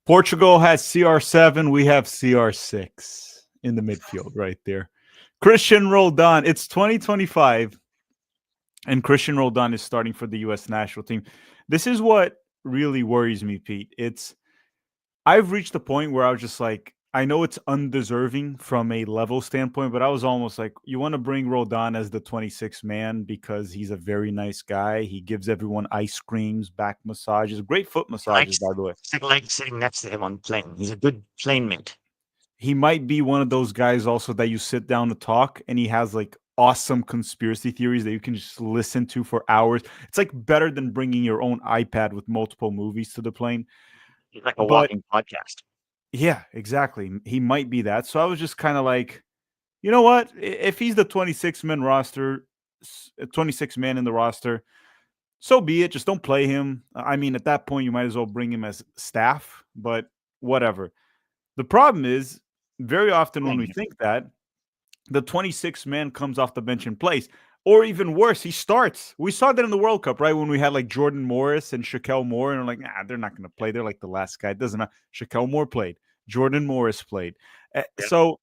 Portugal has CR7. We have CR6 in the midfield right there. Cristian Roldan. It's 2025, and Cristian Roldan is starting for the U.S. national team. This is what really worries me, Pete. I've reached the point where I was just like, I know it's undeserving from a level standpoint, but I was almost like, you want to bring Roldan as the 26th man because he's a very nice guy. He gives everyone ice creams, back massages, great foot massages, by the way. It's like sitting next to him on plane. He's a good plane mate. He might be one of those guys also that you sit down to talk and he has like awesome conspiracy theories that you can just listen to for hours. It's like better than bringing your own iPad with multiple movies to the plane. He's like a But walking podcast. yeah, exactly. He might be that. So I was just kind of like, you know what? If he's the 26 man roster, 26 man in the roster, so be it. Just don't play him. I mean, at that point, you might as well bring him as staff, but whatever. The problem is, very often when we think that, the 26 man comes off the bench and plays. Or even worse, he starts. We saw that in the World Cup, right? When we had like Jordan Morris and Shaquille Moore, and we're like, nah, they're not going to play. They're like the last guy. It doesn't matter. Shaquille Moore played. Jordan Morris played. So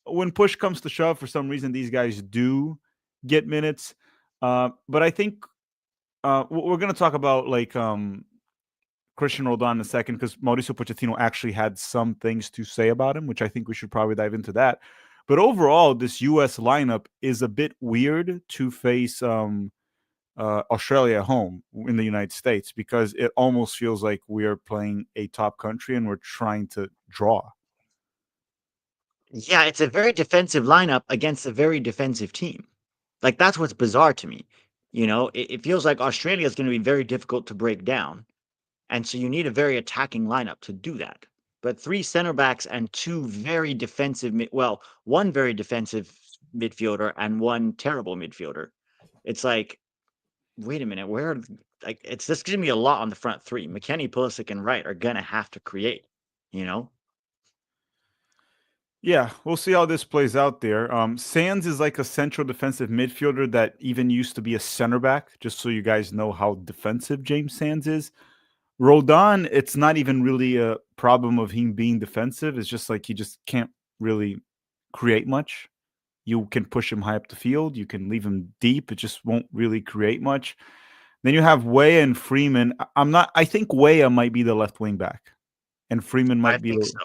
when push comes to shove, for some reason, these guys do get minutes. But I think we're going to talk about like Cristian Roldan in a second because Mauricio Pochettino actually had some things to say about him, which I think we should probably dive into that. But overall, this U.S. lineup is a bit weird to face Australia at home in the United States because it almost feels like we are playing a top country and we're trying to draw. Yeah, it's a very defensive lineup against a very defensive team. Like that's what's bizarre to me. It feels like Australia is going to be very difficult to break down. And so you need a very attacking lineup to do that. But three center backs and two very defensive, one very defensive midfielder and one terrible midfielder. It's like, wait a minute, it's just going to be a lot on the front three. McKennie, Pulisic, and Wright are going to have to create, you know? Yeah, we'll see how this plays out there. Sands is like a central defensive midfielder that even used to be a center back, just so you guys know how defensive James Sands is. Roldan, it's not even really a problem of him being defensive. It's just like he just can't really create much. You can push him high up the field. You can leave him deep. It just won't really create much. Then you have Weah and Freeman. I think Weah might be the left wing back, and Freeman I might be. think so.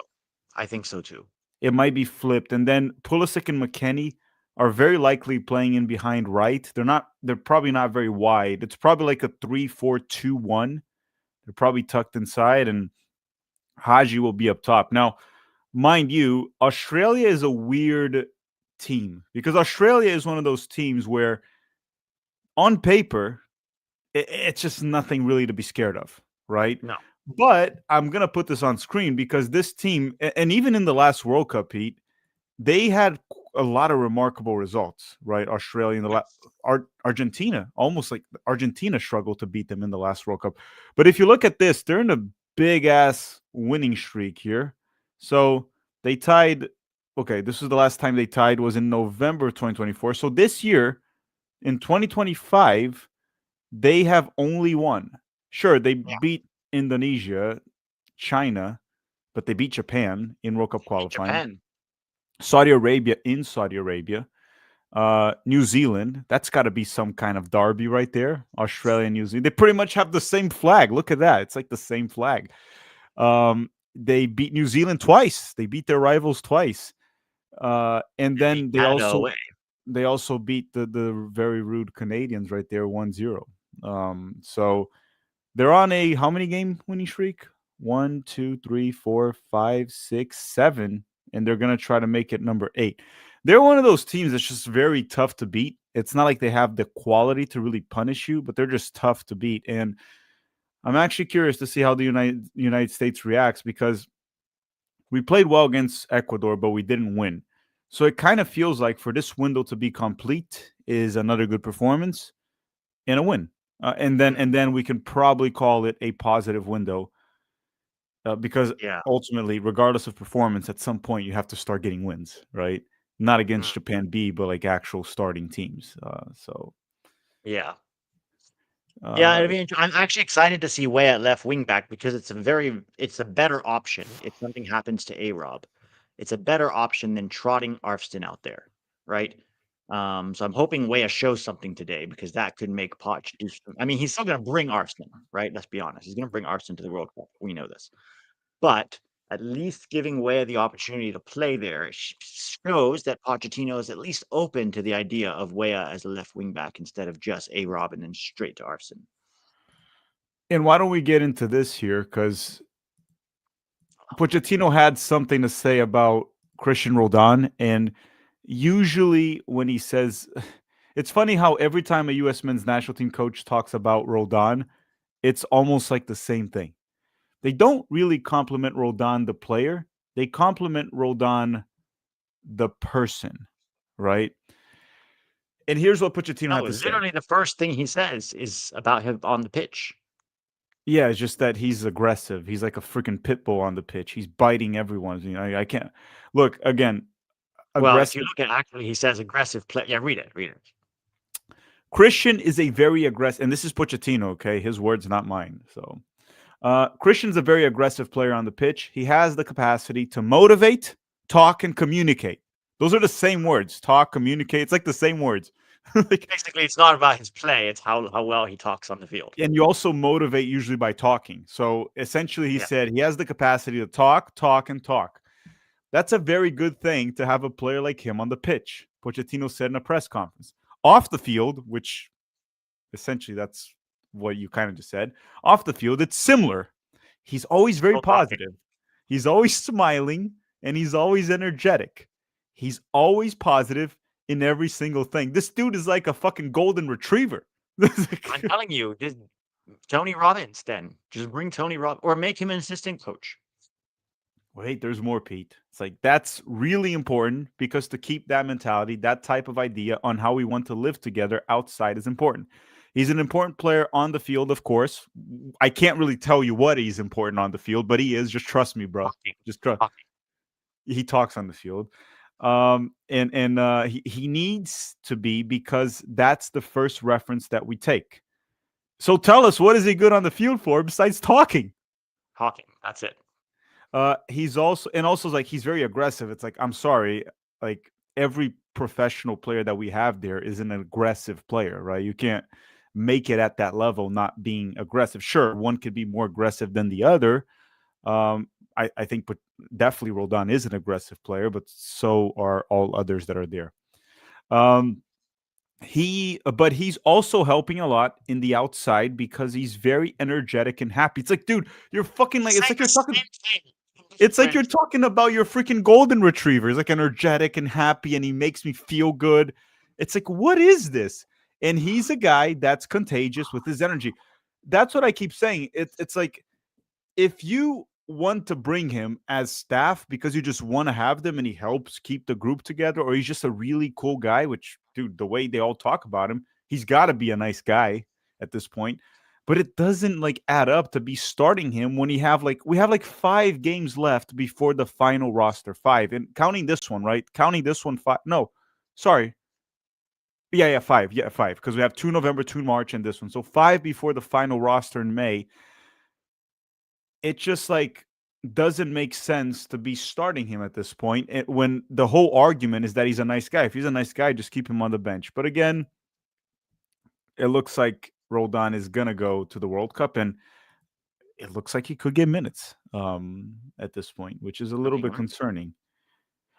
I think so too. It might be flipped. And then Pulisic and McKennie are very likely playing in behind right. They're probably not very wide. It's probably like a 3-4-2-1. They're probably tucked inside, and Haji will be up top. Now, mind you, Australia is a weird team because Australia is one of those teams where on paper, it's just nothing really to be scared of, right? No. But I'm going to put this on screen because this team, and even in the last World Cup, Pete, they had a lot of remarkable results, right? Australia, Argentina, almost like Argentina struggled to beat them in the last World Cup. But if you look at this, they're in a big ass winning streak here. So they tied. Okay, this was the last time they tied was in November 2024. So this year, in 2025, they have only won. Sure, they beat Indonesia, China, but they beat Japan in World Cup qualifying. Japan. Saudi Arabia in Saudi Arabia. New Zealand, that's got to be some kind of derby right there. Australia and New Zealand. They pretty much have the same flag. Look at that. It's like the same flag. They beat New Zealand twice. They beat their rivals twice. And then they also beat the very rude Canadians right there 1-0. So they're on a how many game winning streak? 1, 2, 3, 4, 5, 6, 7, and they're gonna try to make it number 8. They're one of those teams that's just very tough to beat. It's not like they have the quality to really punish you, but they're just tough to beat. And I'm actually curious to see how the United States reacts because we played well against Ecuador, but we didn't win. So it kind of feels like for this window to be complete is another good performance and a win. And then we can probably call it a positive window because ultimately, regardless of performance, at some point you have to start getting wins, right? Not against Japan B, but like actual starting teams. So yeah, Yeah, Uh, I mean, I'm actually excited to see Way at left wing back because it's a better option if something happens to A-Rob. It's a better option than trotting Arfston out there, right? So I'm hoping Weah shows something today because that could make Poch do some. I mean, he's still going to bring Arfston, right? Let's be honest. He's going to bring Arfston to the World Cup. We know this. But at least giving Weah the opportunity to play there shows that Pochettino is at least open to the idea of Weah as a left wing back instead of just A-Rob and then straight to Arfston. and why don't we get into this here? Because Pochettino had something to say about Cristian Roldan, and usually when he says, it's funny how every time a U.S. men's national team coach talks about Roldan, it's almost like the same thing. They don't really compliment Roldan the player; they compliment Roldan the person, right? And here's what Pochettino No, had to say. literally the first thing he says is about him on the pitch. Yeah, it's just that he's aggressive. He's like a freaking pit bull on the pitch. He's biting everyone. I can't look again. Well, if you Aggressive. look at actually, he says aggressive play. Yeah, read it, read it. Christian is a very aggressive, and this is Pochettino. Okay, his words, not mine. So, Christian's a very aggressive player on the pitch. He has the capacity to motivate, talk, and communicate. Those are the same words. Talk, communicate. It's like the same words. Like, Basically, it's not about his play; it's how well he talks on the field. and you also motivate usually by talking. So essentially, he Yeah, said he has the capacity to talk, talk, and talk. That's a very good thing to have a player like him on the pitch, Pochettino said in a press conference. Off the field, which essentially that's what you kind of just said, off the field, it's similar. He's always very still talking. positive. He's always smiling and he's always energetic. He's always positive in every single thing. This dude is like a fucking golden retriever. I'm telling you, this Tony Robbins. Then just bring Tony Robbins or make him an assistant coach. Wait, there's more, Pete. It's like that's really important because to keep that mentality, that type of idea on how we want to live together outside is important. He's an important player on the field, of course. I can't really tell you what he's important on the field, but he is. Just trust me, bro. Talking, Just trust. talking. He talks on the field, he needs to be because that's the first reference that we take. So tell us, what is he good on the field for besides talking? Talking. That's it. He's also like he's very aggressive. It's like I'm sorry, like every professional player that we have there is an aggressive player, right? You can't make it at that level not being aggressive. Sure, one could be more aggressive than the other. I think, but definitely Roldan is an aggressive player, but so are all others that are there. Um, but he's also helping a lot in the outside because he's very energetic and happy. It's like, dude, you're fucking like, it's Saying like the you're talking. same thing. It's like you're talking about your freaking golden retriever. He's like energetic and happy, and he makes me feel good. It's like, what is this? And he's a guy that's contagious with his energy. That's what I keep saying. It's like if you want to bring him as staff because you just want to have them and he helps keep the group together, or he's just a really cool guy, which, dude, the way they all talk about him, he's got to be a nice guy at this point. But it doesn't like add up to be starting him when we have like 5 games left before the final roster. 5, and counting this one, right? Counting this one, 5. No, sorry. Yeah, 5. Yeah, 5. Because we have 2 November, 2 March, and this one. So 5 before the final roster in May. It just like doesn't make sense to be starting him at this point when the whole argument is that he's a nice guy. If he's a nice guy, just keep him on the bench. But again, it looks like Roldan is gonna go to the World Cup, and it looks like he could get minutes at this point, which is a little bit concerning.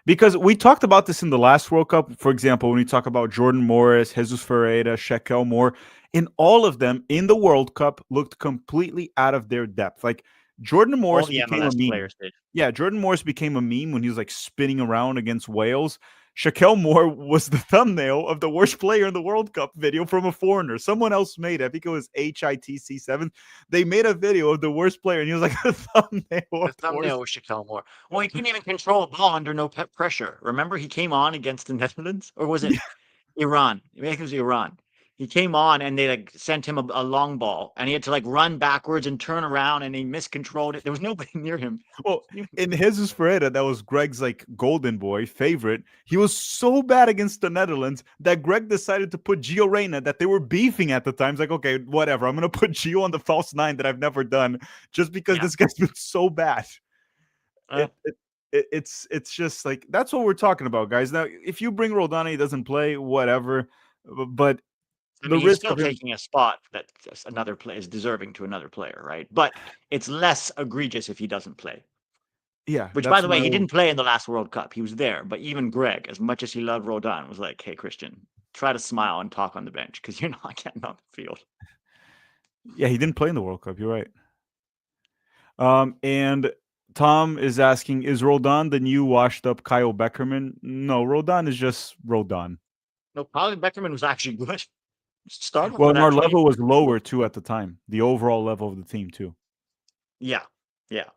Because we talked about this in the last World Cup, for example, when we talk about Jordan Morris, Jesus Ferreira, Shekel Moore, and all of them in the World Cup looked completely out of their depth. Like Jordan All Morris the became a MLS meme. players did. Yeah, Jordan Morris became a meme when he was like spinning around against Wales. Shaquille Moore was the thumbnail of the worst player in the World Cup video from a foreigner. Someone else made it. I think it was HITC7. They made a video of the worst player, and he was like a thumbnail. The thumbnail was Shaquille Moore. Well, he couldn't even control a ball under no pressure. Remember, he came on against the Netherlands, or was it Iran? Maybe it was Iran. He came on and they like sent him a long ball, and he had to like run backwards and turn around, and he miscontrolled it. There was nobody near him. Well, in Jesus Ferreira, that was Greg's like golden boy favorite. He was so bad against the Netherlands that Greg decided to put Gio Reyna, that they were beefing at the time. It's like, okay, whatever. I'm gonna put Gio on the false nine that I've never done, just because Yeah. this guy's been so bad. Uh, It's just like that's what we're talking about, guys. Now, if you bring Roldan, he doesn't play, whatever. But I the mean, he's risk still of him, taking a spot that another player is deserving to another player, right? But it's less egregious if he doesn't play. yeah, Which, by that's the my way, he old. didn't play in the last World Cup. He was there, but even Greg, as much as he loved Roldan, was like, "Hey, Christian, try to smile and talk on the bench because you're not getting on the field." Yeah, he didn't play in the World Cup. You're right. And Tom is asking, is Roldan the new washed up Kyle Beckerman? No, Roldan is just Roldan. No, Colin Beckerman was actually good. Starter Well, for and that our level was 2022 lower World too at the time. The overall level of the team too. Yeah, yeah.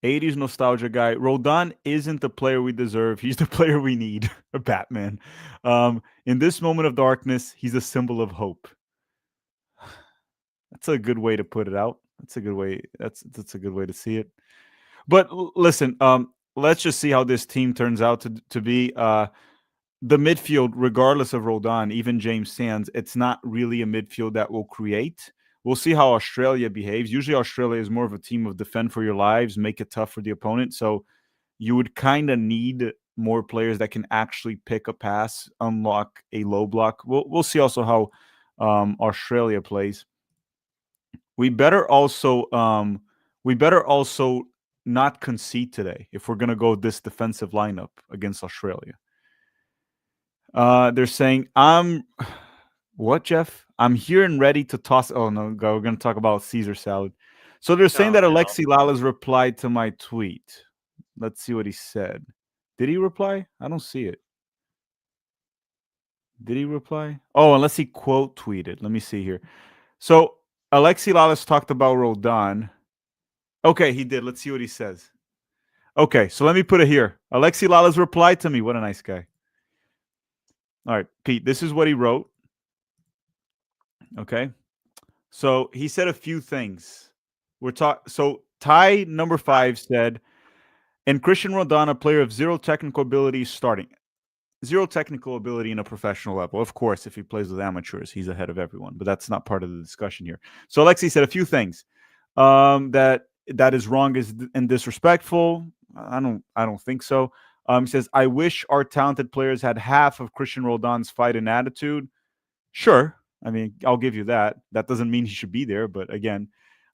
80s nostalgia guy. Roldan isn't the player we deserve. He's the player we need. A Batman. In this moment of darkness, he's a symbol of hope. That's a good way to put it out. That's a good way. That's a good way to see it. But listen, let's just see how this team turns out to be. The midfield, regardless of Roldan, even James Sands, it's not really a midfield that will create. We'll see how Australia behaves. Usually, Australia is more of a team of defend for your lives, make it tough for the opponent. So you would kind of need more players that can actually pick a pass, unlock a low block. We'll see also how Australia plays. We better also not concede today if we're gonna go this defensive lineup against Australia. They're saying I'm what, Jeff? I'm here and ready to toss. Oh no, we're gonna talk about Caesar salad. So they're saying Oh that no. Alexi Lalas replied to my tweet. Let's see what he said. Did he reply? I don't see it. Did he reply? Oh, unless he quote tweeted. Let me see here. So Alexi Lalas talked about Roldan. Okay, he did. Let's see what he says. Okay, so let me put it here. Alexi Lalas replied to me. What a nice guy. All right, Pete, this is what he wrote. Okay. So he said a few things. So Ty number 5 said, and Cristian Roldan, a player of zero technical ability starting. Zero technical ability in a professional level. Of course, if he plays with amateurs, he's ahead of everyone, but that's not part of the discussion here. So Alexi said a few things. That is wrong and disrespectful. I don't think so. He says, I wish our talented players had half of Cristian Roldan's fight and attitude. Sure. I mean, I'll give you that. That doesn't mean he should be there. But again,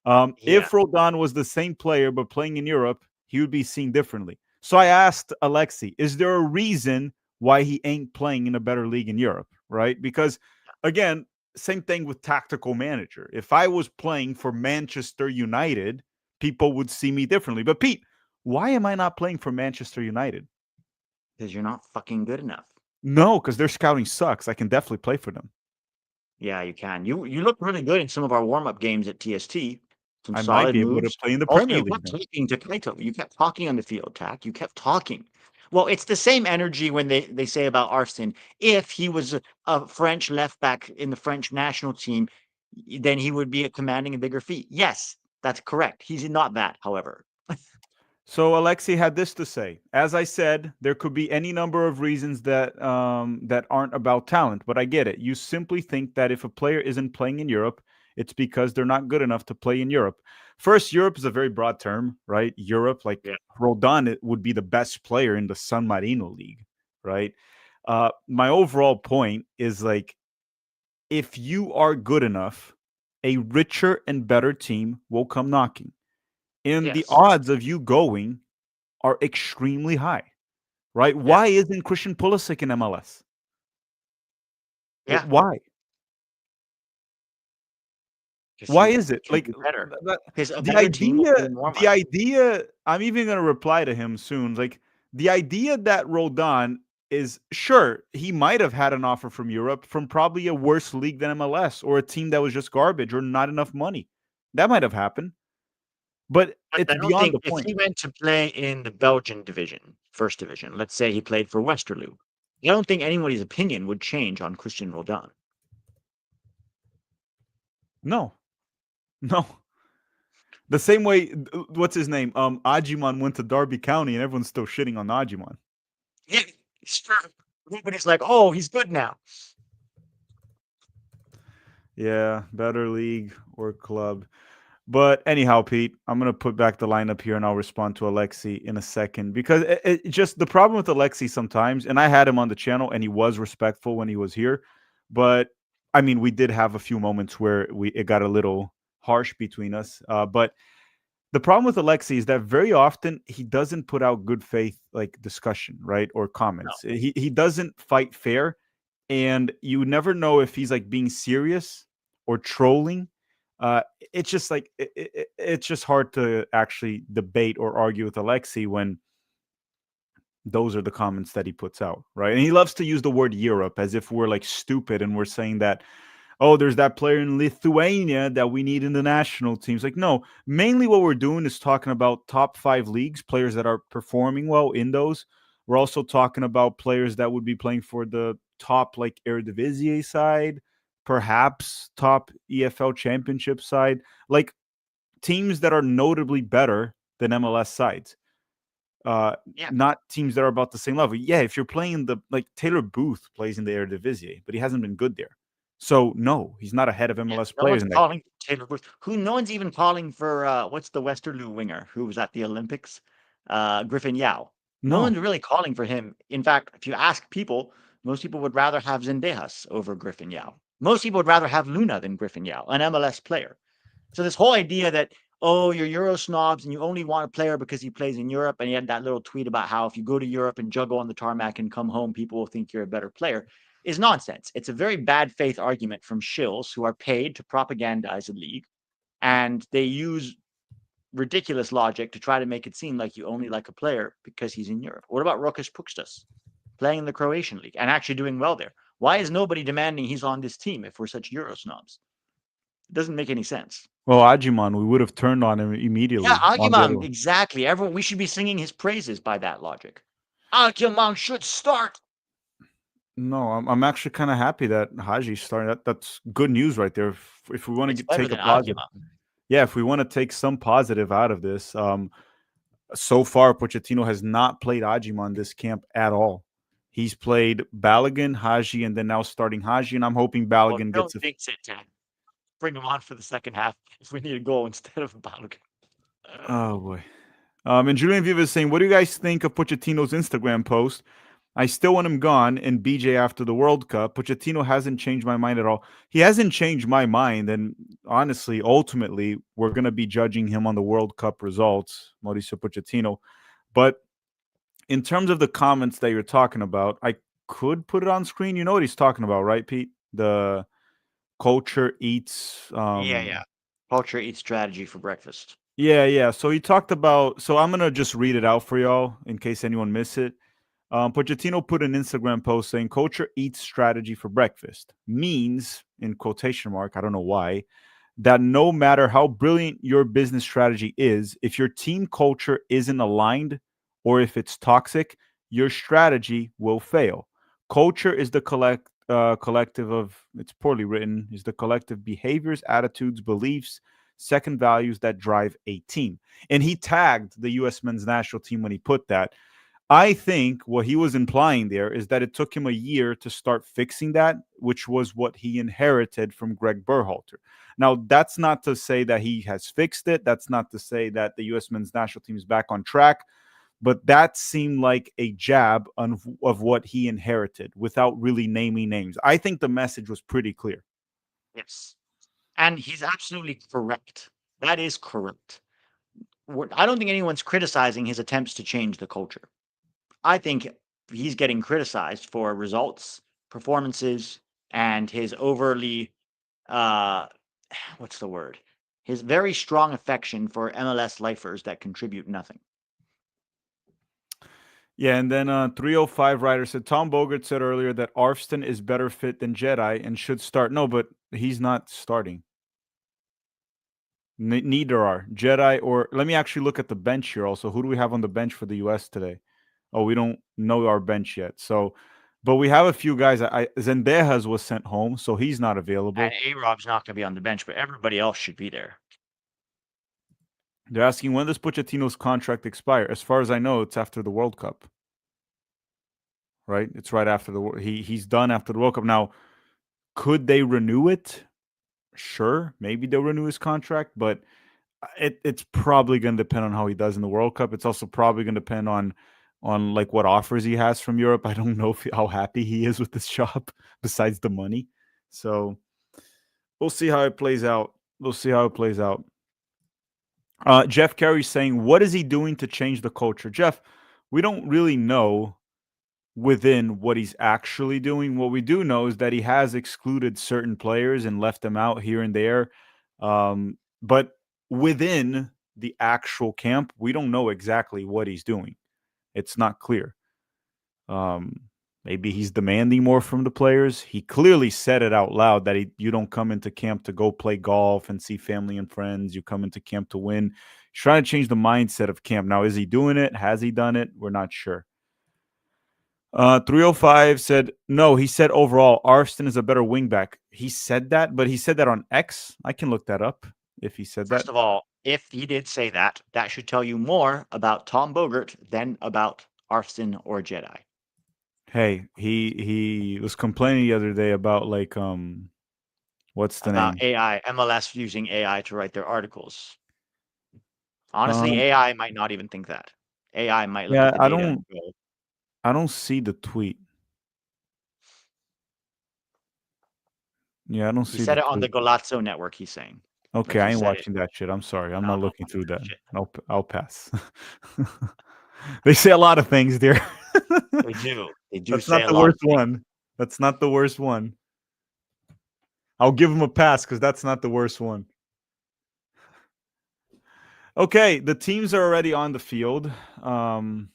Yeah. if Roldan was the same player but playing in Europe, he would be seen differently. So I asked Alexi, is there a reason why he ain't playing in a better league in Europe? Right? Because again, same thing with tactical manager. If I was playing for Manchester United, people would see me differently. But Pete, why am I not playing for Manchester United? Because you're not fucking good enough. No, because their scouting sucks. I can definitely play for them. Yeah, you can. You look really good in some of our warm-up games at TST. Some I might solid be able to moves. play in the Also, Premier you League kept then. talking to Kaito. You kept talking on the field, Tack. You kept talking. Well, it's the same energy when they say about Arsene. If he was a French left back in the French national team, then he would be commanding a bigger fee. Yes, that's correct. He's not that, however. So Alexei had this to say. As I said, there could be any number of reasons that aren't about talent, but I get it. You simply think that if a player isn't playing in Europe, it's because they're not good enough to play in Europe. First, Europe is a very broad term, right? Europe, like Yeah. Roldan, it would be the best player in the San Marino League, right? My overall point is like, if you are good enough, a richer and better team will come knocking. And the Yes. odds of you going are extremely high, right? Yeah. Why isn't Christian Pulisic in MLS? Yeah. Why? Because Why he is it can like be better. Because a the better team will idea? play warm The up. idea. I'm even gonna reply to him soon. Like the idea that Roldan is sure he might have had an offer from Europe from probably a worse league than MLS or a team that was just garbage or not enough money. That might have happened, but But it's I don't beyond think the if point. he went to play in the Belgian division, first division, let's say he played for Westerlo, I don't think anybody's opinion would change on Christian Roldan. No, no. The same way, what's his name? Ajiman went to Derby County, and everyone's still shitting on Ajiman. Yeah, it's true. Everybody's like, oh, he's good now. Yeah, better league or club. But anyhow, Pete, I'm gonna put back the lineup here, and I'll respond to Alexi in a second because it just the problem with Alexi sometimes, and I had him on the channel, and he was respectful when he was here, but I mean, we did have a few moments where we it got a little harsh between us. But the problem with Alexi is that very often he doesn't put out good faith like discussion, right, or No. comments. He doesn't fight fair, and you never know if he's like being serious or trolling. It's just like it's just hard to actually debate or argue with Alexi when those are the comments that he puts out, right? And he loves to use the word Europe as if we're like stupid and we're saying that, oh, there's that player in Lithuania that we need in the national teams. Like, no, mainly what we're doing is talking about top 5 leagues, players that are performing well in those. We're also talking about players that would be playing for the top, like, Eredivisie side, perhaps top EFL championship side, like teams that are notably better than MLS sides. Uh, Yeah. Not teams that are about the same level. Yeah, if you're playing the like Taylor Booth plays in the Eredivisie, but he hasn't been good there. So no, he's not ahead of Yeah, MLS no players one's in that. calling Taylor Booth. Who? No one's even calling for what's the Westerlo winger who was at the Olympics? Griffin Yao. No No, one's really calling for him. In fact, if you ask people, most people would rather have Zendejas over Griffin Yao. Most people would rather have Luna than Griffin Yao, an MLS player. So this whole idea that, oh, you're Euro snobs and you only want a player because he plays in Europe, and he had that little tweet about how if you go to Europe and juggle on the tarmac and come home, people will think you're a better player, is nonsense. It's a very bad faith argument from shills who are paid to propagandize a league, and they use ridiculous logic to try to make it seem like you only like a player because he's in Europe. What about Rokas Pukstas playing in the Croatian league and actually doing well there? Why is nobody demanding he's on this team if we're such Euro snobs? It doesn't make any sense. well, Ajiman, we would have turned on him Yeah, immediately on the other Agumang, one. exactly. Everyone, we should be singing his praises by that logic. Agumang should start. No, I'm actually kind of happy that Haji started. That's good news right there. If we want It's to better take a than positive, Agumang. yeah, if we want to take some positive out of this, so far Pochettino has not played Ajiman this camp at all. He's played Balogun, Haji, and then now starting Haji, and I'm hoping Well, Balogun don't gets a. jinx it, Ted. Bring him on for the second half if we need a goal instead of a Balogun. Oh boy. And Julian Viva is saying, what do you guys think of Pochettino's Instagram post? I still want him gone and BJ after the World Cup. Pochettino hasn't changed my mind at all. He hasn't changed my mind. And honestly, ultimately, we're going to be judging him on the World Cup results, Mauricio Pochettino. But in terms of the comments that you're talking about, I could put it on screen. You know what he's talking about, right, Pete? The culture eats. Yeah. Culture eats strategy for breakfast. Yeah. So he talked about. So I'm gonna just read it out for y'all in case anyone missed it. Pochettino put an Instagram post saying culture eats strategy for breakfast. Means, in quotation mark, I don't know why, that no matter how brilliant your business strategy is, if your team culture isn't aligned or if it's toxic, your strategy will fail. Culture is the collective of, it's poorly written, is the collective behaviors, attitudes, beliefs, second values that drive a team. And he tagged the U.S. men's national team when he put that. I think what he was implying there is that it took him a year to start fixing that, which was what he inherited from Greg Berhalter. Now, that's not to say that he has fixed it. That's not to say that the U.S. men's national team is back on track. But that seemed like a jab of what he inherited without really naming names. I think the message was pretty clear. Yes. And he's absolutely correct. That is correct. I don't think anyone's criticizing his attempts to change the culture. I think he's getting criticized for results, performances, and his overly uh what's the word? His very strong affection for MLS lifers that contribute nothing. Yeah, and then 305 writer said Tom Bogert said earlier that Arfston is better fit than Jedi and should start. No, but he's not starting. Neither are Jedi or. Let me actually look at the bench here. Also, who do we have on the bench for the U.S. today? Oh, we don't know our bench yet. So But we have a few guys. Zendejas was sent home, so he's not And available. A-Rob's not going to be on the bench, but everybody else should be there. They're asking when does Pochettino's contract expire? As far as I know, it's after the World Cup. Right? It's right after he's done after the World Cup. Now, could they renew it? Sure, maybe they'll renew his contract, but it's probably going to depend on how he does in the World Cup. It's also probably going to depend on like what offers he has from Europe. I don't know how happy he is with this job besides the money. So we'll see how it plays out. We'll see how it plays out. Jeff Carey's saying, what is he doing to change the culture? Jeff, we don't really know within what he's actually doing. What we do know is that he has excluded certain players and left them out here and there. But within the actual camp, we don't know exactly what he's doing. It's not clear. Maybe he's demanding more from the players. He clearly said it out loud that you don't come into camp to go play golf and see family and friends. You come into camp to win. He's trying to change the mindset of camp. Now, is he doing it? Has he done it? We're not sure. 305 said, no, he said overall, Arston is a better wingback. He said that, but he said that on X. I can look that up if he said that. First of all, if he did say that, that should tell you more about Tom Bogert than about Arston or Jedi. Hey, he was complaining the other day about like what's the about name? AI, MLS using AI to write their articles. Honestly, AI might not even think that. AI might look at the data and go, I don't see the tweet. Yeah, I don't he see said the it on the tweet. Golazzo network, he's saying. Okay, Like I he ain't said it. watching that shit. I'm sorry. I'm No, not don't looking watch through that that. shit. I'll pass. They say a lot of things there. They do. They do That's say not a the lot of worst things. one. That's not the worst one. I'll give him a pass because that's not the worst one. Okay, the teams are already on the field. And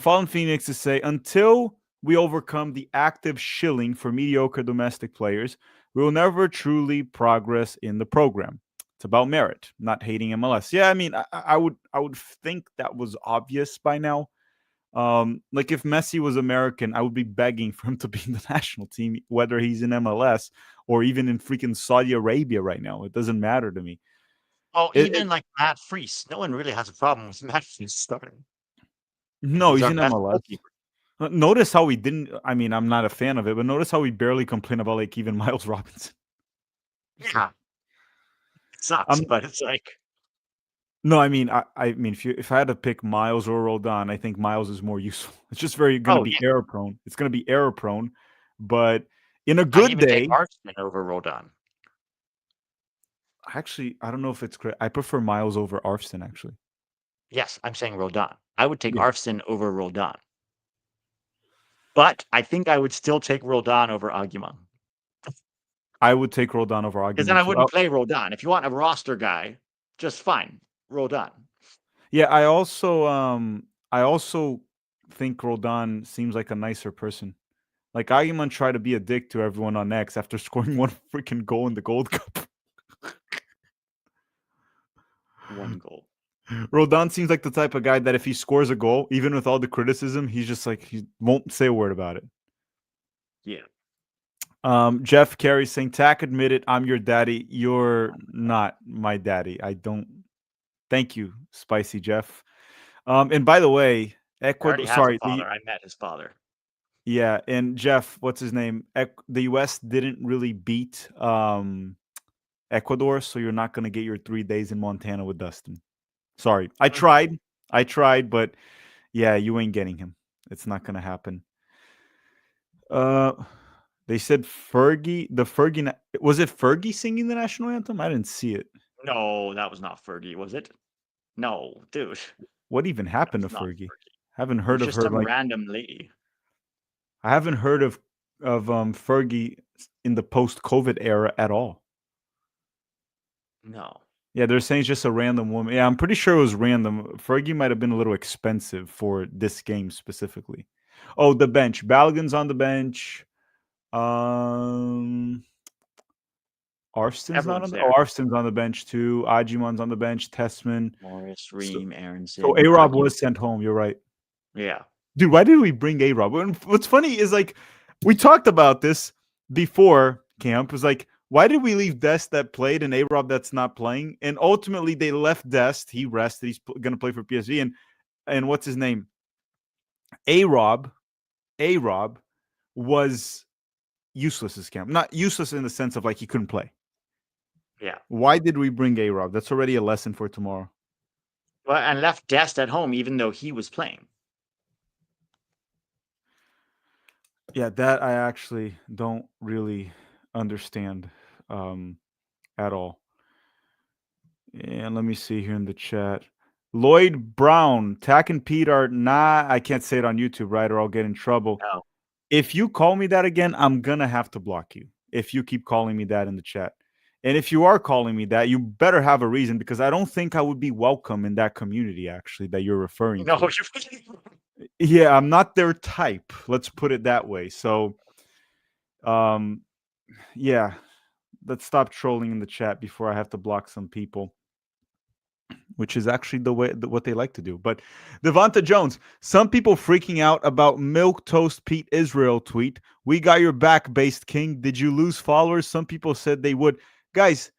Fallen Phoenix is say, until we overcome the active shilling for mediocre domestic players, we will never truly progress in the program. It's about merit, not hating MLS. Yeah, I mean, I would think that was obvious by now. Like if Messi was American, I would be begging for him to be in the national team, whether he's in MLS or even in freaking Saudi Arabia right now. It doesn't matter to me. Oh, even like Matt Freese. No one really has a problem with Matt Freese starting. No, He's he's our in best MLS. goalkeeper. Notice how we didn't. I mean, I'm not a fan of it, but notice how we barely complain about like even Miles Robinson. Yeah. It sucks, Um, but it's like, no, I mean, if I had to pick Miles or Roldan, I think Miles is more useful. It's just very going to oh, be yeah. error prone. It's going to be error prone, but in a I'd good even take day, Arston over Roldan. actually, I don't know if it's correct. I prefer Miles over Arfston, actually. Yes, I'm saying Roldan. I would take Yeah, Arston over Roldan. But I think I would still take Roldan over Agumon. I would take Roldan over Because then Argument I too. wouldn't play Roldan. If you want a roster guy, just fine. Roldan. Yeah, I also think Roldan seems like a nicer person. Like Agumon tried to be a dick to everyone on X after scoring one freaking goal in the Gold Cup. One goal. Roldan seems like the type of guy that if he scores a goal, even with all the criticism, he's just like he won't say a word about it. Yeah. Jeff Carey saying, Tack admitted, I'm your daddy. You're not my daddy. I don't. Thank you, Spicy Jeff. And by the way, He already Ecuador. has a Sorry, father. I met his father. yeah, and Jeff, what's his name? The U.S. didn't really beat Ecuador, so you're not gonna get your 3 days in Montana with Dustin. Sorry, I tried, but yeah, you ain't getting him. It's not gonna happen. Uh, they said Fergie. Was it Fergie singing the national anthem? I didn't see it. No, that was not Fergie, was it? No, dude. What even That happened was to not Fergie? Fergie. Haven't It was heard of just her. some Like random lady. I haven't heard of Fergie in the post-COVID era at all. No. Yeah, they're saying it's just a random woman. Yeah, I'm pretty sure it was random. Fergie might have been a little expensive for this game specifically. Oh, the bench. Balogun's on the bench. Um, Arston's not Everyone's on. Oh, there. Arston's on the bench too. Ajiman's on the bench. Tessman. Morris, So, Ream, so Aronson, A-Rob Aggie. was sent home. You're right. Yeah. Dude, why did we bring A-Rob? What's funny is like we talked about this before camp. It was like, why did we leave Dest that played and A-Rob that's not playing? And ultimately they left Dest. He rested. He's going to play for PSG. And what's his name? A-Rob was useless this camp. Not useless in the sense of like he couldn't play. Yeah. Why did we bring A-Rob? That's already a lesson for tomorrow. Well, and left Dest at home even though he was playing. Yeah, that I actually don't really understand at all. And let me see here in the chat. Lloyd Brown, Tack and Pete are not, I can't say it on YouTube, right? Or I'll get in trouble. No. If you call me that again, I'm going to have to block you if you keep calling me that in the chat. And if you are calling me that, you better have a reason because I don't think I would be welcome in that community, actually, that you're referring No, to. Yeah, I'm not their type. Let's put it that way. So, yeah, let's stop trolling in the chat before I have to block some people, which is actually what they like to do. But Devonta Jones, some people freaking out about Milk Toast Pete Israel tweet. We got your back, based king. Did you lose followers? Some people said they would. Guys,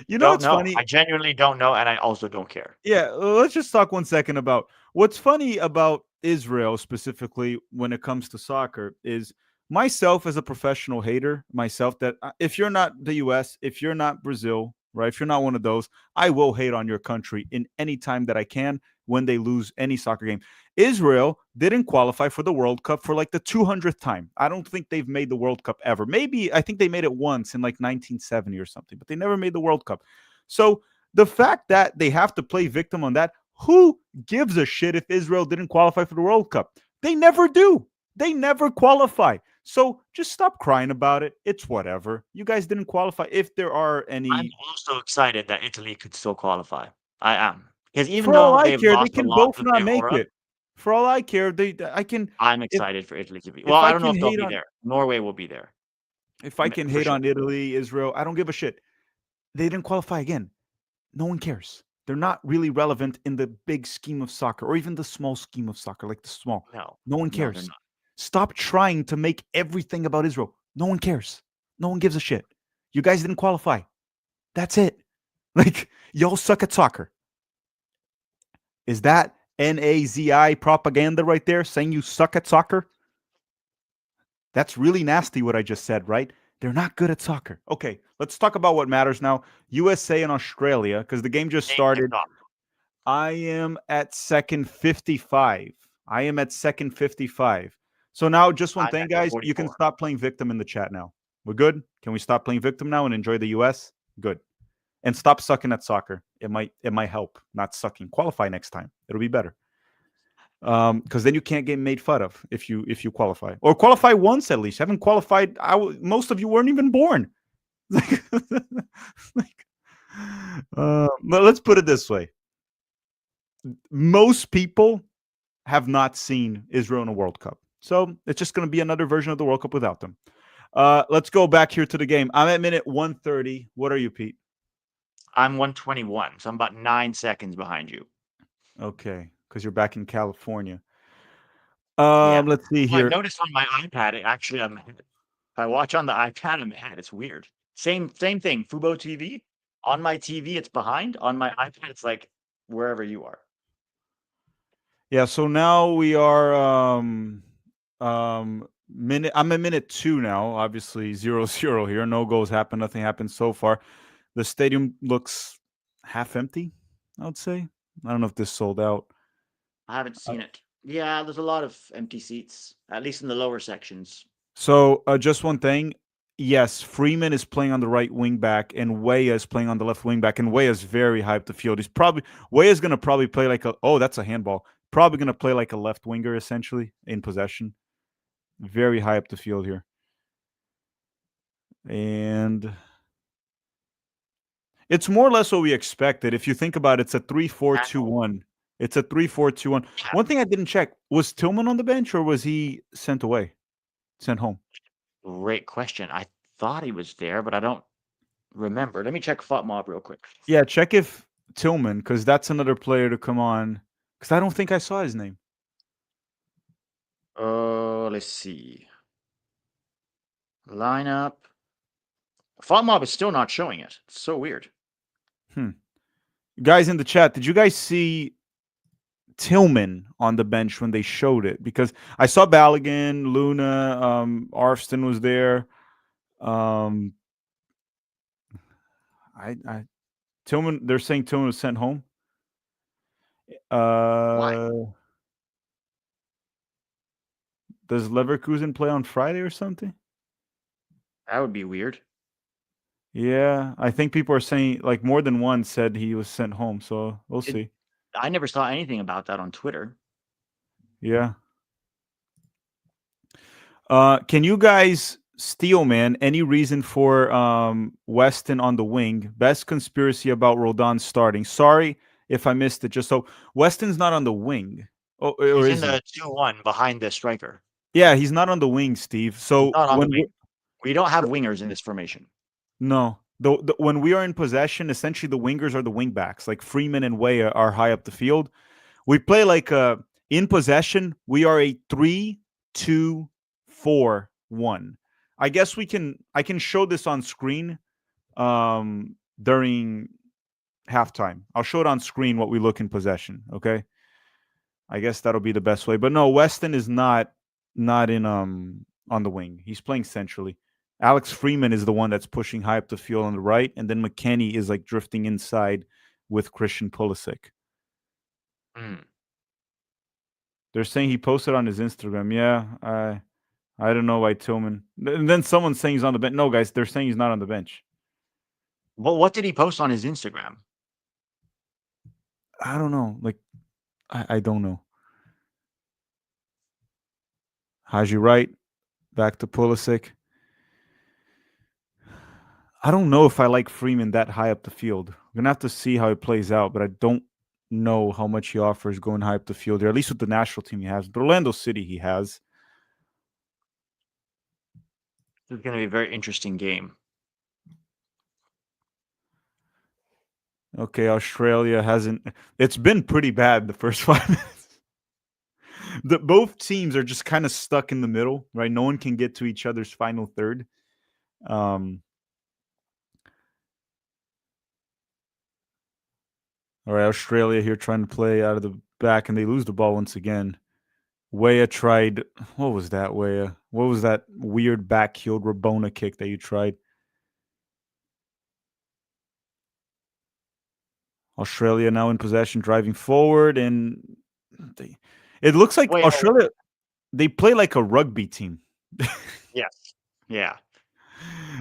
you know don't what's know. funny? I genuinely don't know, and I also don't care. Yeah, let's just talk 1 second about what's funny about Israel specifically when it comes to soccer is myself as a professional hater, myself that if you're not the US, if you're not Brazil, right? If you're not one of those, I will hate on your country in any time that I can when they lose any soccer game. Israel didn't qualify for the World Cup for like the 200th time. I don't think they've made the World Cup ever. Maybe I think they made it once in like 1970 or something, but they never made the World Cup. So the fact that they have to play victim on that, who gives a shit if Israel didn't qualify for the World Cup? They never do. They never qualify. So just stop crying about it. It's whatever. You guys didn't qualify. If there are I'm any, also excited that Italy could still qualify. I am. Because even for all though I they've care, they lost a can lot both of not their make aura, it. For all I care, I can I'm if excited for Italy to be. Well, if I I don't know can if they'll hate be on there. Norway will be there if I can for hate sure. on Italy, Israel, I don't give a shit. They didn't qualify again. No one cares. They're not really relevant in the big scheme of soccer or even the small scheme of soccer, like the small. No, No one no, they're cares. not. Stop trying to make everything about Israel. No one cares. No one gives a shit. You guys didn't qualify. That's it. Like, y'all suck at soccer. Is that NAZI propaganda right there saying you suck at soccer? That's really nasty what I just said, right? They're not good at soccer. Okay, let's talk about what matters now. USA and Australia, because the game just Game kicked started. off. I am at second 55. I am at second 55. So now, just one I'm thing, at guys. You can 44. stop playing victim in the chat now. We're good. Can we stop playing victim now and enjoy the US? Good. And stop sucking at soccer. It might help. Not sucking. Qualify next time. It'll be better. Because then you can't get made fun of if you qualify or qualify once at least. Haven't qualified. Most of you weren't even born. Like, but let's put it this way: most people have not seen Israel in a World Cup. So it's just going to be another version of the World Cup without them. Let's go back here to the game. I'm at minute 130. What are you, Pete? I'm 121, so I'm about 9 seconds behind you. Okay, because you're back in California. Yeah. Let's see Well, I here. noticed on my iPad, I'm ahead. If I watch on the iPad, I'm ahead. It's weird. Same thing. FuboTV. On my TV, it's behind. On my iPad, it's like wherever you are. Yeah, so now we are minute I'm at minute 2 now. Obviously 0-0 here. No goals happened. Nothing happened so far. The stadium looks half empty, I would say. I don't know if this sold out. I haven't seen it. Yeah, there's a lot of empty seats, at least in the lower sections. So just one thing. Yes, Freeman is playing on the right wing back, and Weah is playing on the left wing back, and Weah is very high up the field. Weah is gonna probably play like that's a handball. Probably gonna play like a left winger essentially in possession. Very high up the field here. And it's more or less what we expected. If you think about it, it's a 3-4-2-1. It's a 3-4-2-1. Yeah, One thing I didn't check, was Tillman on the bench or was he sent away? Sent home? great question. I thought he was there, but I don't remember. Let me check FOTMob real quick. Yeah, check if Tillman, because that's another player to come on. Because I don't think I saw his name. Let's see. Lineup. FODMOB is still not showing it. It's so weird. Guys in the chat, did you guys see Tillman on the bench when they showed it? Because I saw Balogun, Luna, Arfston was there. Um, I Tillman. They're saying Tillman was sent home. Why? Does Leverkusen play on Friday or something? That would be weird. Yeah, I think people are saying like more than one said he was sent home. So we'll see. I never saw anything about that on Twitter. Yeah. Can you guys steal, man? Any reason for Weston on the wing? Best conspiracy about Roldan starting. Sorry if I missed it. Just so Weston's not on the wing. Oh, or He's in is he? the 2-1 behind the striker. Yeah, he's not on the wing, Steve. He's So not on the when wing. We don't have wingers in this formation. no, when we are in possession, essentially the wingers are the wing backs. Like Freeman and Way are high up the field. We play like in possession. We are a 3-2-4-1. I guess I can show this on screen during halftime. I'll show it on screen what we look in possession. Okay. I guess that'll be the best way. But no, Weston is not in on the wing. He's playing centrally. Alex Freeman is the one that's pushing high up the field on the right, and then McKennie is like drifting inside with Christian Pulisic. They're saying he posted on his Instagram. Yeah, I don't know why Tillman. And then someone's saying he's on the bench. No, guys, they're saying he's not on the bench. Well, what did he post on his Instagram? I don't know. Like, I don't know. Haji Wright, back to Pulisic. I don't know if I like Freeman that high up the field. We're gonna have to see how it plays out, but I don't know how much he offers going high up the field there. At least with the national team he has. But Orlando City he has. This is going to be a very interesting game. Okay, Australia hasn't. It's been pretty bad the first 5 minutes. Both teams are just kind of stuck in the middle, right? No one can get to each other's final third. All right, Australia here trying to play out of the back, and they lose the ball once again. Weah tried. What was that, Weah? What was that weird back-heeled Rabona kick that you tried? Australia now in possession, driving forward, and it looks like Australia. They play like a rugby team. Yes. Yeah.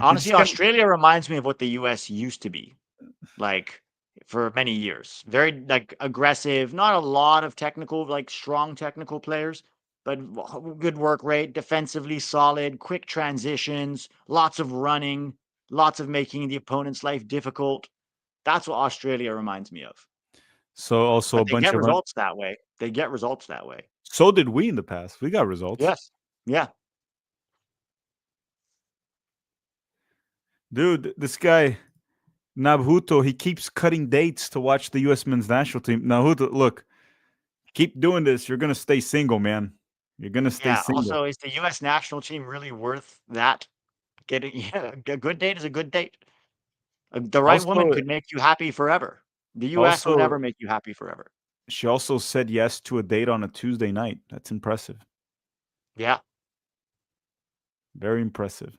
Honestly, Australia reminds me of what the US used to be, like for many years. Very like aggressive, not a lot of technical, like strong technical players, but good work rate, defensively solid, quick transitions, lots of running, lots of making the opponent's life difficult. That's what Australia reminds me of. So also But a they bunch get of. results that way. They get results that way. So did we in the past. We got results. Yes. Yeah. Dude, this guy Nabhuto, he keeps cutting dates to watch the U.S. men's national team. Nabhuto, look, keep doing this. You're gonna stay single, man. You're gonna stay Yeah. single. Also, is the US national team really worth that? Getting a good date is a good date. The right woman Also, could make you happy forever. The US will also, never make you happy forever. she also said yes to a date on a Tuesday night. That's impressive. Yeah. Very impressive.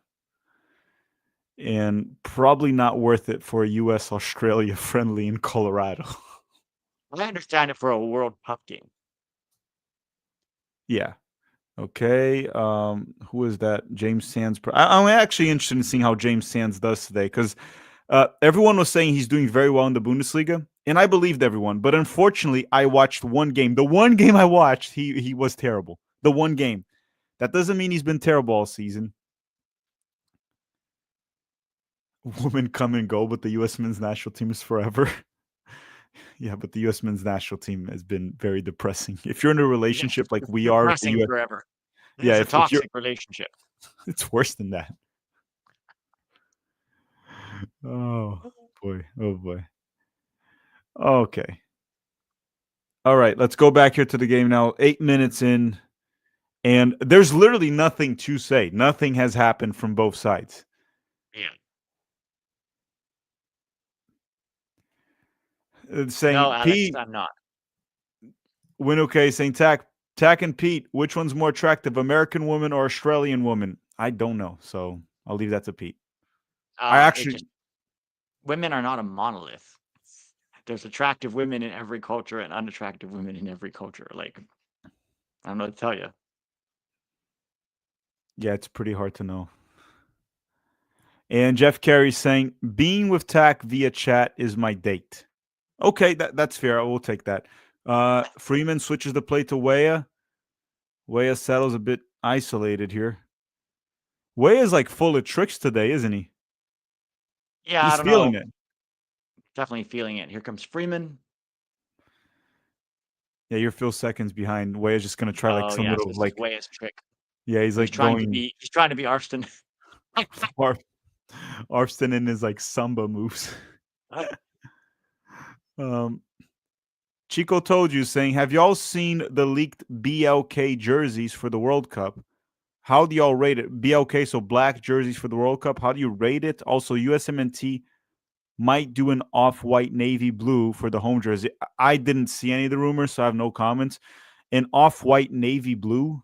And probably not worth it for a U.S. Australia friendly in Colorado. I understand it for a World Cup game. Yeah. Okay. Who is that? James Sands. I'm actually interested in seeing how James Sands does today because everyone was saying he's doing very well in the Bundesliga, and I believed everyone. But unfortunately, I watched one game. The one game I watched, he was terrible. The one game. That doesn't mean he's been terrible all season. Women come and go, but the U.S. men's national team is forever. Yeah, but the U.S. men's national team has been very depressing. If you're in a Yes, relationship like it's we are with the depressing U.S., forever. It yeah, is a if you're, toxic relationship. it's worse than that. Oh boy, oh boy. Okay. All right, let's go back here to the game now. 8 minutes in. And there's literally nothing to say. Nothing has happened from both sides. Yeah. No, Saying Alex, Pete, I'm not. Winuke saying Tack and Pete, which one's more attractive, American woman or Australian woman? I don't know, so I'll leave that to Pete. I It actually, just women are not a monolith. There's attractive women in every culture and unattractive women in every culture. Like, I don't know what to tell you. yeah, it's pretty hard to know. And Jeff Carey saying, being with Tack via chat is my date. Okay, that's fair. I will take that. Freeman switches the play to Weah. Weah settles a bit isolated here. Weah is like full of tricks today, isn't he? Yeah, I He's don't feeling know. it. Definitely feeling it. Here comes Freeman. Yeah, you're Phil seconds behind. Weah's just gonna try like Oh some yeah, little so this is like Weah's trick. yeah, he's He's like trying to going be Arston. Arfston in his like samba moves. um Chico told you saying, have y'all seen the leaked BLK jerseys for the World Cup? How do y'all rate it? BLK, so black jerseys for the World Cup. How do you rate it? Also, USMNT might do an off-white navy blue for the home jersey. I didn't see any of the rumors, so I have no comments. An off-white navy blue.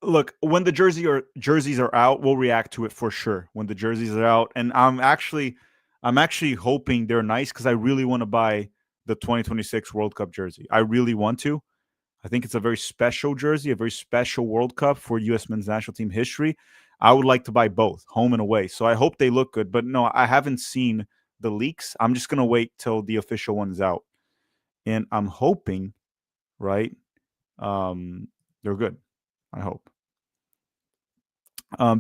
Look, when the jerseys are out, we'll react to it for sure. When the jerseys are out, and I'm actually hoping they're nice because I really want to buy the 2026 World Cup jersey. I really want to. I think it's a very special jersey, a very special World Cup for U.S. men's national team history. I would like to buy both, home and away. So I hope they look good. But no, I haven't seen the leaks. I'm just gonna wait till the official one is out, and I'm hoping, right? They're good. I hope.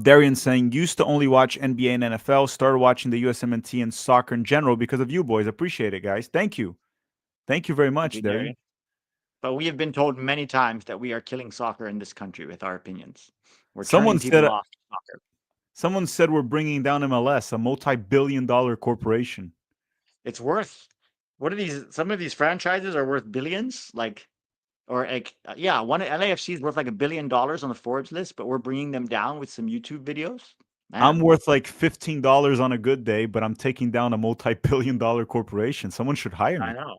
Darian saying, used to only watch NBA and NFL, started watching the USMNT and soccer in general because of you boys. Appreciate it, guys. Thank you. Thank you very Thank much, you, Darian. Darian. But we have been told many times that we are killing soccer in this country with our opinions. We're Someone turning people said off soccer. someone said we're bringing down MLS, a multi-billion-dollar corporation. It's worth what are these? Some of these franchises are worth billions, like or like yeah, one LAFC is worth like $1 billion on the Forbes list, but we're bringing them down with some YouTube videos. I'm Man, worth like $15 on a good day, but I'm taking down a multi-billion-dollar corporation. Someone should hire I me. know,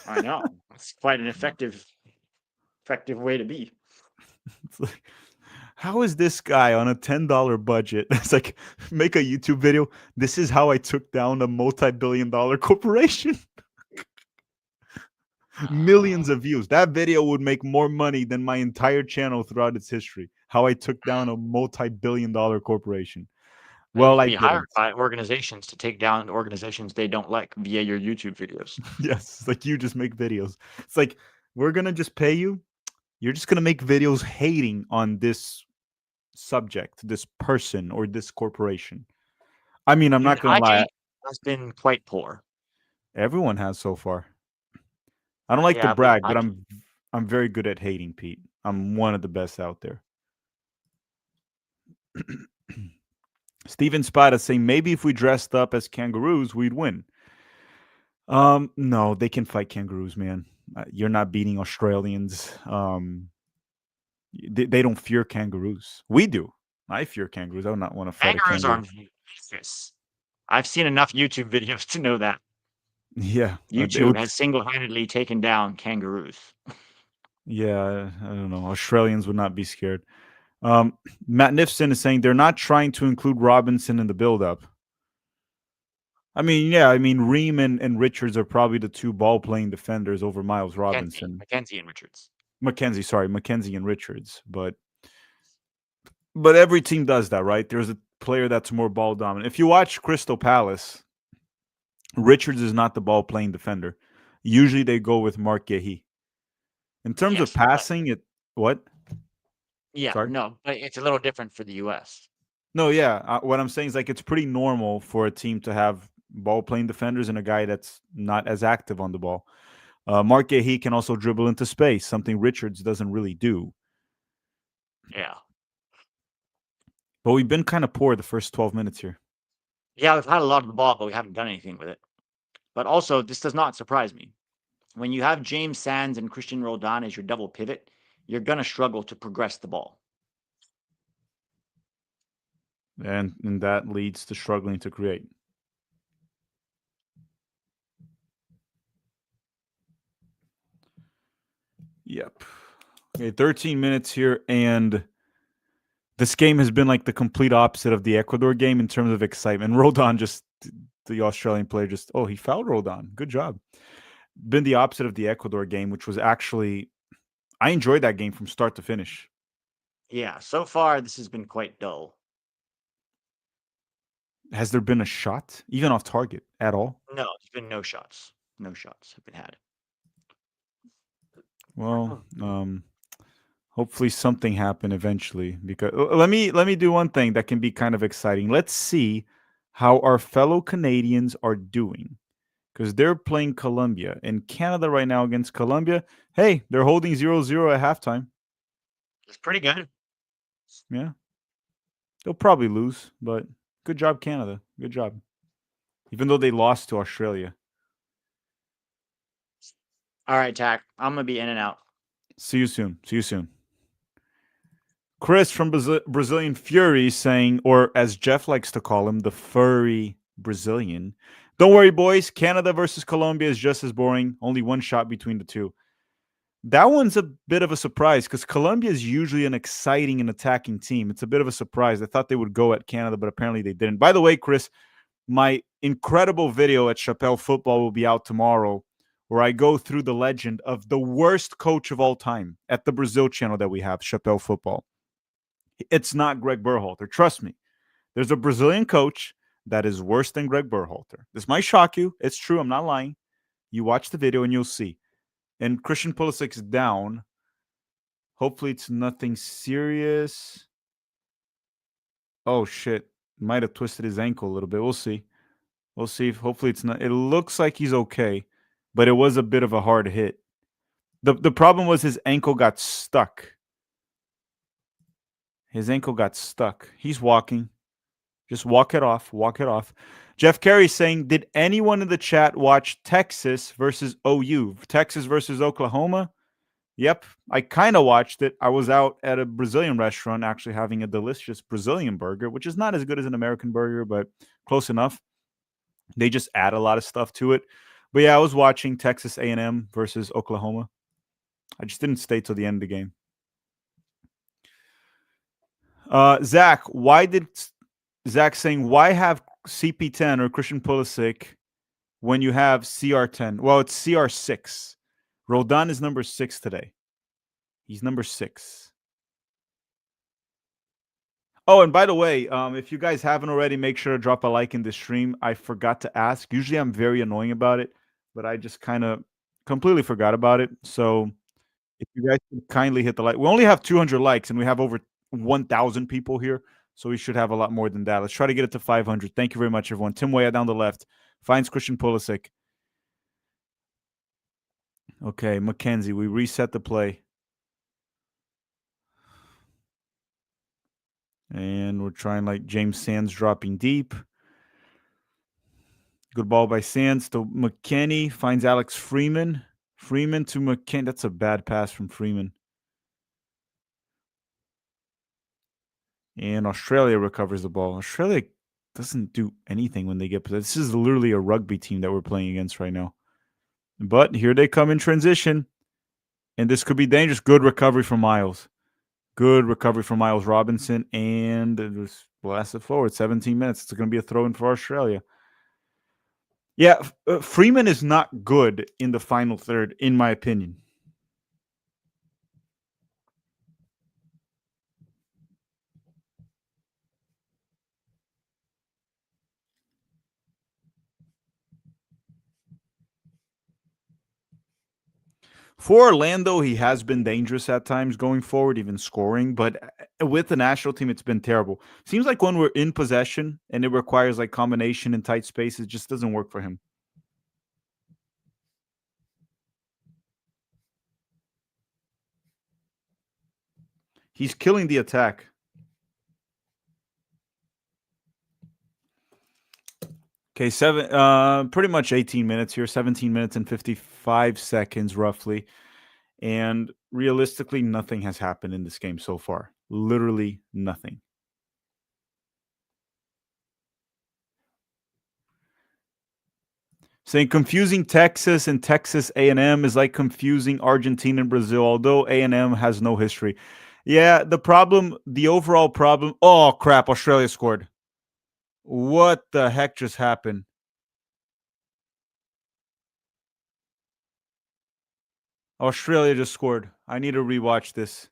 I know. It's quite an effective way to be. It's like, how is this guy on a $10 budget? It's like, make a YouTube video. This is how I took down a multi-billion-dollar corporation. Millions of views. That video would make more money than my entire channel throughout its history. How I took down a multi-billion-dollar corporation. And you Well, can I be hired didn't. by organizations to take down organizations they don't like via your YouTube videos. Yes, it's like you just make videos. It's like we're gonna just pay you. You're just gonna make videos hating on this subject, this person, or this corporation. I mean, I'm not gonna lie. IG has been quite poor. Everyone has so far. I don't like to Yeah, but brag, but I'm very good at hating, Pete. I'm one of the best out there. Steven Spada saying maybe if we dressed up as kangaroos, we'd win. No, they can fight kangaroos, man. You're not beating Australians. They don't fear kangaroos. We do. I fear kangaroos. I would not want to fight a kangaroos are kangaroo. vicious. I've seen enough YouTube videos to know that Yeah, it YouTube would. has single-handedly taken down kangaroos. Yeah, I don't know. Australians would not be scared. Matt Nifson is saying they're not trying to include Robinson in the build-up. I mean, yeah, I mean Ream and Richards are probably the two ball-playing defenders over Miles Robinson. McKenzie and Richards. Mackenzie and Richards, but every team does that, right? There's a player that's more ball dominant. If you watch Crystal Palace, Richards is not the ball-playing defender. Usually they go with Mark Gehi. In terms of Yes, but passing, it what? yeah, Sorry. no, but it's a little different for the US. No, yeah. What I'm saying is like it's pretty normal for a team to have ball playing defenders and a guy that's not as active on the ball. Mark Gehi can also dribble into space, something Richards doesn't really do. Yeah. But we've been kind of poor the first 12 minutes here. Yeah, we've had a lot of the ball, but we haven't done anything with it. But also, this does not surprise me. When you have James Sands and Cristian Roldan as your double pivot, you're going to struggle to progress the ball. And that leads to struggling to create. Yep. Okay, 13 minutes here, and this game has been like the complete opposite of the Ecuador game in terms of excitement. Roldan the Australian player he fouled Roldan. Good job. Been the opposite of the Ecuador game, which was actually, I enjoyed that game from start to finish. Yeah, so far this has been quite dull. Has there been a shot, even off target, at all? No, there's been no shots. No shots have been had. Well, hopefully something happened eventually. Because let me do one thing that can be kind of exciting. Let's see how our fellow Canadians are doing, because they're playing Colombia and Canada right now against Colombia. Hey, they're holding 0-0 at halftime. It's pretty good. Yeah, they'll probably lose, but good job, Canada. Good job. Even though they lost to Australia. All right, Tack. I'm going to be in and out. See you soon. See you soon. Chris from Brazilian Fury saying, or as Jeff likes to call him, the furry Brazilian. Don't worry, boys. Canada versus Colombia is just as boring. Only one shot between the two. That one's a bit of a surprise because Colombia is usually an exciting and attacking team. It's a bit of a surprise. I thought they would go at Canada, but apparently they didn't. By the way, Chris, my incredible video at Chappelle Football will be out tomorrow, where I go through the legend of the worst coach of all time at the Brazil channel that we have, Chappelle Football. It's not Greg Berhalter. Trust me. There's a Brazilian coach that is worse than Greg Berhalter. This might shock you. It's true. I'm not lying. You watch the video and you'll see. And Christian Pulisic's down. Hopefully it's nothing serious. Oh, shit. Might have twisted his ankle a little bit. We'll see. We'll see. Hopefully it's not. It looks like he's okay, but it was a bit of a hard hit. The problem was his ankle got stuck. His ankle got stuck. He's walking. Just walk it off. Walk it off. Jeff Carey saying, did anyone in the chat watch Texas versus OU? Texas versus Oklahoma? Yep. I kind of watched it. I was out at a Brazilian restaurant actually having a delicious Brazilian burger, which is not as good as an American burger, but close enough. They just add a lot of stuff to it. But yeah, I was watching Texas A&M versus Oklahoma. I just didn't stay till the end of the game. Zach saying, why have CP10 or Christian Pulisic when you have CR10? Well, it's CR6. Roldan is number 6 today. He's number 6. Oh, and by the way, if you guys haven't already, make sure to drop a like in this stream. I forgot to ask. Usually I'm very annoying about it, but I just kind of completely forgot about it. So if you guys can kindly hit the like. We only have 200 likes, and we have over 1,000 people here, so we should have a lot more than that. Let's try to get it to 500. Thank you very much, everyone. Tim Weah down the left finds Christian Pulisic. Okay, Mackenzie, we reset the play. And we're trying like James Sands dropping deep. Good ball by Sands to McKennie. Finds Alex Freeman. Freeman to McKennie. That's a bad pass from Freeman. And Australia recovers the ball. Australia doesn't do anything when they get possession. This is literally a rugby team that we're playing against right now. But here they come in transition. And this could be dangerous. Good recovery from Miles. Good recovery from Miles Robinson. And it was blasted forward. 17 minutes. It's going to be a throw-in for Australia. Yeah, Freeman is not good in the final third, in my opinion. For Orlando, he has been dangerous at times going forward, even scoring. But with the national team, it's been terrible. Seems like when we're in possession and it requires like combination in tight spaces, it just doesn't work for him. He's killing the attack. Okay, pretty much 18 minutes here, 17 minutes and 55 seconds roughly. And realistically, nothing has happened in this game so far. Literally nothing. Saying confusing Texas and Texas A&M is like confusing Argentina and Brazil, although A&M has no history. Yeah, the overall problem. Oh, crap. Australia scored. What the heck just happened? Australia just scored. I need to rewatch this.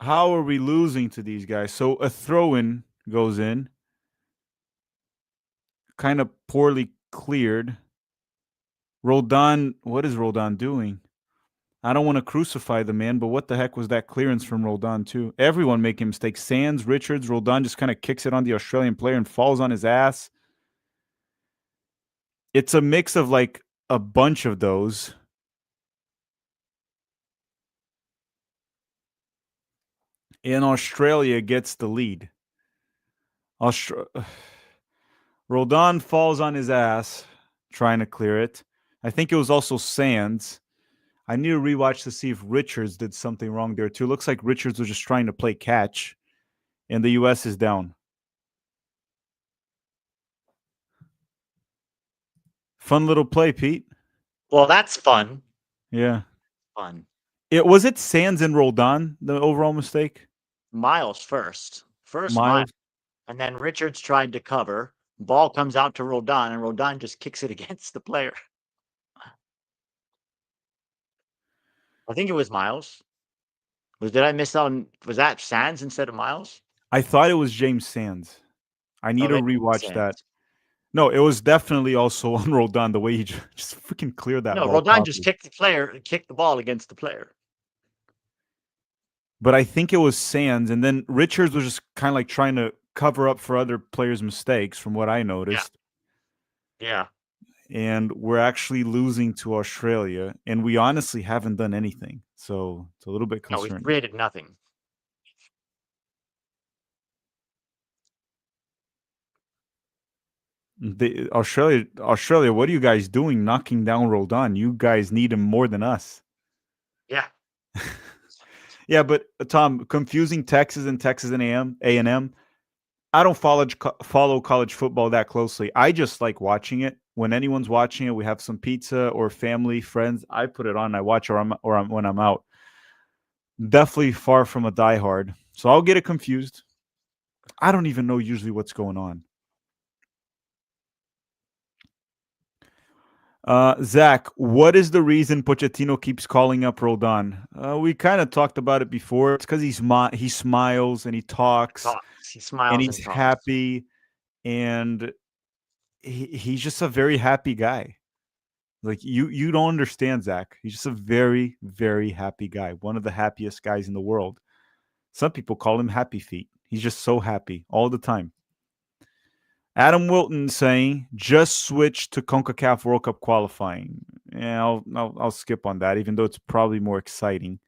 How are we losing to these guys? So a throw-in goes in. Kind of poorly cleared. Roldan, what is Roldan doing? I don't want to crucify the man, but what the heck was that clearance from Roldan too? Everyone making mistakes. Sands, Richards, Roldan just kind of kicks it on the Australian player and falls on his ass. It's a mix of like a bunch of those. And Australia gets the lead. Roldan falls on his ass trying to clear it. I think it was also Sands. I need to rewatch to see if Richards did something wrong there too. Looks like Richards was just trying to play catch, and the U.S. is down. Fun little play, Pete. Well, that's fun. Yeah. Fun. Was it Sands and Roldan, the overall mistake? Miles first. First Miles. Miles. And then Richards tried to cover. Ball comes out to Roldan, and Roldan just kicks it against the player. I think it was Miles. Did I miss out on, was that Sands instead of Miles? I thought it was James Sands. I need to maybe rewatch that. Sands. No, it was definitely also on Roldan, the way he just freaking cleared that No, ball Roldan just properly. kicked the ball against the player. But I think it was Sands, and then Richards was just kind of like trying to cover up for other players' mistakes, from what I noticed. Yeah. And we're actually losing to Australia, and we honestly haven't done anything. So it's a little bit No, we concerning. created nothing. Australia, what are you guys doing knocking down Roldan? You guys need him more than us. Yeah. Yeah, but Tom, confusing Texas and A&M. I don't follow college football that closely. I just like watching it. When anyone's watching it, we have some pizza or family, friends. I put it on. I watch when I'm out. Definitely far from a diehard, so I'll get it confused. I don't even know usually what's going on. Zach, what is the reason Pochettino keeps calling up Roldan? We kind of talked about it before. It's because he smiles and he talks He and smiles he's and talks. happy, and he's just a very happy guy. Like you don't understand, Zach. He's just a very, very happy guy. One of the happiest guys in the world. Some people call him Happy Feet. He's just so happy all the time. Adam Wilton saying, just switch to CONCACAF World Cup qualifying. Yeah, I'll skip on that, even though it's probably more exciting.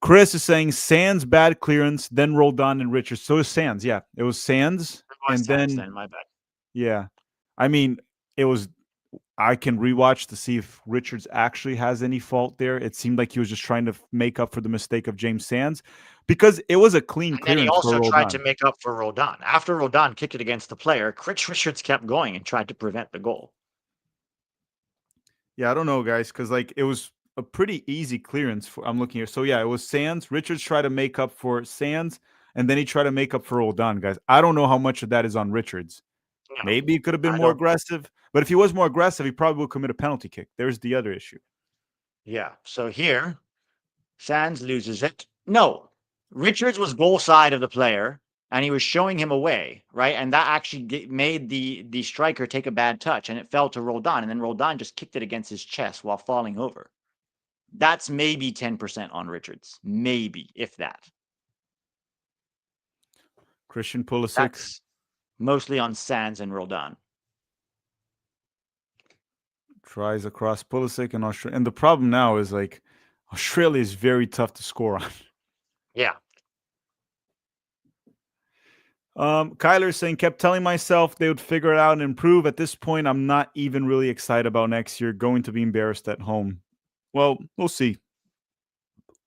Chris is saying Sands bad clearance, then Roldan and Richards. So it was Sands, yeah. It was Sands, and then my bad. Yeah. I mean, it was I can rewatch to see if Richards actually has any fault there. It seemed like he was just trying to make up for the mistake of James Sands, because it was a clean And then he clearance for also tried to Roldan. make up for Roldan. After Roldan kicked it against the player, Chris Richards kept going and tried to prevent the goal. Yeah, I don't know, guys, because like it was a pretty easy clearance. I'm looking here. So yeah, it was Sands. Richards tried to make up for Sands, and then he tried to make up for Roldan, guys. I don't know how much of that is on Richards. No, Maybe he could have been I more don't know. aggressive, but if he was more aggressive, he probably would commit a penalty kick. There's the other issue. Yeah. So here, Sands loses it. No, Richards was goal side of the player, and he was showing him away, right? And that actually made the striker take a bad touch, and it fell to Roldan, and then Roldan just kicked it against his chest while falling over. That's maybe 10% on Richards, maybe if that. Christian Pulisic. That's mostly on Sands and Roldan. Tries across Pulisic and Australia. And the problem now is like Australia is very tough to score on. Yeah. Kyler's saying, kept telling myself they would figure it out and improve. At this point, I'm not even really excited about next year. Going to be embarrassed at home. Well, we'll see.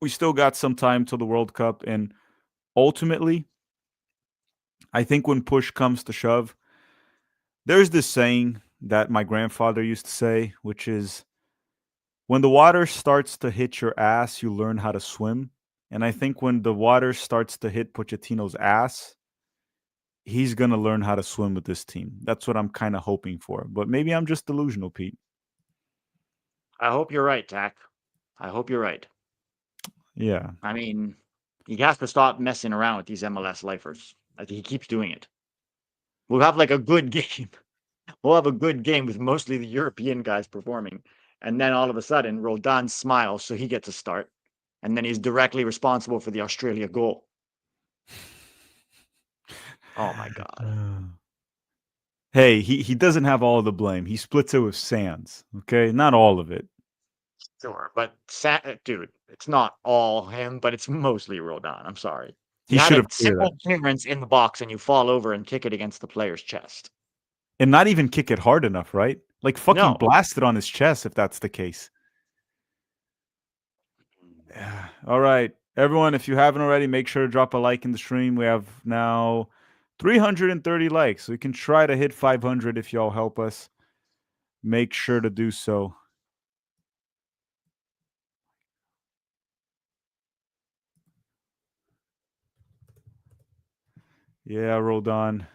We still got some time till the World Cup, and ultimately, I think when push comes to shove, there's this saying that my grandfather used to say, which is, when the water starts to hit your ass, you learn how to swim. And I think when the water starts to hit Pochettino's ass, he's going to learn how to swim with this team. That's what I'm kind of hoping for. But maybe I'm just delusional, Pete. I hope you're right, Tack. I hope you're right. Yeah. I mean, he has to stop messing around with these MLS lifers. Like, he keeps doing it. We'll have like a good game. We'll have a good game with mostly the European guys performing. And then all of a sudden, Roldan smiles, so he gets a start. And then he's directly responsible for the Australia goal. Oh my God. Hey, he doesn't have all of the blame. He splits it with Sands. Okay, not all of it. Sure, but dude, it's not all him, but it's mostly Roldan. I'm sorry. He You had should a have cleared that, simple clearance in the box and you fall over and kick it against the player's chest. and not even kick it hard enough, right? Like fucking No. blast it on his chest if that's the case. Yeah. All right, everyone, if you haven't already, make sure to drop a like in the stream. We have now 330 likes. We can try to hit 500 if y'all help us. Make sure to do so. Yeah, Roldan.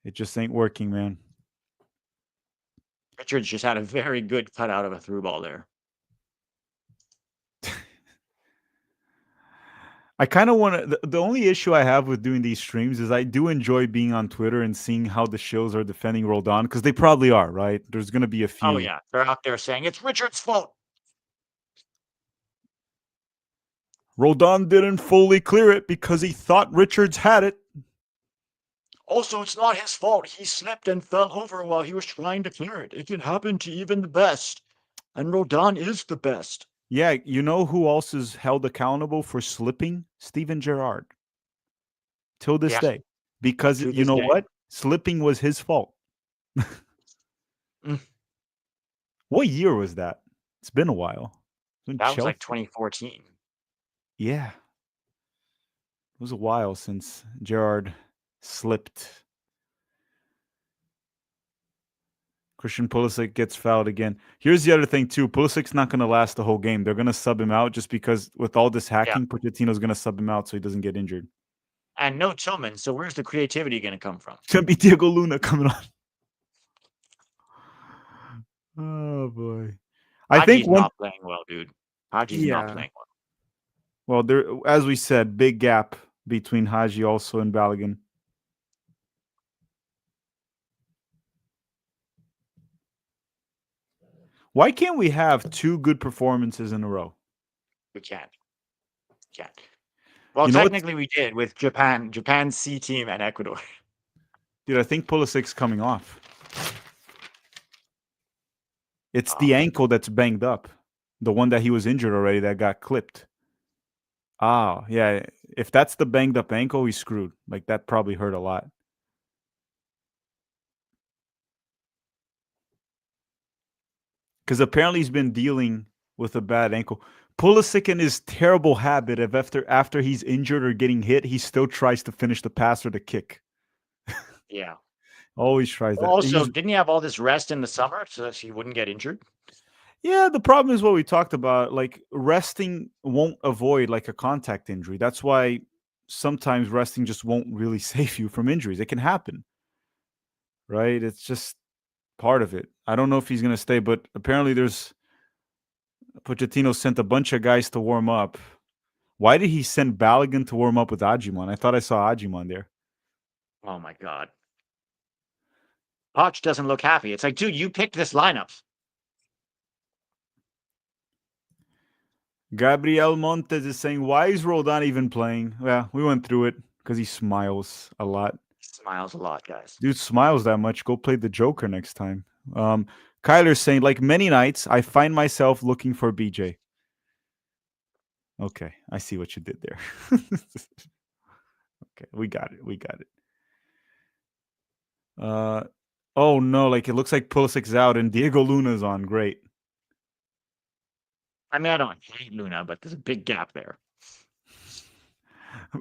It just ain't working, man. Richards just had a very good cutout of a through ball there. I kind of want to. The only issue I have with doing these streams is I do enjoy being on Twitter and seeing how the shows are defending Roldan, because they probably are, right? There's going to be a Oh few. yeah, they're out there saying it's Richards' fault. Roldan didn't fully clear it because he thought Richards had it. Also, it's not his fault. He slipped and fell over while he was trying to clear it. It can happen to even the best. And Roldan is the best. Yeah, you know who else is held accountable for slipping? Steven Gerrard. Till this Yeah, day. Because to you this know day. what? Slipping was his fault. Mm, What year was that? It's been a while. When that was like Chelsea? 2014. Yeah. It was a while since Gerrard slipped. Christian Pulisic gets fouled again. Here's the other thing too. Pulisic's not going to last the whole game. They're going to sub him out just because with all this Yeah. hacking, Pochettino's going to sub him out so he doesn't get injured. And no Tillman, so where's the creativity going to come from? It's going to be Diego Luna coming on. Oh boy. I think Haji's one. not playing well, dude. Haji's not Yeah. playing well. Well, there, as we said, big gap between Haji also and Balogun. Why can't we have two good performances in a row? We can't. Can't. Well, You know what, technically we did with Japan's C team and Ecuador. dude? I think Pulisic's coming off. It's Oh, the ankle that's banged up, the one that he was injured already that got clipped. Ah, yeah. If that's the banged up ankle, he's screwed. Like that probably hurt a lot. Because apparently he's been dealing with a bad ankle. Pulisic in his terrible habit of after he's injured or getting hit, he still tries to finish the pass or the kick. yeah. Always tries that. Also, didn't he have all this rest in the summer so that he wouldn't get injured? Yeah, the problem is what we talked about. Like resting won't avoid like a contact injury. That's why sometimes resting just won't really save you from injuries. It can happen, right? It's just part of it. I don't know if he's going to stay, but apparently there's Pochettino sent a bunch of guys to warm up. Why did he send Balogun to warm up with Ajiman? I thought I saw Ajiman there. Oh my god. Poch doesn't look happy. It's like, dude, you picked this lineup. Gabriel Montes is saying, why is Roldan even playing? Well, we went through it because he smiles a lot. He smiles a lot, guys. Dude smiles that much. Go play the Joker next time. Kyler's saying, like many nights, I find myself looking for BJ. Okay, I see what you did there. Okay, we got it. We got it. Oh no, like it looks like Pulisic's out and Diego Luna's on. Great. I mean, I don't hate Luna, but there's a big gap there.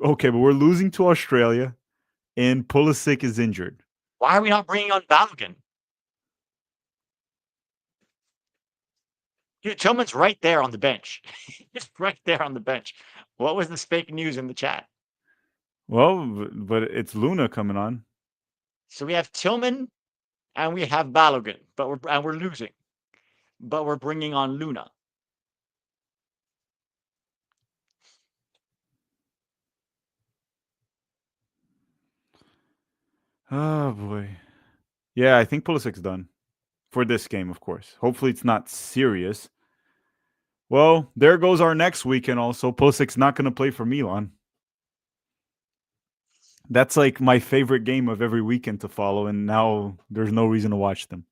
Okay, but we're losing to Australia, and Pulisic is injured. Why are we not bringing on Balogun? Dude, Tillman's right there on the bench. He's right there on the bench. What was this fake news in the chat? Well, but it's Luna coming on. So we have Tillman and we have Balogun, but we're losing. But we're bringing on Luna. Oh boy. Yeah, I think Pulisic's done for this game, of course. Hopefully, it's not serious. Well, there goes our next weekend. Also, Pulisic's not going to play for Milan. That's like my favorite game of every weekend to follow, and now there's no reason to watch them.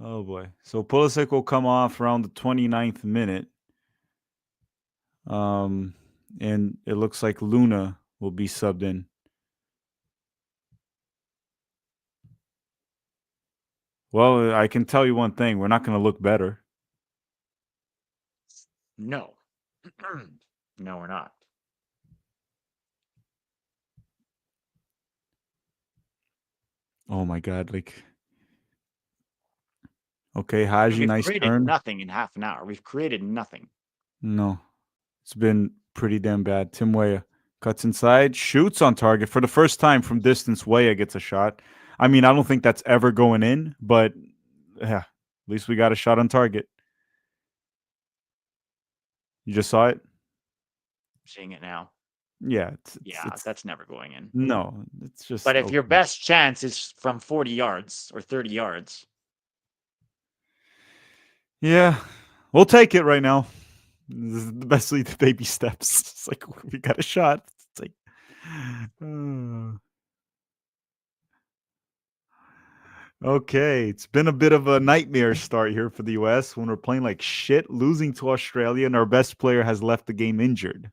Oh boy. So Pulisic will come off around the 29th minute. And it looks like Luna will be subbed in. Well, I can tell you one thing. We're not going to look better. No. No, we're not. Oh my God. Like, okay, Haji, We've nice created turn. nothing in half an hour. We've created nothing. No, it's been pretty damn bad. Tim Weah cuts inside, shoots on target for the first time from distance. Weah gets a shot. I mean, I don't think that's ever going in, but yeah, at least we got a shot on target. You just saw it? Seeing it now. Yeah. That's never going in. No, it's just. But if okay. your best chance is from 40 yards or 30 yards. Yeah, we'll take it right now. This is the best lead, the baby steps. It's like we got a shot. It's like, okay, it's been a bit of a nightmare start here for the US when we're playing like shit, losing to Australia, and our best player has left the game injured.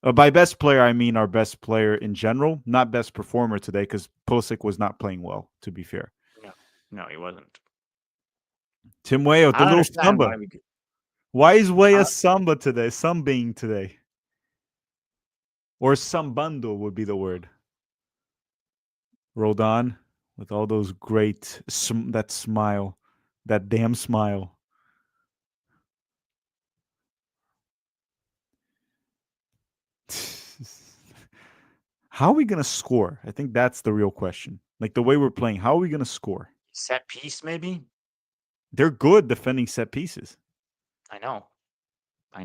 By best player, I mean our best player in general, not best performer today, because Pulisic was not playing well, to be fair. No, he wasn't. Tim Weah with the little samba. Why is Weah samba today? Sambaing today. Or sambando would be the word. Roldan with all those great, that smile, that damn smile. How are we going to score? I think that's the real question. Like the way we're playing, how are we going to score? Set piece, maybe? They're good defending set pieces. I know. I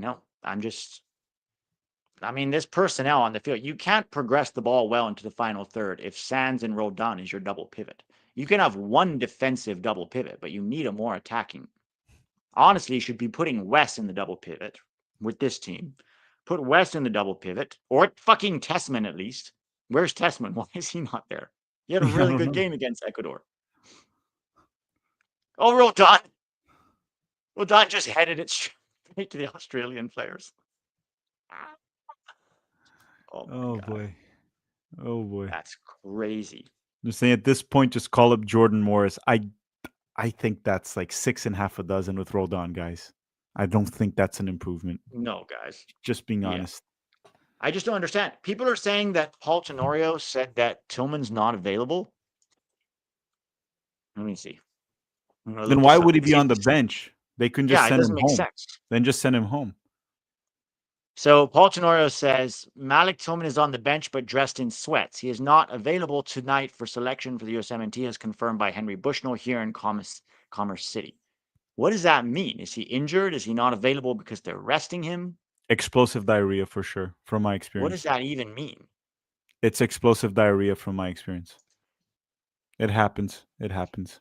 mean, this personnel on the field, you can't progress the ball well into the final third if Sands and Roldan is your double pivot. You can have one defensive double pivot, but you need a more attacking. Honestly, you should be putting West in the double pivot with this team. Put West in the double pivot, or fucking Tessman at least. Where's Tessman? Why is he not there? He had a really good game against Ecuador. Oh, Roldan. Roldan just headed it straight to the Australian players. Oh boy. Oh boy. That's crazy. I'm saying at this point, just call up Jordan Morris. I think that's like 6.5 dozen with Roldan, guys. I don't think that's an improvement. No, guys. Just being honest. I just don't understand. People are saying that Paul Tenorio said that Tillman's not available. Let me see. Then why would he be on the bench? They couldn't just send him home. Sense. Then just send him home. So Paul Tenorio says Malik Tillman is on the bench but dressed in sweats. He is not available tonight for selection for the USMNT, as confirmed by Henry Bushnell here in Commerce City. What does that mean? Is he injured? Is he not available because they're resting him? Explosive diarrhea for sure, from my experience. What does that even mean? It's explosive diarrhea from my experience. It happens. It happens.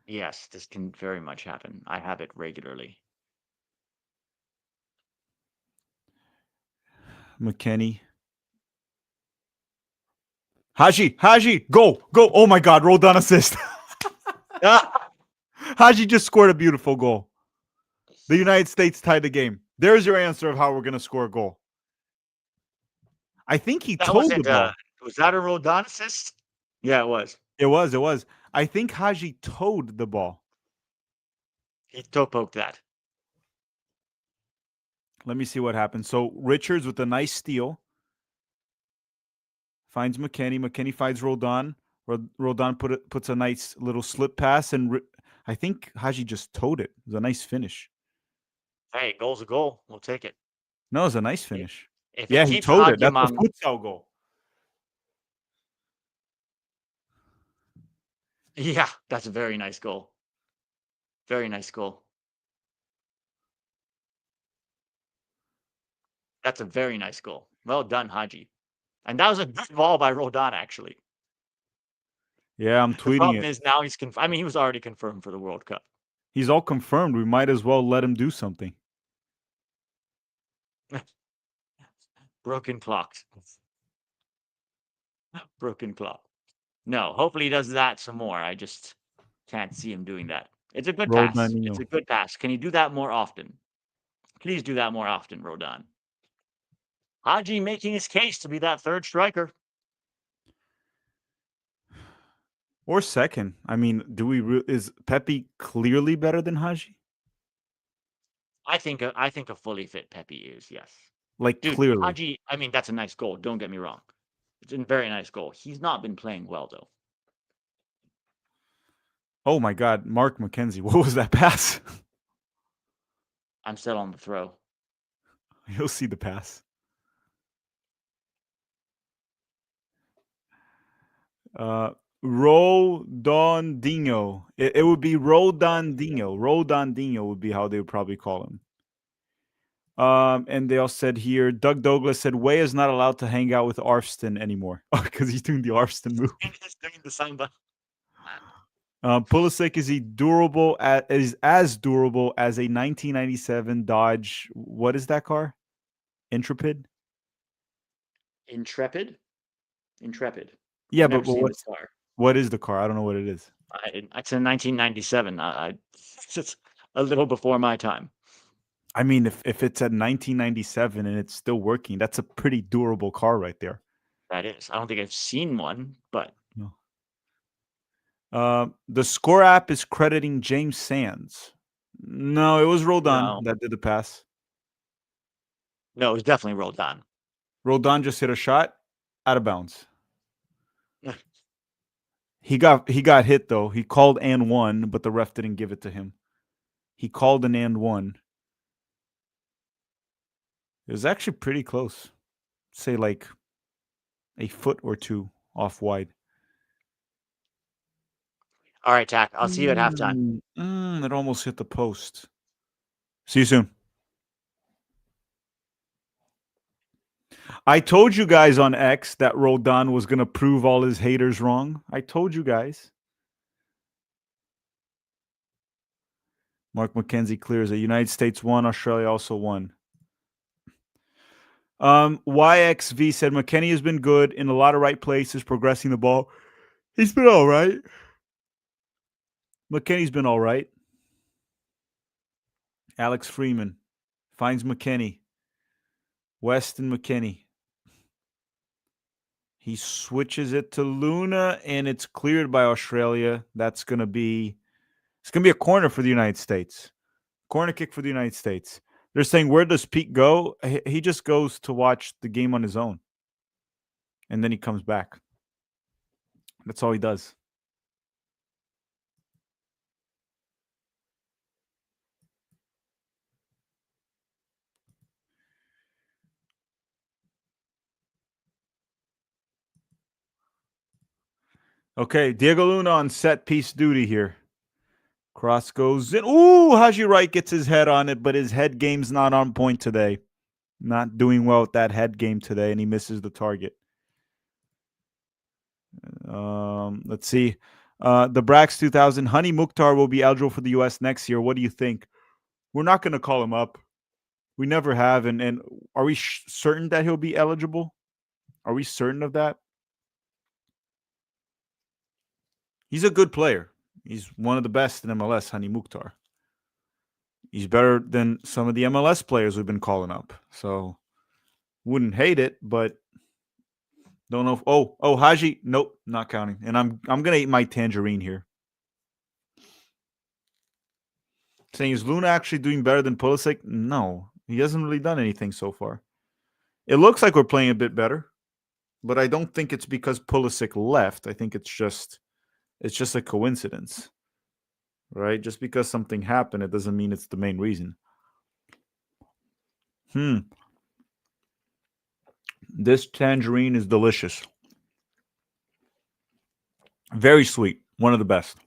Yes, this can very much happen. I have it regularly. McKennie. Haji, go. Oh my God, Roldan assist. Haji just scored a beautiful goal. The United States tied the game. There's your answer of how we're going to score a goal. I think he That told the wasn't. ball. Was that a Roldan assist? Yeah, it was. It was. I think Haji towed the ball. He toe poked that. Let me see what happens. So Richards with a nice steal finds McKennie. McKennie finds Roldan. Roldan puts a nice little slip pass, and I think Haji just towed it. It was a nice finish. Hey, goal's a goal. We'll take it. No, it was a nice finish. If Yeah, it he keeps towed it. Haji That's a among, futsal goal. yeah, that's a very nice goal. Very nice goal. That's a very nice goal. Well done, Haji. And that was a good ball by Roldan, actually. Yeah, I'm The tweeting problem it. is now he's I mean, he was already confirmed for the World Cup. He's all confirmed. We might as well let him do something. Broken clocks. Broken clock. No, hopefully he does that some more. I just can't see him doing that. It's a good pass. It's Roldaninho. a good pass. Can you do that more often? Please do that more often, Roldan. Haji making his case to be that third striker. Or second. I mean, is Pepe clearly better than Haji? I think a fully fit Pepe is, yes. Like Dude, clearly. Haji, I mean, that's a nice goal. Don't get me wrong. It's a very nice goal. He's not been playing well, though. Oh my God, Mark McKenzie. What was that pass? I'm still on the throw. You'll see the pass. Rodondinho. It would be Rodondinho. Rodondinho would be how they would probably call him. And they all said here, Doug Douglas said, Way is not allowed to hang out with Arfston anymore. Because he's doing the Arfston move. He's doing the samba. Pulisic is as durable as a 1997 Dodge. What is that car? Intrepid. Intrepid. Yeah, I've never but seen this car. what is the car? I don't know what it is. It's in 1997. It's a little before my time. I mean, if it's at 1997 and it's still working, that's a pretty durable car right there. That is. I don't think I've seen one, but No. The score app is crediting James Sands. No, it was Roldan that did the pass. No, it was definitely Roldan. Roldan just hit a shot out of bounds. He got hit though. He called and one, but the ref didn't give it to him. He called an and one. It was actually pretty close. Say like a foot or two off wide. All right, Tack. I'll see you at halftime. It almost hit the post. See you soon. I told you guys on X that Roldan was going to prove all his haters wrong. I told you guys. Mark McKenzie clears it. United States won. Australia also won. YXV said McKennie has been good in a lot of right places, progressing the ball. He's been all right. McKennie's been all right. Alex Freeman finds McKennie. Weston McKennie. He switches it to Luna, and it's cleared by Australia. It's going to be a corner for the United States. Corner kick for the United States. They're saying, where does Pete go? He just goes to watch the game on his own. And then he comes back. That's all he does. Okay, Diego Luna on set piece duty here. Cross goes in. Ooh, Haji Wright gets his head on it, but his head game's not on point today. Not doing well with that head game today, and he misses the target. Let's see. The Brax 2000. Honey Mukhtar will be eligible for the U.S. next year. What do you think? We're not going to call him up. We never have. And are we certain that he'll be eligible? Are we certain of that? He's a good player. He's one of the best in MLS, Honey Mukhtar. He's better than some of the MLS players we've been calling up. So wouldn't hate it, but don't know if Haji, nope, not counting. And I'm gonna eat my tangerine here. Saying, is Luna actually doing better than Pulisic? No, he hasn't really done anything so far. It looks like we're playing a bit better, but I don't think it's because Pulisic left. I think it's just a coincidence, right? Just because something happened, it doesn't mean it's the main reason. This tangerine is delicious. Very sweet. One of the best.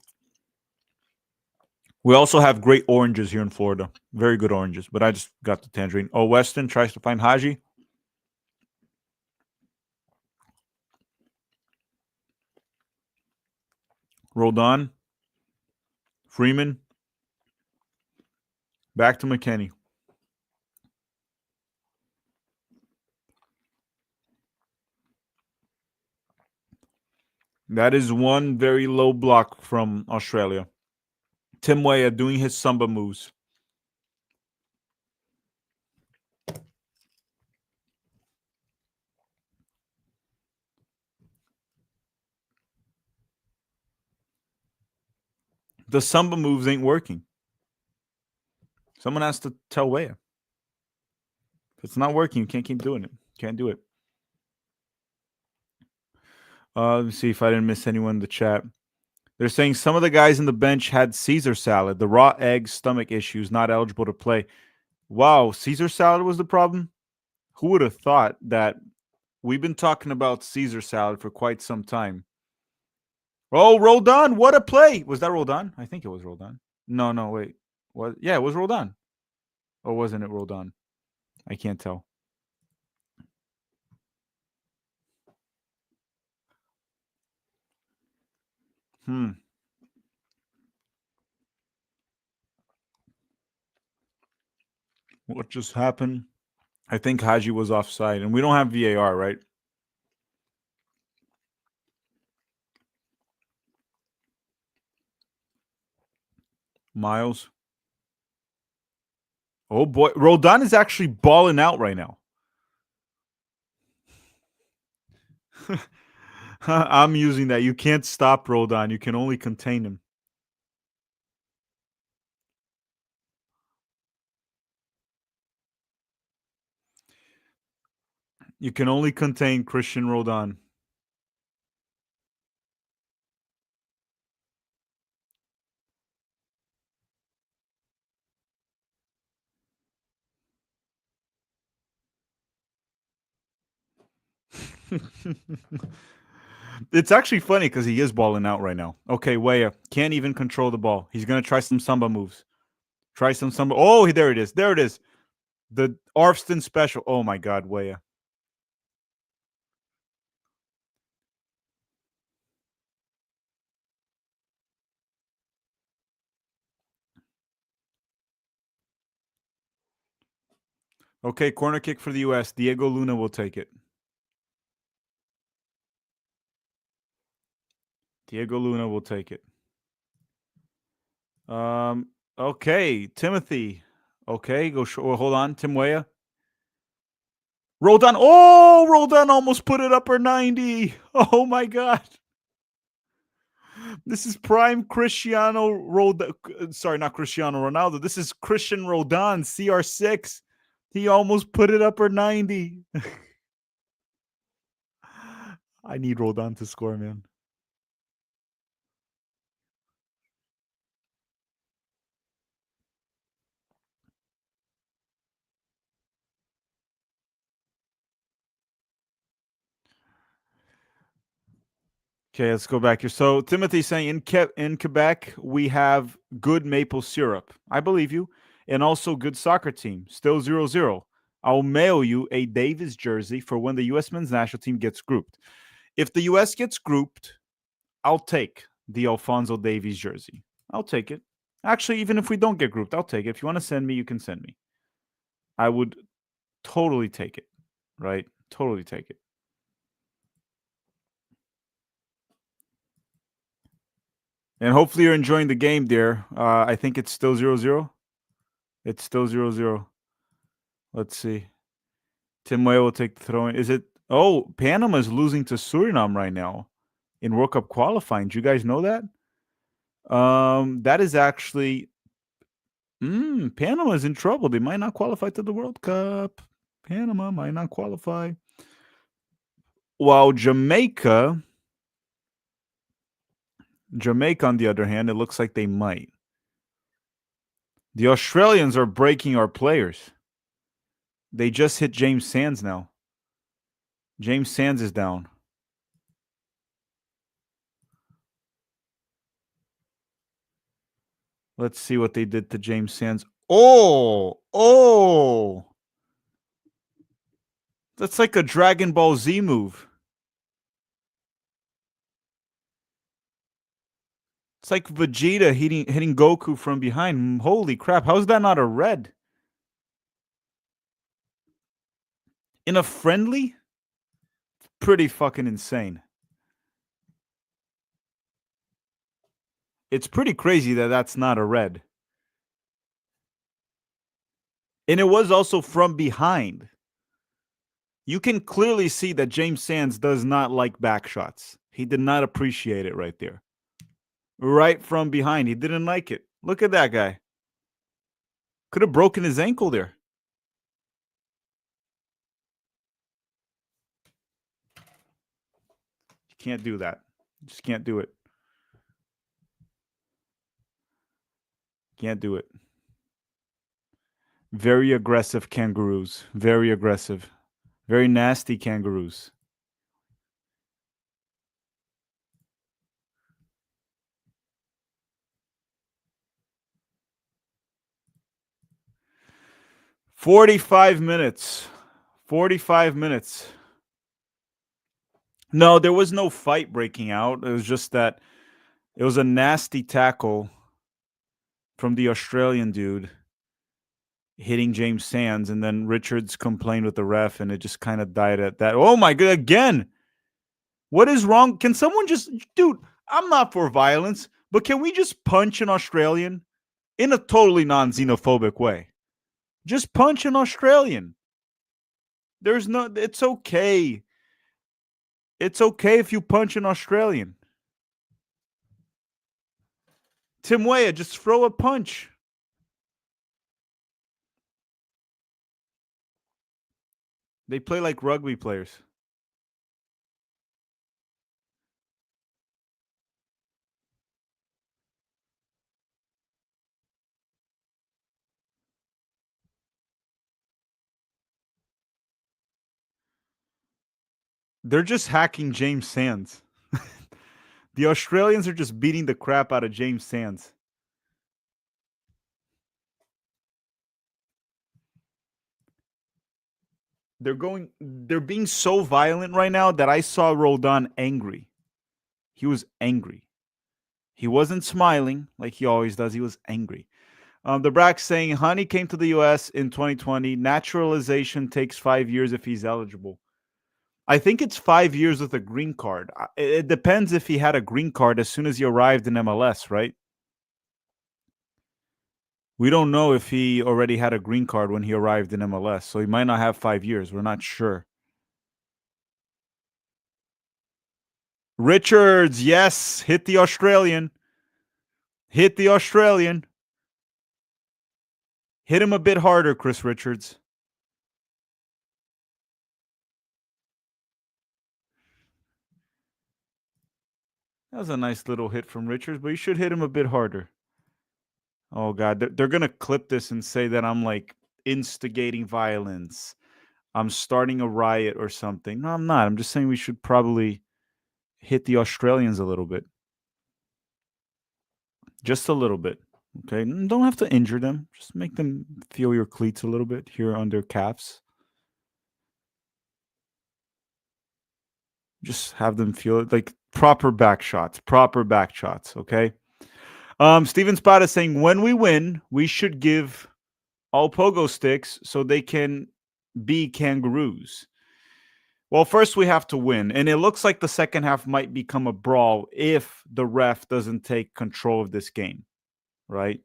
We also have great oranges here in Florida. Very good oranges, but I just got the tangerine. Oh, Weston tries to find Haji. Roldan. Freeman. Back to McKennie. That is one very low block from Australia. Tim Weah doing his Samba moves. The Samba moves ain't working. Someone has to tell Weah. If it's not working, you can't keep doing it. Can't do it. Let me see if I didn't miss anyone in the chat. They're saying some of the guys in the bench had Caesar salad, the raw egg, stomach issues, not eligible to play. Wow, Caesar salad was the problem? Who would have thought that? We've been talking about Caesar salad for quite some time. Oh, Roldan, what a play. Was that Roldan? I think it was Roldan. No, wait. What? Yeah, it was Roldan. Or wasn't it Roldan? I can't tell. What just happened? I think Haji was offside, and we don't have VAR, right? Miles. Oh boy, Roldan is actually balling out right now. I'm using that. You can't stop Roldan. You can only contain him. You can only contain Cristian Roldan. It's actually funny because he is balling out right now. Okay, Weah can't even control the ball. He's going to try some Samba moves. Try some Samba. Oh, there it is. There it is. The Arfston special. Oh, my God, Weah. Okay, corner kick for the U.S. Diego Luna will take it. Diego Luna will take it. Okay, Timothy. Okay, hold on. Tim Weah. Roldan. Oh, Roldan almost put it upper 90. Oh, my God. This is prime Cristiano Roldan. Sorry, not Cristiano Ronaldo. This is Cristian Roldan, CR6. He almost put it upper 90. I need Roldan to score, man. Okay, let's go back here. So Timothy's saying in Quebec we have good maple syrup. I believe you, and also good soccer team. Still 0-0. I'll mail you a Davis jersey for when the U.S. men's national team gets grouped. If the U.S. gets grouped, I'll take the Alphonso Davies jersey. I'll take it. Actually, even if we don't get grouped, I'll take it. If you want to send me, you can send me. I would totally take it. Right? Totally take it. And hopefully you're enjoying the game there. I think it's still 0-0. It's still 0-0. Let's see. Tim Way will take the throw-in. Is it? Oh, Panama is losing to Suriname right now in World Cup qualifying. Do you guys know that? That is actually. Panama is in trouble. They might not qualify to the World Cup. Panama might not qualify. While Jamaica, on the other hand, it looks like they might. The Australians are breaking our players. They just hit James Sands now. James Sands is down. Let's see what they did to James Sands. Oh! That's like a Dragon Ball Z move. It's like Vegeta hitting Goku from behind. Holy crap, how's that not a red? In a friendly? Pretty fucking insane. It's pretty crazy that that's not a red. And it was also from behind. You can clearly see that James Sands does not like back shots. He did not appreciate it right there. Right from behind. He didn't like it. Look at that guy. Could have broken his ankle there. You can't do that. You just can't do it. Can't do it. Very aggressive kangaroos. Very aggressive. Very nasty kangaroos. "45 minutes. 45 minutes. No, there was no fight breaking out. It was just that it was a nasty tackle from the Australian dude hitting James Sands, and then Richards complained with the ref, and it just kind of died at that. Oh my god, again. What is wrong? Can someone just, dude, I'm not for violence, but can we just punch an Australian in a totally non-xenophobic way? Just punch an Australian. There's no, it's okay. It's okay if you punch an Australian. Tim Weah, just throw a punch. They play like rugby players. They're just hacking James Sands. The Australians are just beating the crap out of James Sands. They're being so violent right now that I saw Roldan angry. He was angry. He wasn't smiling like he always does. He was angry. The Brack's saying, Honey came to the U.S. in 2020. Naturalization takes 5 years if he's eligible. I think it's 5 years with a green card. It depends if he had a green card as soon as he arrived in MLS, right? We don't know if he already had a green card when he arrived in MLS, so he might not have 5 years. We're not sure. Richards, yes, hit the Australian. Hit the Australian. Hit him a bit harder, Chris Richards. That was a nice little hit from Richards, but you should hit him a bit harder. Oh, God. They're going to clip this and say that I'm like instigating violence. I'm starting a riot or something. No, I'm not. I'm just saying we should probably hit the Australians a little bit. Just a little bit. Okay. Don't have to injure them. Just make them feel your cleats a little bit here on their calves. Just have them feel it like proper back shots. Okay. Steven Spot is saying when we win, we should give all pogo sticks so they can be kangaroos. Well, first we have to win, and it looks like the second half might become a brawl if the ref doesn't take control of this game, right?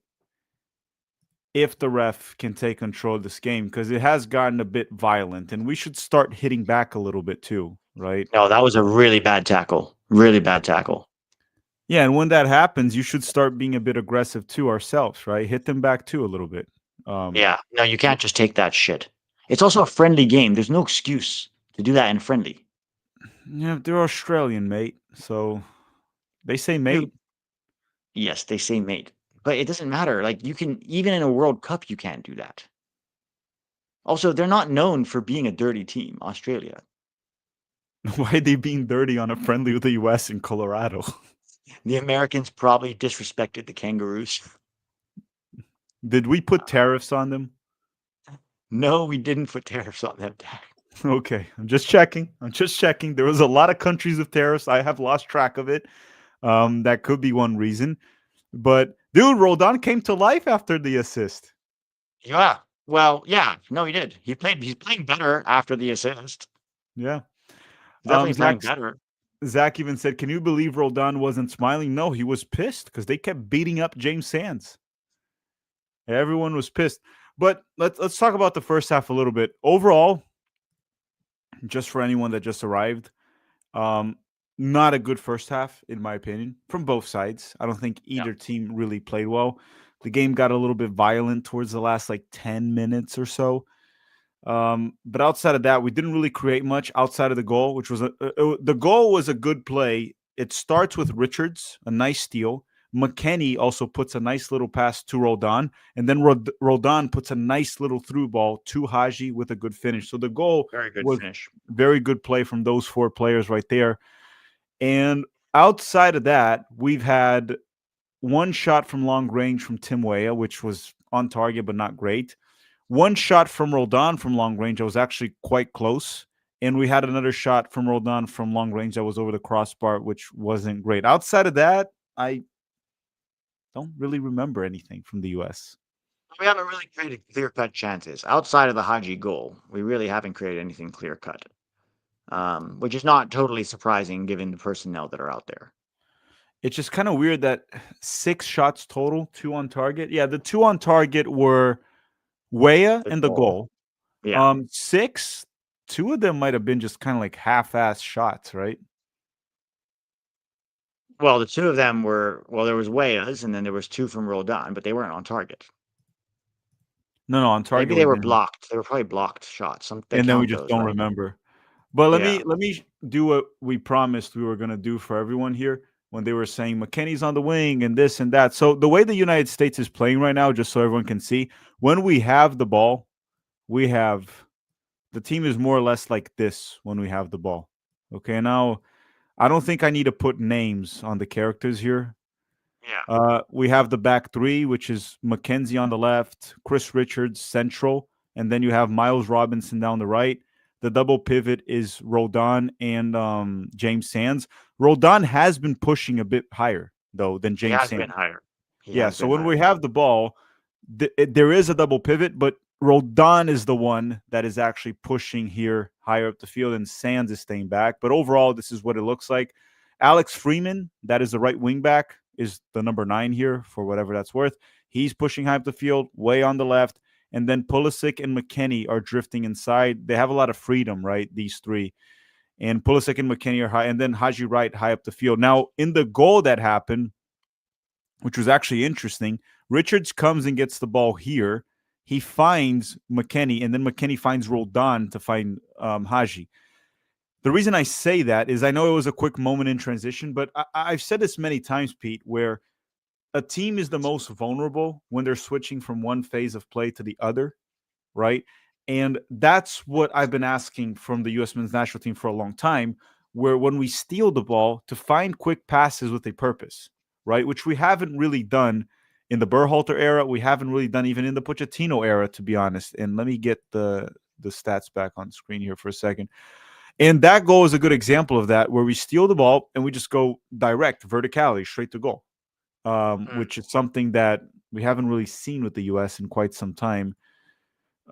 if the ref can take control of this game, because it has gotten a bit violent, and we should start hitting back a little bit too, right? No, that was a really bad tackle. Really bad tackle. Yeah, and when that happens, you should start being a bit aggressive too ourselves, right? Hit them back too a little bit. Um, Yeah. No, you can't just take that shit. It's also a friendly game. There's no excuse to do that in friendly. yeah, they're Australian, mate. So they say Dude, mate. yes, they say mate. But it doesn't matter. Like you can even in a World Cup you can't do that. Also, they're not known for being a dirty team, Australia. Why are they being dirty on a friendly with the US in Colorado? The Americans probably disrespected the Kangaroos. Did we put tariffs on them? No, we didn't put tariffs on them, Dak. Okay, I'm just checking. I'm just checking. There was a lot of countries with tariffs. I have lost track of it. That could be one reason. But dude, Roldan came to life after the assist. Yeah. Well, yeah. No, he did. He's playing better after the assist. Yeah. He's definitely Zach playing better. Zach even said, "Can you believe Roldan wasn't smiling?" No, he was pissed because they kept beating up James Sands. Everyone was pissed. But let's talk about the first half a little bit. Overall, just for anyone that just arrived, um, not a good first half, in my opinion, from both sides. I don't think Yeah. either team really played well. The game got a little bit violent towards the last like 10 minutes or so. But outside of that, we didn't really create much outside of the goal, which was the goal was a good play. It starts with Richards, a nice steal. McKennie also puts a nice little pass to Roldan, and then Roldan puts a nice little through ball to Haji with a good finish. So the goal Very good was finish. very good play from those four players right there. And outside of that, we've had one shot from long range from Tim Weah, which was on target but not great. One shot from Roldan from long range that was actually quite close. And we had another shot from Roldan from long range that was over the crossbar, which wasn't great. Outside of that, I don't really remember anything from the US. We haven't really created clear-cut chances outside of the Haji goal. We really haven't created anything clear-cut, which is not totally surprising given the personnel that are out there. It's just kind of weird that 6 shots total, 2 on target. Yeah, the 2 on target were Weah The and the goal, goal. yeah. Six, two of them might have been just kind of like half-ass shots, right? Well, the two of them were there was Weah's and then there was two from Roldan, but they weren't on target. No, on Maybe target they would have were been, blocked. They were probably blocked shots. They and then we count just those, don't right? remember. But let Yeah. me do what we promised we were gonna do for everyone here when they were saying McKennie's on the wing and this and that. So the way the United States is playing right now, just so everyone can see, when we have the ball, we have the team is more or less like this when we have the ball. Okay, now I don't think I need to put names on the characters here. Yeah. We have the back three, which is Mackenzie on the left, Chris Richards central, and then you have Miles Robinson down the right. The double pivot is Roldan and James Sands. Roldan has been pushing a bit higher though than He James has been Sands. higher. He Yeah, has so been when we higher. have the ball, there is a double pivot, but Roldan is the one that is actually pushing here higher up the field, and Sands is staying back. But overall, this is what it looks like. Alex Freeman, that is the right wing back, is the number 9 here for whatever that's worth. He's pushing high up the field, way on the left. And then Pulisic and McKennie are drifting inside. They have a lot of freedom, right? These three. And Pulisic and McKennie are high. And then Haji Wright high up the field. Now, in the goal that happened, which was actually interesting, Richards comes and gets the ball here. He finds McKennie, and then McKennie finds Roldan to find Haji. The reason I say that is I know it was a quick moment in transition, but I've said this many times, Pete, where a team is the most vulnerable when they're switching from one phase of play to the other, right? And that's what I've been asking from the U.S. men's national team for a long time, where when we steal the ball, to find quick passes with a purpose, right? Which we haven't really done in the Berhalter era. We haven't really done even in the Pochettino era, to be honest. And let me get the stats back on screen here for a second. And that goal is a good example of that, where we steal the ball and we just go direct, verticality, straight to goal, Mm. which is something that we haven't really seen with the U.S. in quite some time.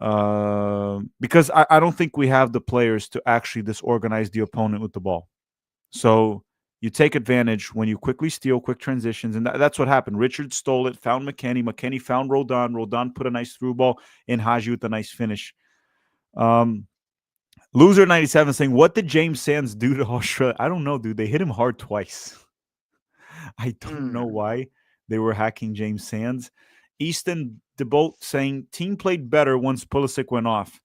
Because I don't think we have the players to actually disorganize the opponent with the ball. So You take advantage when you quickly steal, quick transitions, and that's what happened. Richard stole it, found McKennie. McKennie found Roldan. Roldan put a nice through ball in Haji with a nice finish. Loser 97 saying, "What did James Sands do to Australia?" I don't know, dude. They hit him hard twice. I don't know Hmm. why they were hacking James Sands. Easton DeBolt saying, "Team played better once Pulisic went off."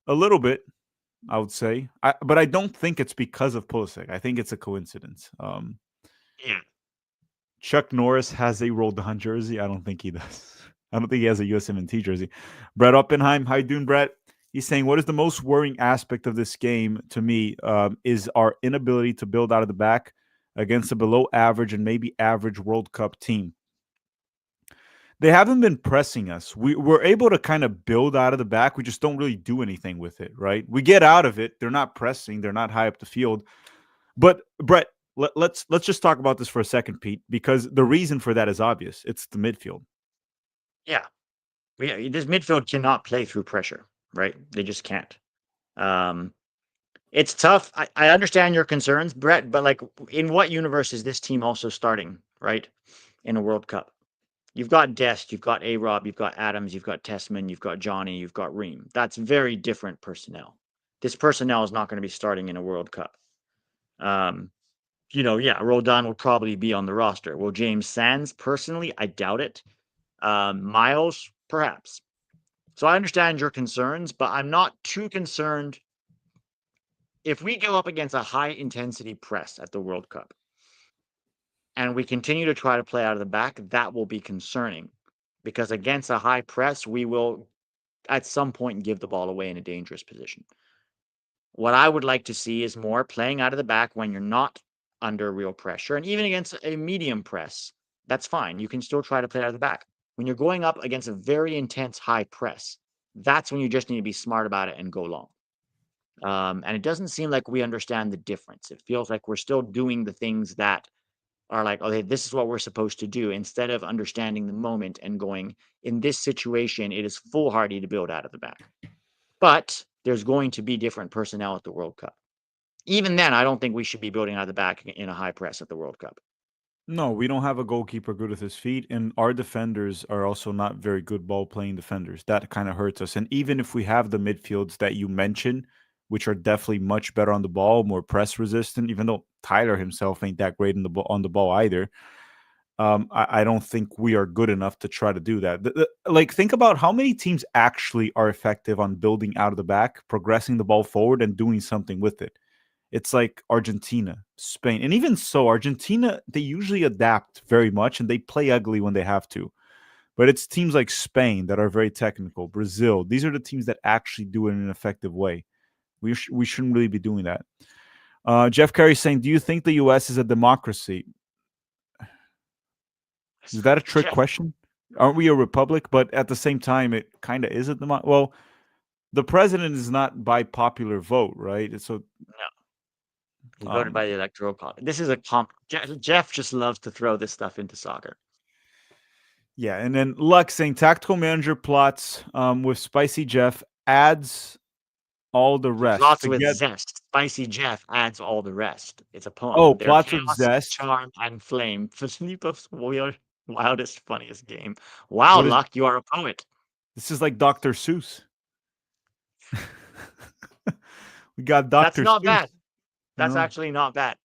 A little bit, I would say, but I don't think it's because of Pulisic. I think it's a coincidence. Yeah. Chuck Norris has a Roldan jersey. I don't think he does. I don't think he has a USMNT jersey. Brett Oppenheim, how you doing, Brett? He's saying, what is the most worrying aspect of this game to me is our inability to build out of the back against a below average and maybe average World Cup team. They haven't been pressing us. We're able to kind of build out of the back. We just don't really do anything with it, right? We get out of it. They're not pressing. They're not high up the field. But Brett, let's just talk about this for a second, Pete, because the reason for that is obvious. It's the midfield. Yeah. This midfield cannot play through pressure, right? They just can't. Um, it's tough. I understand your concerns, Brett, but like, in what universe is this team also starting, right? In a World Cup. You've got Dest, you've got A-Rob, you've got Adams, you've got Tessman, you've got Johnny, you've got Ream. That's very different personnel. This personnel is not going to be starting in a World Cup. Um, yeah, Roldan will probably be on the roster. Will James Sands, personally, I doubt it. Miles, perhaps. So I understand your concerns, but I'm not too concerned. If we go up against a high intensity press at the World Cup and we continue to try to play out of the back, that will be concerning, because against a high press, we will at some point give the ball away in a dangerous position. What I would like to see is more playing out of the back when you're not under real pressure, and even against a medium press, that's fine. You can still try to play out of the back. When you're going up against a very intense high press, that's when you just need to be smart about it and go long. And it doesn't seem like we understand the difference. It feels like we're still doing the things that are like, okay, this is what we're supposed to do, instead of understanding the moment and going, in this situation, it is foolhardy to build out of the back. But there's going to be different personnel at the World Cup. Even then, I don't think we should be building out of the back in a high press at the World Cup. No, we don't have a goalkeeper good with his feet, and our defenders are also not very good ball playing defenders. That kind of hurts us. And even if we have the midfields that you mentioned, which are definitely much better on the ball, more press resistant, even though Tyler himself ain't that great on the ball either. I don't think we are good enough to try to do that. Like, think about how many teams actually are effective on building out of the back, progressing the ball forward, and doing something with it. It's like Argentina, Spain, and even so, Argentina, they usually adapt very much and they play ugly when they have to. But it's teams like Spain that are very technical, Brazil. These are the teams that actually do it in an effective way. We shouldn't really be doing that. Jeff Carey saying, "Do you think the U.S. is a democracy?" Is that a trick Jeff, question? Aren't we a republic? But at the same time, it kind of is a democracy. Well, the president is not by popular vote, right? So, no, he voted um, by the electoral college. This is a comp. Jeff just loves to throw this stuff into soccer. yeah. And then Luck saying tactical manager plots with Spicy Jeff adds all the rest. Plots with Forget. zest. Spicy Jeff adds all the rest. It's a poem. Oh, They're plots with chaos, zest. charm, and flame. Filipo's wildest, funniest game. Wow, What is Luck, you are a poet. this? Is like Dr. Seuss. We got That's Dr. not Seuss. bad. That's No, actually not bad.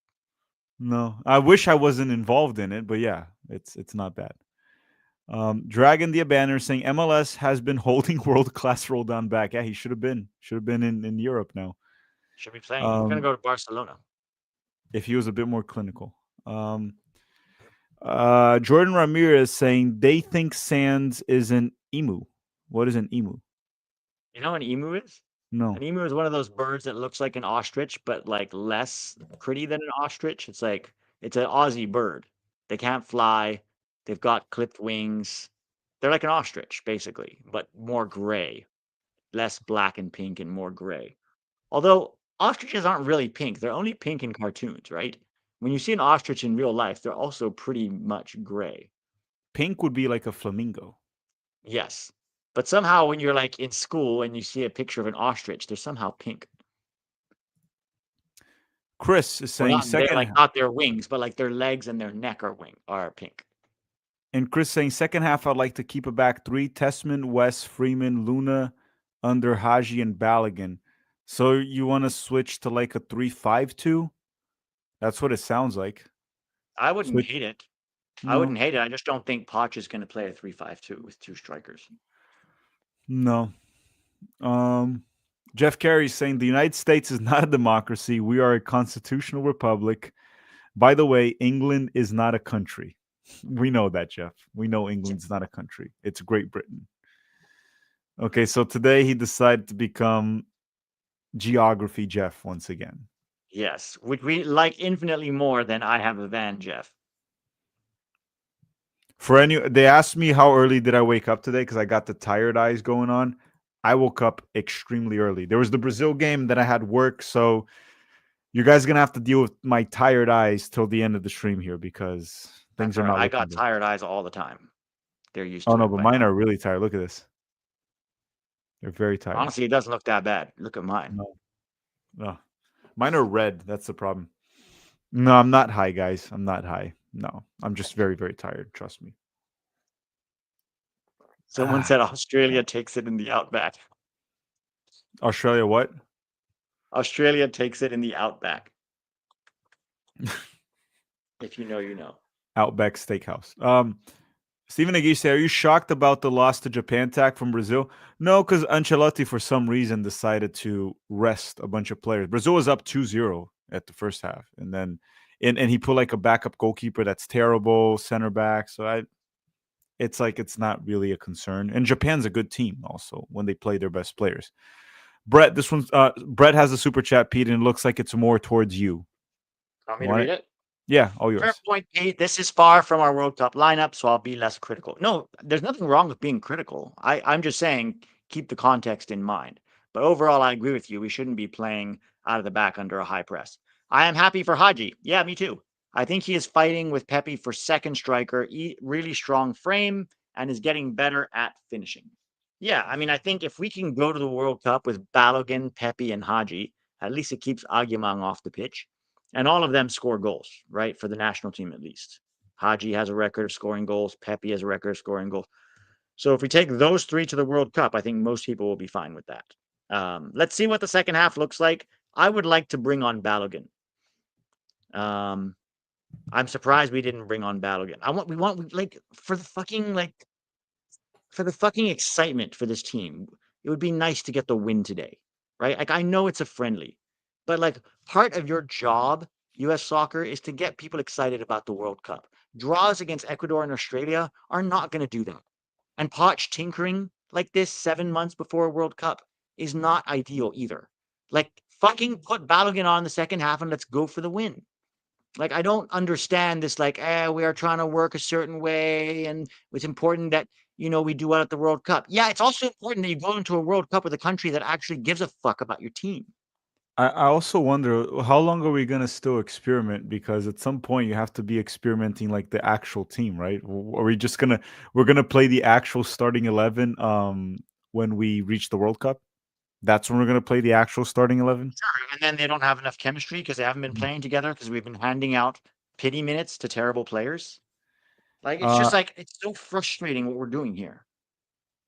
no. I wish I wasn't involved in it, but yeah, it's not bad. Dragon the Banner saying MLS has been holding world class Roldan back. Yeah, he should have been in Europe now. Should be playing. He's gonna Um, go to Barcelona. if he was a bit more clinical. Jordan Ramirez saying they think Sands is an emu. What is an emu? You know what an emu is? An No. emu is one of those birds that looks like an ostrich, but like less pretty than an ostrich. It's an Aussie bird. They can't fly. They've got clipped wings. They're like an ostrich, basically, but more gray, less black and pink and more gray. Although ostriches aren't really pink, they're only pink in cartoons, right? When you see an ostrich in real life, they're also pretty much gray. Pink would be like a flamingo. Yes. But somehow when you're like in school and you see a picture of an ostrich, they're somehow pink. Chris is Well, saying not they're second like half. not their wings, but like their legs and their neck are pink. And Chris saying second half, I'd like to keep a back three: Tessman, West, Freeman, Luna, under Haji and Balogun. So you want to switch to like a 3-5-2? That's what it sounds like. I wouldn't Switch. hate it. I No, wouldn't hate it. I just don't think Poch is going to play a 3-5-2 with two strikers. no. Jeff Carey is saying the United States is not a democracy. We are a constitutional republic. By the way, England is not a country. We know that, Jeff. We know England's not a country. It's Great Britain. Okay, so today he decided to become Geography Jeff once again. Yes, which we like infinitely more than I have a van, Jeff. They asked me how early did I wake up today because I got the tired eyes going on. I woke up extremely early. There was the Brazil game, then I had work, so you guys are gonna have to deal with my tired eyes till the end of the stream here because That's things all are right. not I looking got good. tired eyes all the time. They're used Oh to no, it but by mine now. are really tired. Look at this. They're very tired. Honestly, it doesn't look that bad. Look at mine. No, no. Mine are red. That's the problem. No, I'm not high, guys. I'm not high. No, I'm just very, very tired. Trust me. Someone said Australia takes it in the outback. Australia, what? Australia takes it in the outback. If you know, you know. Outback Steakhouse. Stephen Aguirre, are you shocked about the loss to Japan tack from Brazil? No, because Ancelotti, for some reason, decided to rest a bunch of players. Brazil was up 2-0 at the first half. And then and he put like a backup goalkeeper that's terrible, center back. So it's like it's not really a concern. And Japan's a good team also when they play their best players. Brett, Brett has a super chat, Pete, and it looks like it's more towards you. Want me to Want read it? it? Yeah, all Fair yours. point, Pete. This is far from our World Cup lineup, so I'll be less critical. No, there's nothing wrong with being critical. I'm just saying keep the context in mind. But overall, I agree with you. We shouldn't be playing out of the back under a high press. I am happy for Haji. Yeah, me too. I think he is fighting with Pepe for second striker, really strong frame, and is getting better at finishing. Yeah, I mean, I think if we can go to the World Cup with Balogun, Pepe, and Haji, at least it keeps Agyemang off the pitch. And all of them score goals, right? For the national team, at least. Haji has a record of scoring goals. Pepe has a record of scoring goals. So if we take those three to the World Cup, I think most people will be fine with that. Let's see what the second half looks like. I would like to bring on Balogun. I'm surprised we didn't bring on Balogun. We want like for the fucking excitement for this team. It would be nice to get the win today, right? Like I know it's a friendly, but like part of your job, US soccer, is to get people excited about the World Cup. Draws against Ecuador and Australia are not going to do that. And Poch tinkering like this 7 months before a World Cup is not ideal either. Like fucking put Balogun on the second half and let's go for the win. Like I don't understand this. Like, we are trying to work a certain way, and it's important that we do well at the World Cup. Yeah, it's also important that you go into a World Cup with a country that actually gives a fuck about your team. I also wonder how long are we gonna still experiment? Because at some point you have to be experimenting like the actual team, right? Are we just we're gonna play the actual starting 11 when we reach the World Cup? That's when we're gonna play the actual starting 11. Sure, and then they don't have enough chemistry because they haven't been Mhm. playing together because we've been handing out pity minutes to terrible players. Like it's Uh, just like it's so frustrating what we're doing here.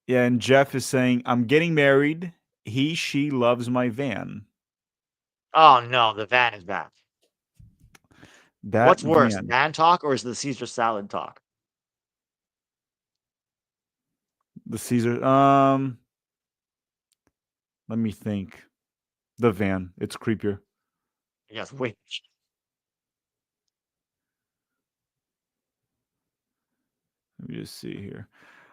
yeah, and Jeff is saying I'm getting married. She loves my van. Oh no, the van is back. That What's worse, van, van talk or is the Caesar salad talk? the Caesar. Let me think. The van. It's creepier. Yes, wait. Let me just see here.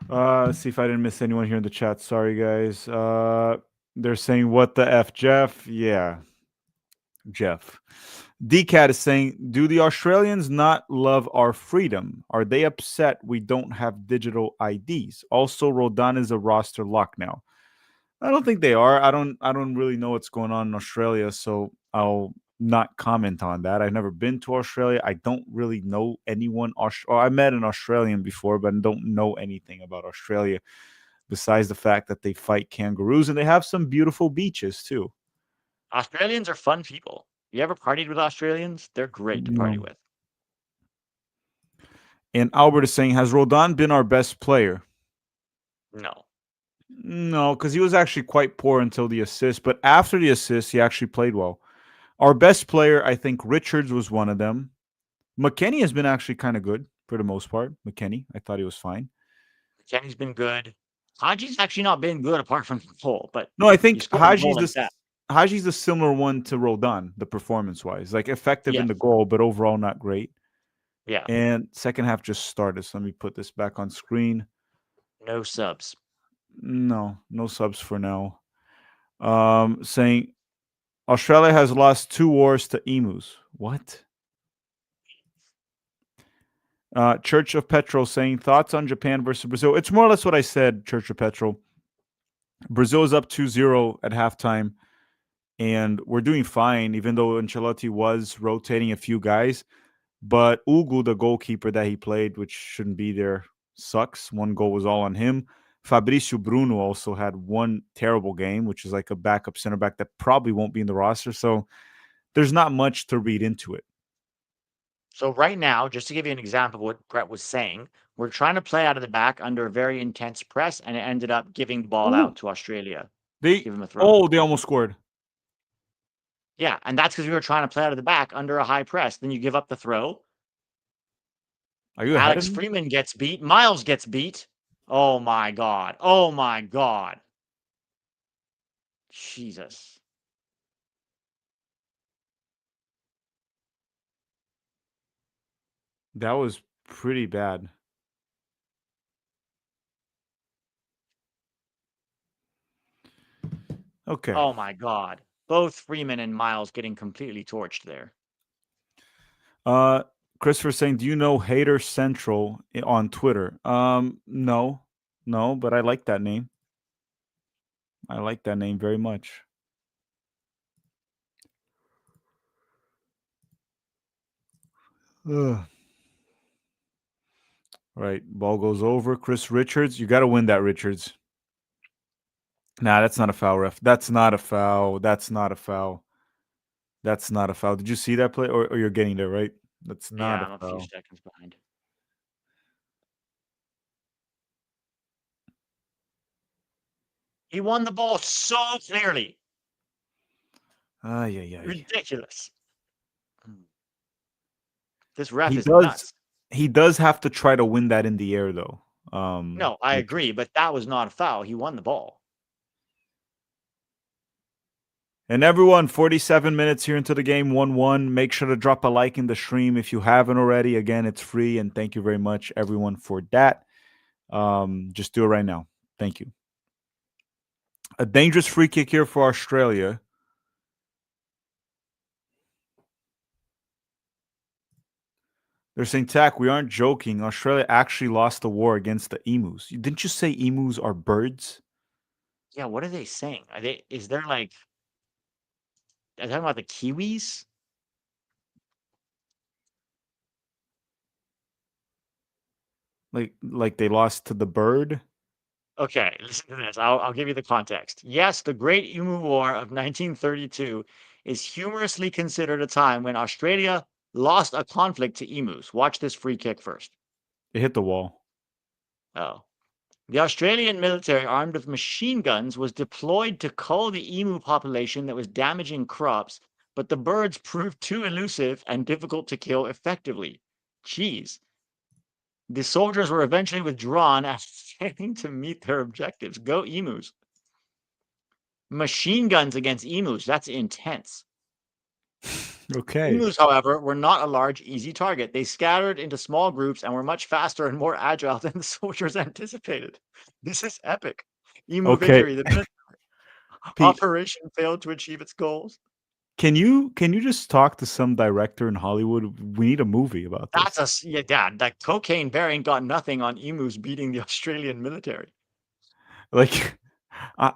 Let's see if I didn't miss anyone here in the chat. Sorry, guys. They're saying, what the F, Jeff? Yeah, Jeff. DCAT is saying, do the Australians not love our freedom? Are they upset we don't have digital IDs? Also, Roldan is a roster lock now. I don't think they are. I don't really know what's going on in Australia, so I'll not comment on that. I've never been to Australia. I don't really know anyone. I met an Australian before, but I don't know anything about Australia besides the fact that they fight kangaroos and they have some beautiful beaches too. Australians are fun people. You ever partied with Australians? They're great to party No. with. And Albert is saying, has Roldan been our best player? No. No, because he was actually quite poor until the assist. But after the assist, he actually played well. Our best player, I think Richards was one of them. McKennie has been actually kind of good for the most part. McKennie, I thought he was fine. Kenny's been good. Haji's actually not been good apart from the goal, but No, I you think scored a goal like that. Haji's the similar one to Roldan, the performance wise, like effective in Yes. the goal, but overall not great. Yeah. And second half just started. So let me put this back on screen. No subs. No subs for now. Saying Australia has lost 2 wars to emus. What? Church of Petrol saying thoughts on Japan versus Brazil. It's more or less what I said, Church of Petrol. Brazil is up 2-0 at halftime, and we're doing fine, even though Ancelotti was rotating a few guys. But Ugu, the goalkeeper that he played, which shouldn't be there, sucks. 1 goal was all on him. Fabrício Bruno also had 1 terrible game, which is like a backup center back that probably won't be in the roster. So there's not much to read into it. So right now, just to give you an example of what Brett was saying, we're trying to play out of the back under a very intense press, and it ended up giving the ball Ooh. out to Australia. They Give him a throw. they almost scored. Yeah, and that's because we were trying to play out of the back under a high press. Then you give up the throw. Are you ahead of Alex me? Freeman gets beat. Miles gets beat. Oh my God. Oh my God. Jesus. That was pretty bad. Okay. Oh my God. Both Freeman and Miles getting completely torched there. Uh, Christopher saying, "Do you know Hater Central on Twitter?" No, but I like that name. I like that name very much. Ugh. Right, ball goes over. Chris Richards, you got to win that, Richards. Nah, that's not a foul, ref. That's not a foul. That's not a foul. That's not a foul. Did you see that play, or you're getting there, right? That's not Yeah, a I'm a few foul. seconds behind. He won the ball so clearly. Ay, ay, ay. Ridiculous. This ref He is does. nuts. He does have to try to win that in the air, though. No, I Like agree, but that was not a foul. He won the ball. And everyone, 47 minutes here into the game, 1-1. Make sure to drop a like in the stream if you haven't already. Again, it's free, and thank you very much, everyone, for that. Just do it right now. Thank you. A dangerous free kick here for Australia. They're saying, Tack, we aren't joking. Australia actually lost the war against the emus. Didn't you say emus are birds? Yeah, what are they saying? Is there like, are they talking about the Kiwis? Like they lost to the bird? Okay, listen to this. I'll give you the context. Yes, the Great Emu War of 1932 is humorously considered a time when Australia lost a conflict to emus. Watch this free kick first. It hit the wall. Oh. The Australian military, armed with machine guns, was deployed to cull the emu population that was damaging crops, but the birds proved too elusive and difficult to kill effectively. Jeez. The soldiers were eventually withdrawn after failing to meet their objectives. Go emus. Machine guns against emus. That's intense. Okay. Emus, however, were not a large, easy target. They scattered into small groups and were much faster and more agile than the soldiers anticipated. This is epic. Emu Okay. victory. The Pete, operation failed to achieve its goals. can you just talk to some director in Hollywood? We need a movie about this. Yeah, that cocaine bearing got nothing on emus beating the Australian military. Like, I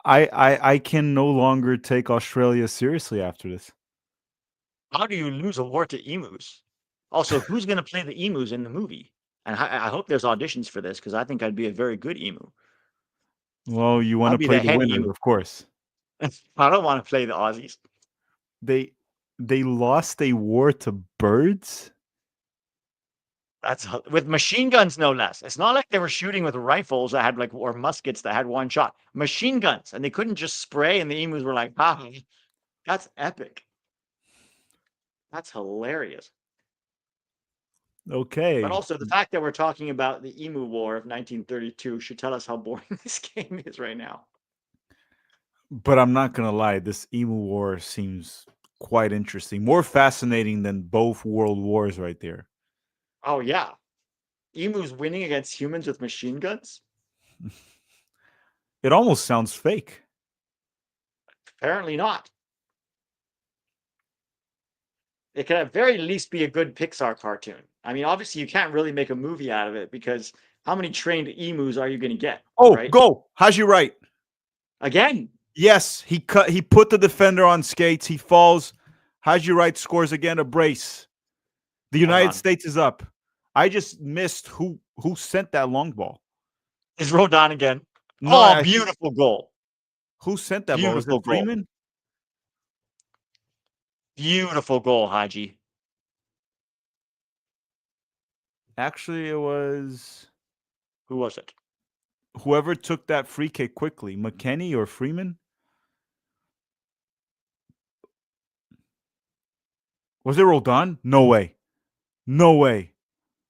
I can no longer take Australia seriously after this. How do you lose a war to emus? Also, who's going to play the emus in the movie? And I hope there's auditions for this because I think I'd be a very good emu. Well, you want I'll to be play the the head winners, emu. of course. I don't want to play the Aussies. They They lost a war to birds? That's with machine guns, no less. It's not like they were shooting with rifles that had like or muskets that had one shot. Machine guns, and they couldn't just spray. And the emus were like, "Ah, that's epic. That's hilarious." But Okay. also the fact that we're talking about the Emu War of 1932 should tell us how boring this game is right now. But I'm not gonna lie, this emu war seems quite interesting. More fascinating than both world wars right there. Oh yeah, emus winning against humans with machine guns? It almost sounds fake. Apparently not. It could at very least be a good Pixar cartoon. I mean, obviously you can't really make a movie out of it because how many trained emus are you going to get, Oh, right? go. Haji Wright. Again, Yes, he put the defender on skates. He falls. Haji Wright scores again, a brace. The hold United on. States is up. I just missed who sent that long ball. Is Roldan again? No, Oh, I think beautiful goal. who sent that ball? Was it Beautiful goal. Freeman? Beautiful goal, Haji. Actually, it was Who was it? whoever took that free kick quickly, McKennie or Freeman. Was it Roldan? No way. No way.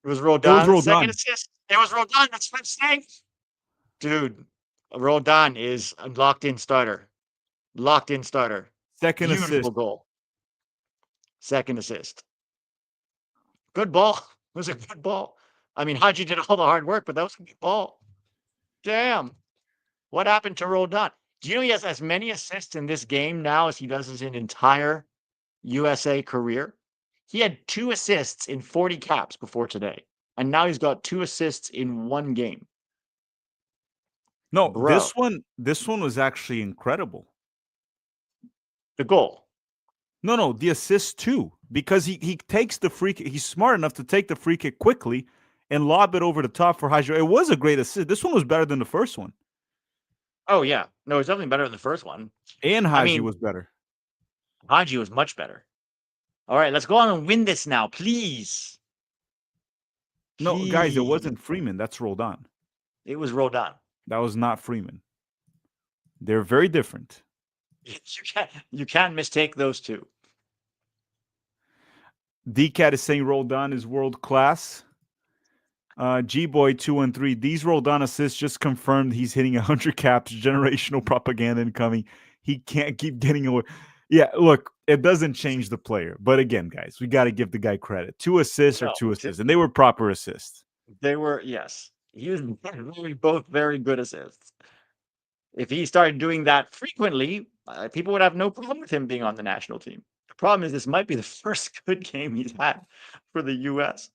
It was It was Roldan's second Roldan. assist. It was Roldan. That's what I'm saying. Dude, Roldan is a locked in starter. Locked in starter. Second Beautiful assist. goal. Second assist. Good ball. It was a good ball. I mean, Haji did all the hard work, but that was a good ball. Damn. What happened to Roldan? Do you know he has as many assists in this game now as he does his entire USA career? He had 2 assists in 40 caps before today. And now he's got 2 assists in 1 game. No, Bro, this one was actually incredible. the goal. No, the assist too, because he takes the free kick. He's smart enough to take the free kick quickly and lob it over the top for Haji. It was a great assist. This one was better than the first one, Oh, yeah. No, it's definitely better than the first one. and I Haji mean, was better. Haji was much better. All right, let's go on and win this now, please. No, guys, it Please. wasn't Freeman. That's Roldan. It was Roldan. That was not Freeman. They're very different. You can't mistake those two. DCAT is saying Roldan is world class. G-Boy 213. These Roldan assists just confirmed he's hitting 100 caps. Generational propaganda incoming. He can't keep getting away. Yeah, look, it doesn't change the player. But again, guys, we got to give the guy credit. 2 assists or No, 2 assists, and they were proper assists. they were, yes. He was really both very good assists. If he started doing that frequently, people would have no problem with him being on the national team. The problem is this might be the first good game he's had for the U.S.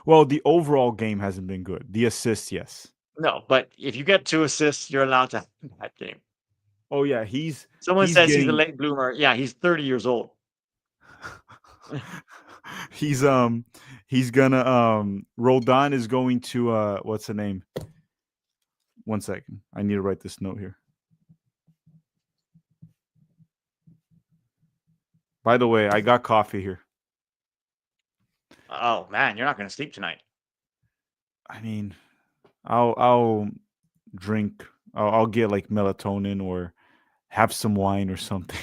Well, the overall game hasn't been good. The assists, yes. No, but if you get 2 assists, you're allowed to have that game. Oh yeah, Someone he's says he's a getting late bloomer. Yeah, he's 30 years old. he's gonna Roldan is going to what's the name? One second. I need to write this note here. By the way, I got coffee here. Oh man, you're not going to sleep tonight. I mean, I'll drink. I'll get like melatonin or have some wine or something.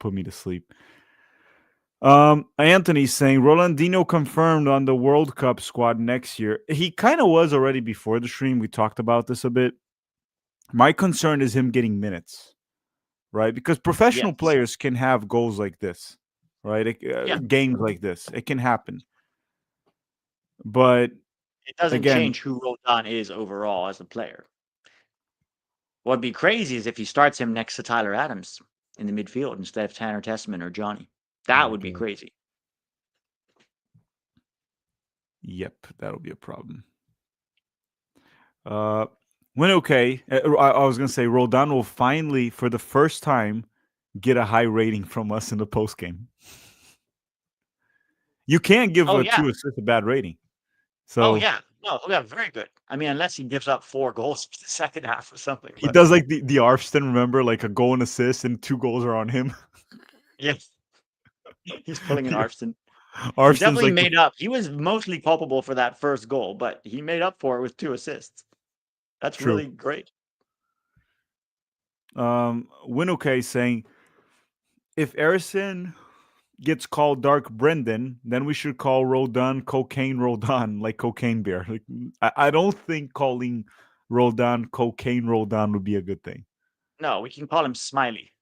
Put me to sleep. Anthony's saying Rolandinho confirmed on the World Cup squad next year. He kind of was already before the stream. We talked about this a bit. My concern is him getting minutes, right? Because professional Yes. players can have goals like this, right? Yeah. Games like this. It can happen. But It doesn't again, change who Roldan is overall as a player. What'd be crazy is if he starts him next to Tyler Adams in the midfield instead of Tanner Tessman or Johnny. That would be God. crazy. Yep, that'll be a problem. When okay, I was gonna say Roldan will finally, for the first time, get a high rating from us in the post game. You can't give Oh, a yeah. 2 assists a bad rating. So Oh, yeah. No, yeah, very good. I mean, unless he gives up 4 goals in the second half or something. he But does like the Arfston, remember, like a goal and assist, and 2 goals are on him. yes. He's pulling an Yeah. Arston. He Arston's definitely like the made up. He was mostly culpable for that first goal, but he made up for it with 2 assists. That's true. really great. Winuke saying if Erison gets called Dark Brendan, then we should call Roldan Cocaine Roldan, like Cocaine Bear. Like, I don't think calling Roldan Cocaine Roldan would be a good thing. No, we can call him Smiley.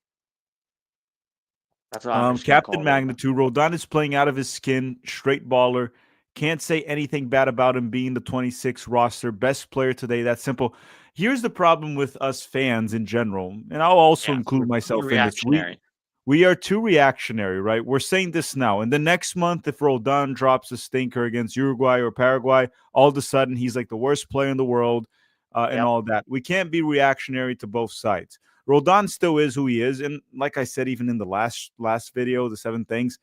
That's what I'm just gonna Captain call Roldan. Magnitude, Roldan is playing out of his skin, straight baller. Can't say anything bad about him being the 26 roster, best player today. That's simple. Here's the problem with us fans in general, and I'll also Yes, include we're too myself in this. reactionary. We are too reactionary, right? We're saying this now. And the next month, if Roldan drops a stinker against Uruguay or Paraguay, all of a sudden he's like the worst player in the world and Yep. all that. We can't be reactionary to both sides. Roldan still is who he is. And like I said, even in the last video, the 7 things,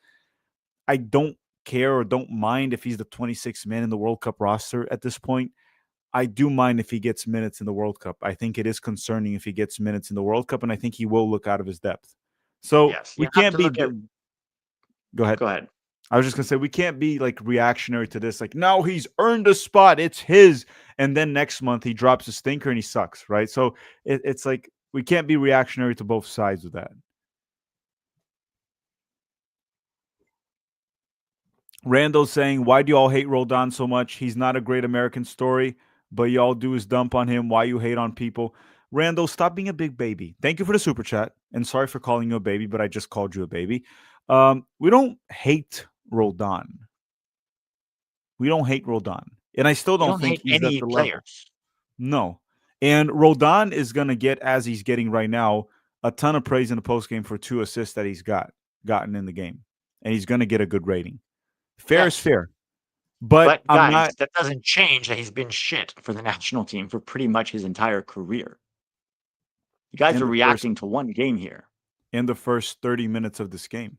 I don't care or don't mind if he's the 26th man in the World Cup roster at this point. I do mind if he gets minutes in the World Cup. I think it is concerning if he gets minutes in the World Cup, and I think he will look out of his depth. So Yes, you we have can't to be. look at. Go ahead. Go ahead. I was just gonna say we can't be like reactionary to this. Like, no, he's earned a spot. It's his. And then next month he drops a stinker and he sucks, right? So it's like we can't be reactionary to both sides of that. Randall's saying, why do y'all hate Roldan so much? He's not a great American story, but y'all do is dump on him. Why you hate on people? Randall, stop being a big baby. Thank you for the super chat. And sorry for calling you a baby, but I just called you a baby. We don't hate Roldan. We don't hate Roldan. And I still You don't don't think hate he's at any the level. players. No. And Roldan is going to get, as he's getting right now, a ton of praise in the postgame for 2 assists that he's gotten in the game. And he's going to get a good rating. Fair is Yes. fair. But But I'm guys, not that doesn't change that he's been shit for the national team for pretty much his entire career. You guys in are the first reacting to one game here. 30 minutes of this game.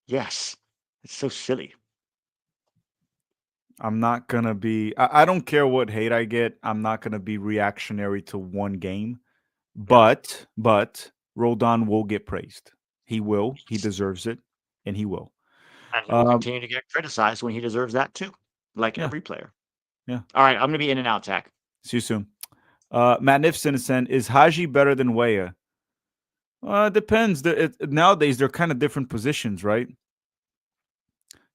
Yes. It's so silly. I'm not gonna be I don't care what hate I get. I'm not gonna be reactionary to one game. Yep. But Roldan will get praised. He will. He deserves it, and he will. And he will Um, continue to get criticized when he deserves that too, like yeah, every player. yeah. All right, I'm going to be in and out, Zach. See you soon. Magnificent is Haji better than Weah? It depends. Nowadays, they're kind of different positions, right?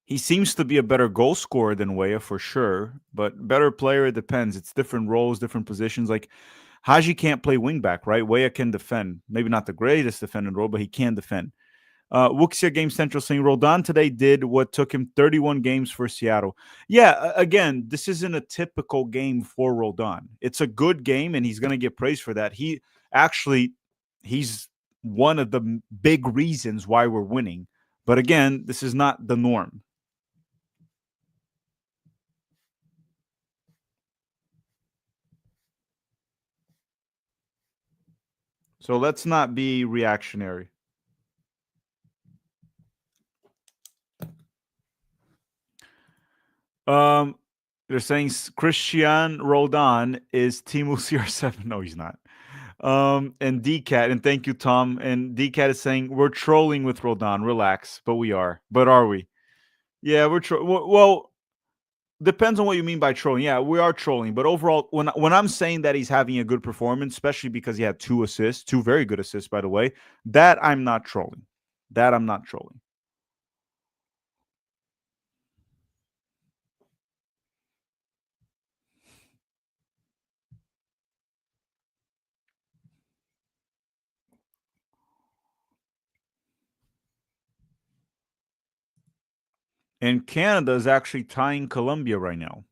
He seems to be a better goal scorer than Weah for sure, but better player, it depends. It's different roles, different positions. Like Haji can't play wingback, right? Weah can defend. Maybe not the greatest defending role, but he can defend. Wuxia Game Central saying Roldan today did what took him 31 games for Seattle. Yeah, again, this isn't a typical game for Roldan. It's a good game, and he's going to get praised for that. He's one of the big reasons why we're winning. But again, this is not the norm. So let's not be reactionary. They're saying Cristian Roldan is Timu CR7. No, he's not. And DCAT, and thank you, Tom. And DCAT is saying we're trolling with Roldan. Relax, but we are. But are we? Yeah, we're well. Depends on what you mean by trolling. Yeah, we are trolling, but overall, when I'm saying that he's having a good performance, especially because he had 2 assists, 2 very good assists, by the way, that I'm not trolling. That I'm not trolling. And Canada is actually tying Colombia right now.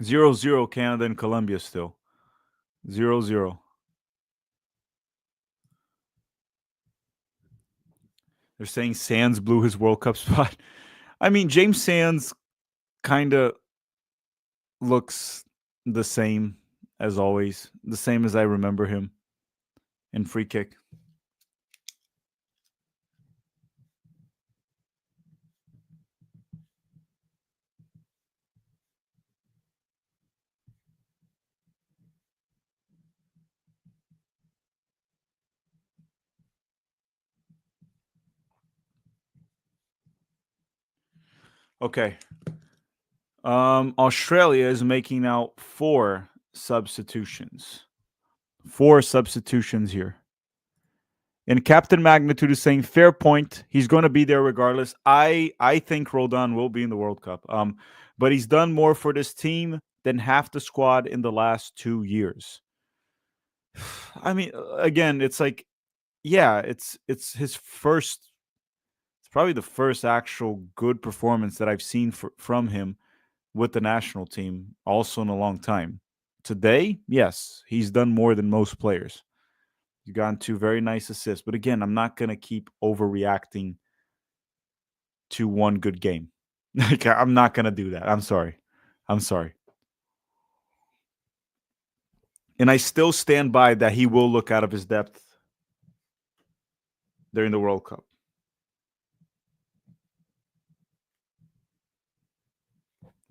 0-0 Canada and Colombia still. 0-0. They're saying Sands blew his World Cup spot. I mean, James Sands kind of looks the same as always, the same as I remember him in free kick. Okay. Australia is making now 4 substitutions. 4 substitutions here. And Captain Magnitude is saying fair point. He's going to be there regardless. I think Roldan will be in the World Cup. But he's done more for this team than half the squad in the last 2 years. I mean, again, it's like, yeah, it's his first. It's probably the first actual good performance that I've seen from him with the national team, also in a long time. Today, yes, he's done more than most players. He's gotten 2 very nice assists. But again, I'm not going to keep overreacting to one good game. Like, I'm not going to do that. I'm sorry. I'm sorry. And I still stand by that he will look out of his depth during the World Cup.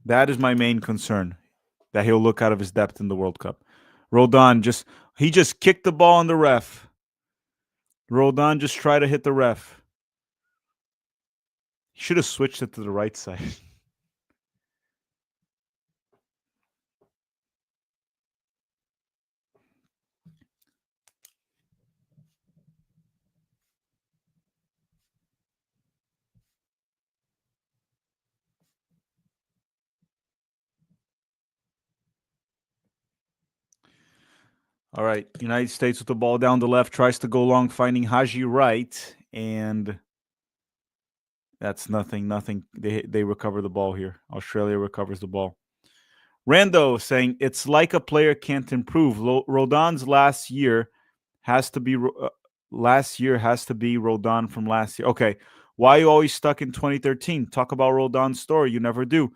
That is my main concern, that he'll look out of his depth in the World Cup. Roldan he just kicked the ball on the ref. Roldan just tried to hit the ref. He should have switched it to the right side. All right. United States with the ball down the left, tries to go long, finding Haji Wright, and that's nothing. Nothing. They recover the ball here. Australia recovers the ball. Rando saying it's like a player can't improve. Roldan's last year has to be Roldan from last year. Okay. Why are you always stuck in 2013? Talk about Roldan's story. You never do.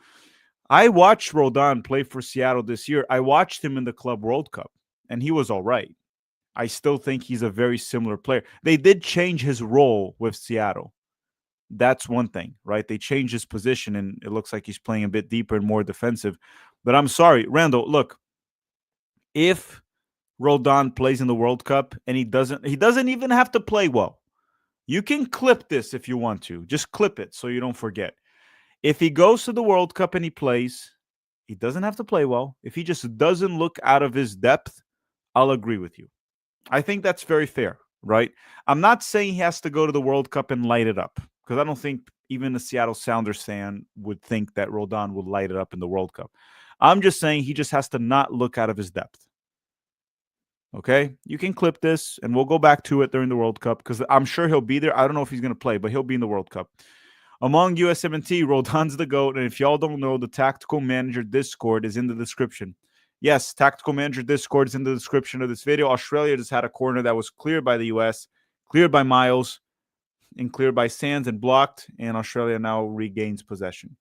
I watched Roldan play for Seattle this year. I watched him in the Club World Cup, and he was all right. I still think he's a very similar player. They did change his role with Seattle. That's one thing, right? They changed his position, and it looks like he's playing a bit deeper and more defensive. But I'm sorry, Randall, look, if Roldan plays in the World Cup and he doesn't even have to play well. You can clip this if you want to. Just clip it so you don't forget. If he goes to the World Cup and he plays, he doesn't have to play well. If he just doesn't look out of his depth, I'll agree with you. I think that's very fair, right? I'm not saying he has to go to the World Cup and light it up, because I don't think even a Seattle Sounders fan would think that Roldan would light it up in the World Cup. I'm just saying he just has to not look out of his depth. Okay? You can clip this, and we'll go back to it during the World Cup, because I'm sure he'll be there. I don't know if he's going to play, but he'll be in the World Cup. Among USMNT, Roldan's the GOAT, and if y'all don't know, the Tactical Manager Discord is in the description. Yes, Tactical Manager Discord is in the description of this video. Australia just had a corner that was cleared by the US, cleared by Miles, and cleared by Sands and blocked, and Australia now regains possession.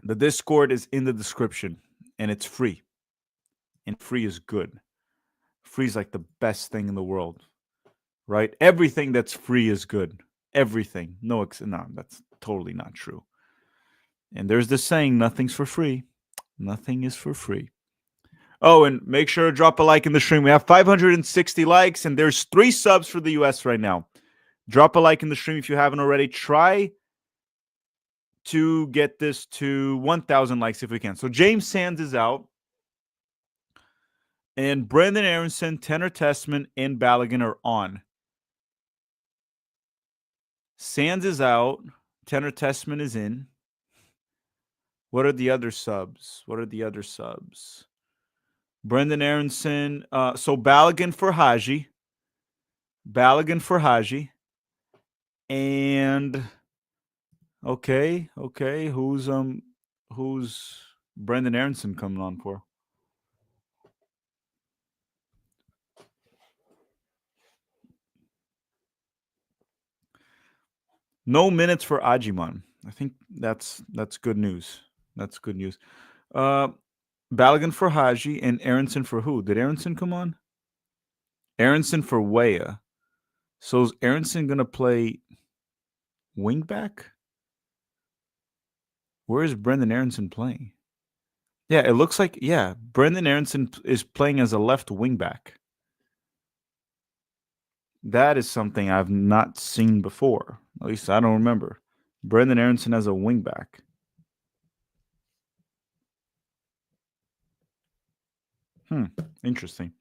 The Discord is in the description, and it's free. And free is good. Free is like the best thing in the world, right? Everything that's free is good. Everything. No, that's totally not true. And there's this saying, nothing's for free. Nothing is for free. Oh, and make sure to drop a like in the stream. We have 560 likes, and there's 3 subs for the US right now. Drop a like in the stream if you haven't already. Try to get this to 1,000 likes if we can. So James Sands is out. And Brendan Aronson, Tanner Tessman, and Balogun are on. Sands is out. Tanner Tessman is in. What are the other subs? Brendan Aronson. So Balogun for Haji. And okay. Who's Brendan Aronson coming on for? No minutes for Ajiman. I think that's good news. That's good news. Balogun for Haji and Aronson for who? Did Aronson come on? Aronson for Weah. So is Aronson going to play wingback? Where is Brendan Aronson playing? Yeah, it looks like, Brendan Aronson is playing as a left wingback. That is something I've not seen before. At least I don't remember. Brendan Aronson as a wingback. Interesting.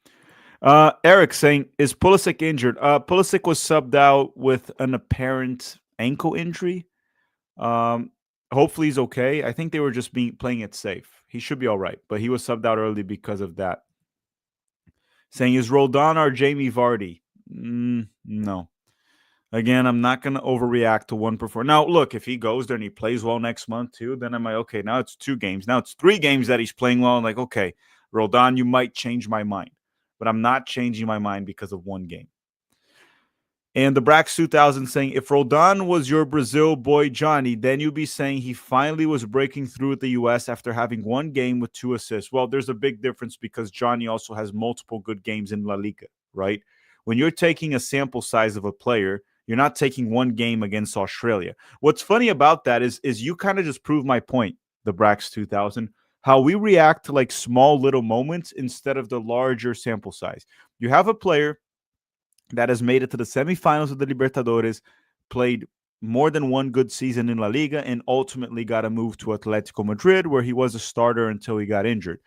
Eric saying, is Pulisic injured? Pulisic was subbed out with an apparent ankle injury. Um, Hopefully he's okay. I think they were just playing it safe. He should be all right, but he was subbed out early because of that. Saying, is Roldan or Jamie Vardy? No. Again, I'm not going to overreact to one performance. Now, look, if he goes there and he plays well next month too, then I'm like, okay, now it's 2 games. Now it's 3 games that he's playing well. I'm like, okay, Roldan, you might change my mind. But I'm not changing my mind because of 1 game. And the Brax 2000 saying, if Roldan was your Brazil boy Johnny, then you'd be saying he finally was breaking through at the U.S. after having 1 game with 2 assists. Well, there's a big difference because Johnny also has multiple good games in La Liga, right? When you're taking a sample size of a player, you're not taking 1 game against Australia. What's funny about that is you kind of just proved my point, the Brax 2000, how we react to like small little moments instead of the larger sample size. You have a player that has made it to the semifinals of the Libertadores, played more than 1 good season in La Liga, and ultimately got a move to Atletico Madrid, where he was a starter until he got injured.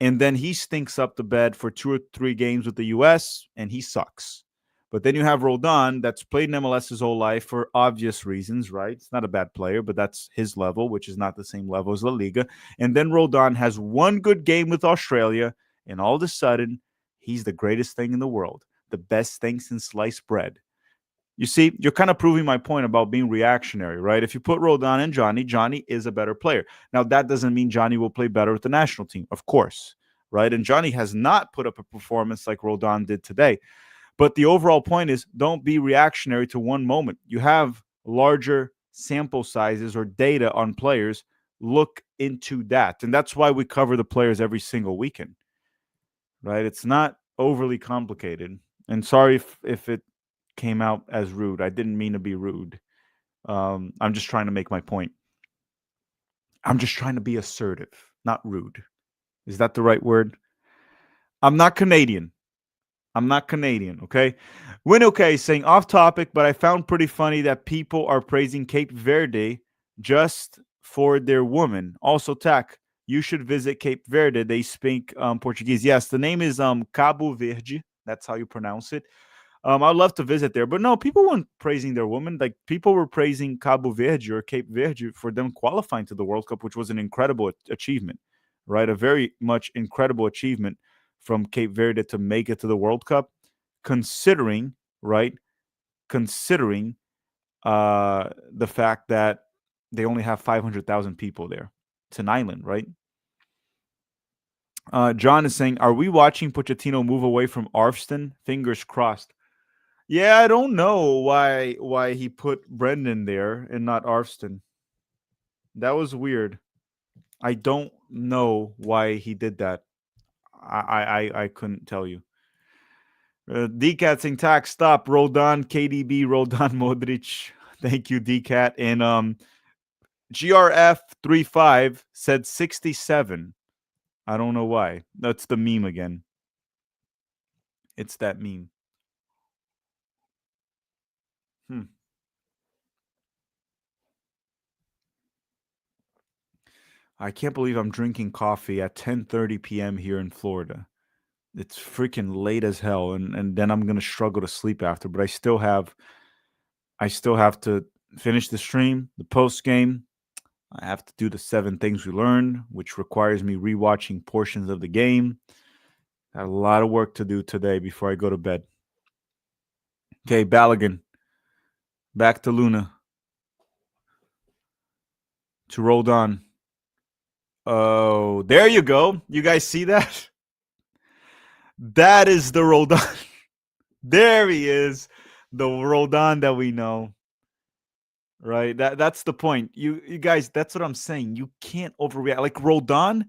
And then he stinks up the bed for 2 or 3 games with the US, and he sucks. But then you have Roldan, that's played in MLS his whole life for obvious reasons, right? It's not a bad player, but that's his level, which is not the same level as La Liga. And then Roldan has 1 good game with Australia, and all of a sudden, he's the greatest thing in the world, the best thing since sliced bread. You see, you're kind of proving my point about being reactionary, right? If you put Roldan and Johnny, Johnny is a better player. Now, that doesn't mean Johnny will play better with the national team, of course, right? And Johnny has not put up a performance like Roldan did today. But the overall point is, don't be reactionary to one moment. You have larger sample sizes or data on players. Look into that. And that's why we cover the players every single weekend, right? It's not overly complicated. And sorry if it came out as rude. I didn't mean to be rude. I'm just trying to make my point. I'm just trying to be assertive, not rude. Is that the right word? I'm not Canadian. Okay? Win okay saying off topic, but I found pretty funny that people are praising Cape Verde just for their woman. Also, Tac, you should visit Cape Verde. They speak Portuguese. Yes, the name is Cabo Verde. That's how you pronounce it. I'd love to visit there, but no, people weren't praising their woman. Like people were praising Cabo Verde or Cape Verde for them qualifying to the World Cup, which was an incredible achievement, right? A very much incredible achievement from Cape Verde to make it to the World Cup, considering, right? Considering the fact that they only have 500,000 people there. It's an island, right? John is saying, are we watching Pochettino move away from Arfston? Fingers crossed. Yeah, I don't know why he put Brendan there and not Arfston. That was weird. I don't know why he did that. I couldn't tell you. DCAT saying tax stop. Roldan, KDB, Roldan, Modric. Thank you, DCAT. And GRF35 said 67. I don't know why. That's the meme again. It's that meme. I can't believe I'm drinking coffee at 10:30 p.m. here in Florida. It's freaking late as hell, and then I'm gonna struggle to sleep after. But I still have to finish the stream, the post game. I have to do the 7 things we learned, which requires me rewatching portions of the game. Got a lot of work to do today before I go to bed. Okay, Balogun. Back to Luna. To Roldan. Oh, there you go. You guys see that? That is the Roldan. There he is. The Roldan that we know. Right? That's the point. You guys, that's what I'm saying. You can't overreact. Like Roldan,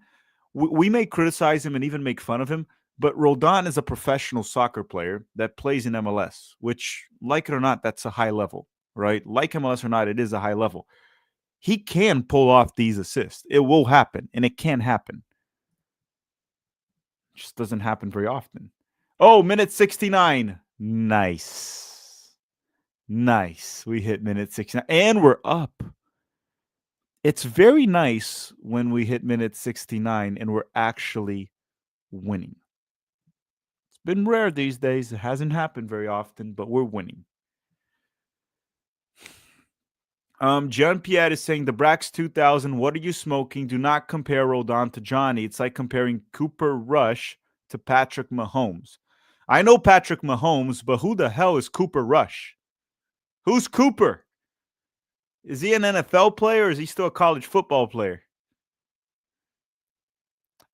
we may criticize him and even make fun of him, but Roldan is a professional soccer player that plays in MLS, which, like it or not, that's a high level, right? Like MLS or not, it is a high level. He can pull off these assists. It will happen, and it can happen. It just doesn't happen very often. Oh, minute 69. Nice. Nice. We hit minute 69 and we're up. It's very nice when we hit minute 69 and we're actually winning. It's been rare these days. It hasn't happened very often, but we're winning. John Pierre is saying the Brax 2000. What are you smoking? Do not compare Roldan to Johnny. It's like comparing Cooper Rush to Patrick Mahomes. I know Patrick Mahomes, but who the hell is Cooper Rush? Who's Cooper? Is he an NFL player or is he still a college football player?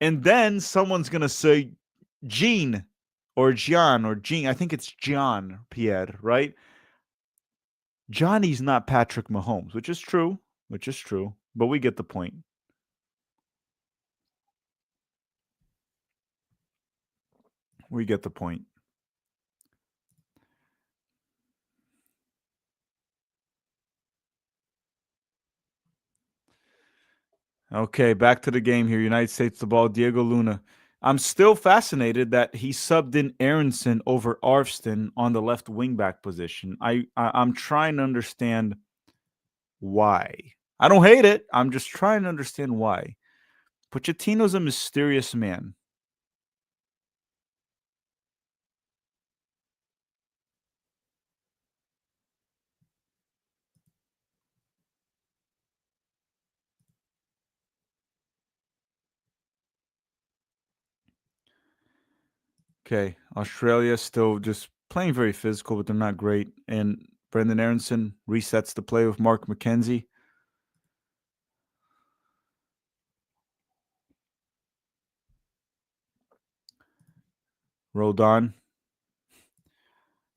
And then someone's going to say Gene or John or Gene. I think it's John Pierre, right? Johnny's not Patrick Mahomes, which is true, but we get the point. We get the point. Okay, back to the game here. United States the ball. Diego Luna. I'm still fascinated that he subbed in Aronson over Arfston on the left wingback position. I'm trying to understand why. I don't hate it. I'm just trying to understand why. Pochettino's a mysterious man. Okay, Australia still just playing very physical, but they're not great. And Brendan Aronson resets the play with Mark McKenzie. Roldan.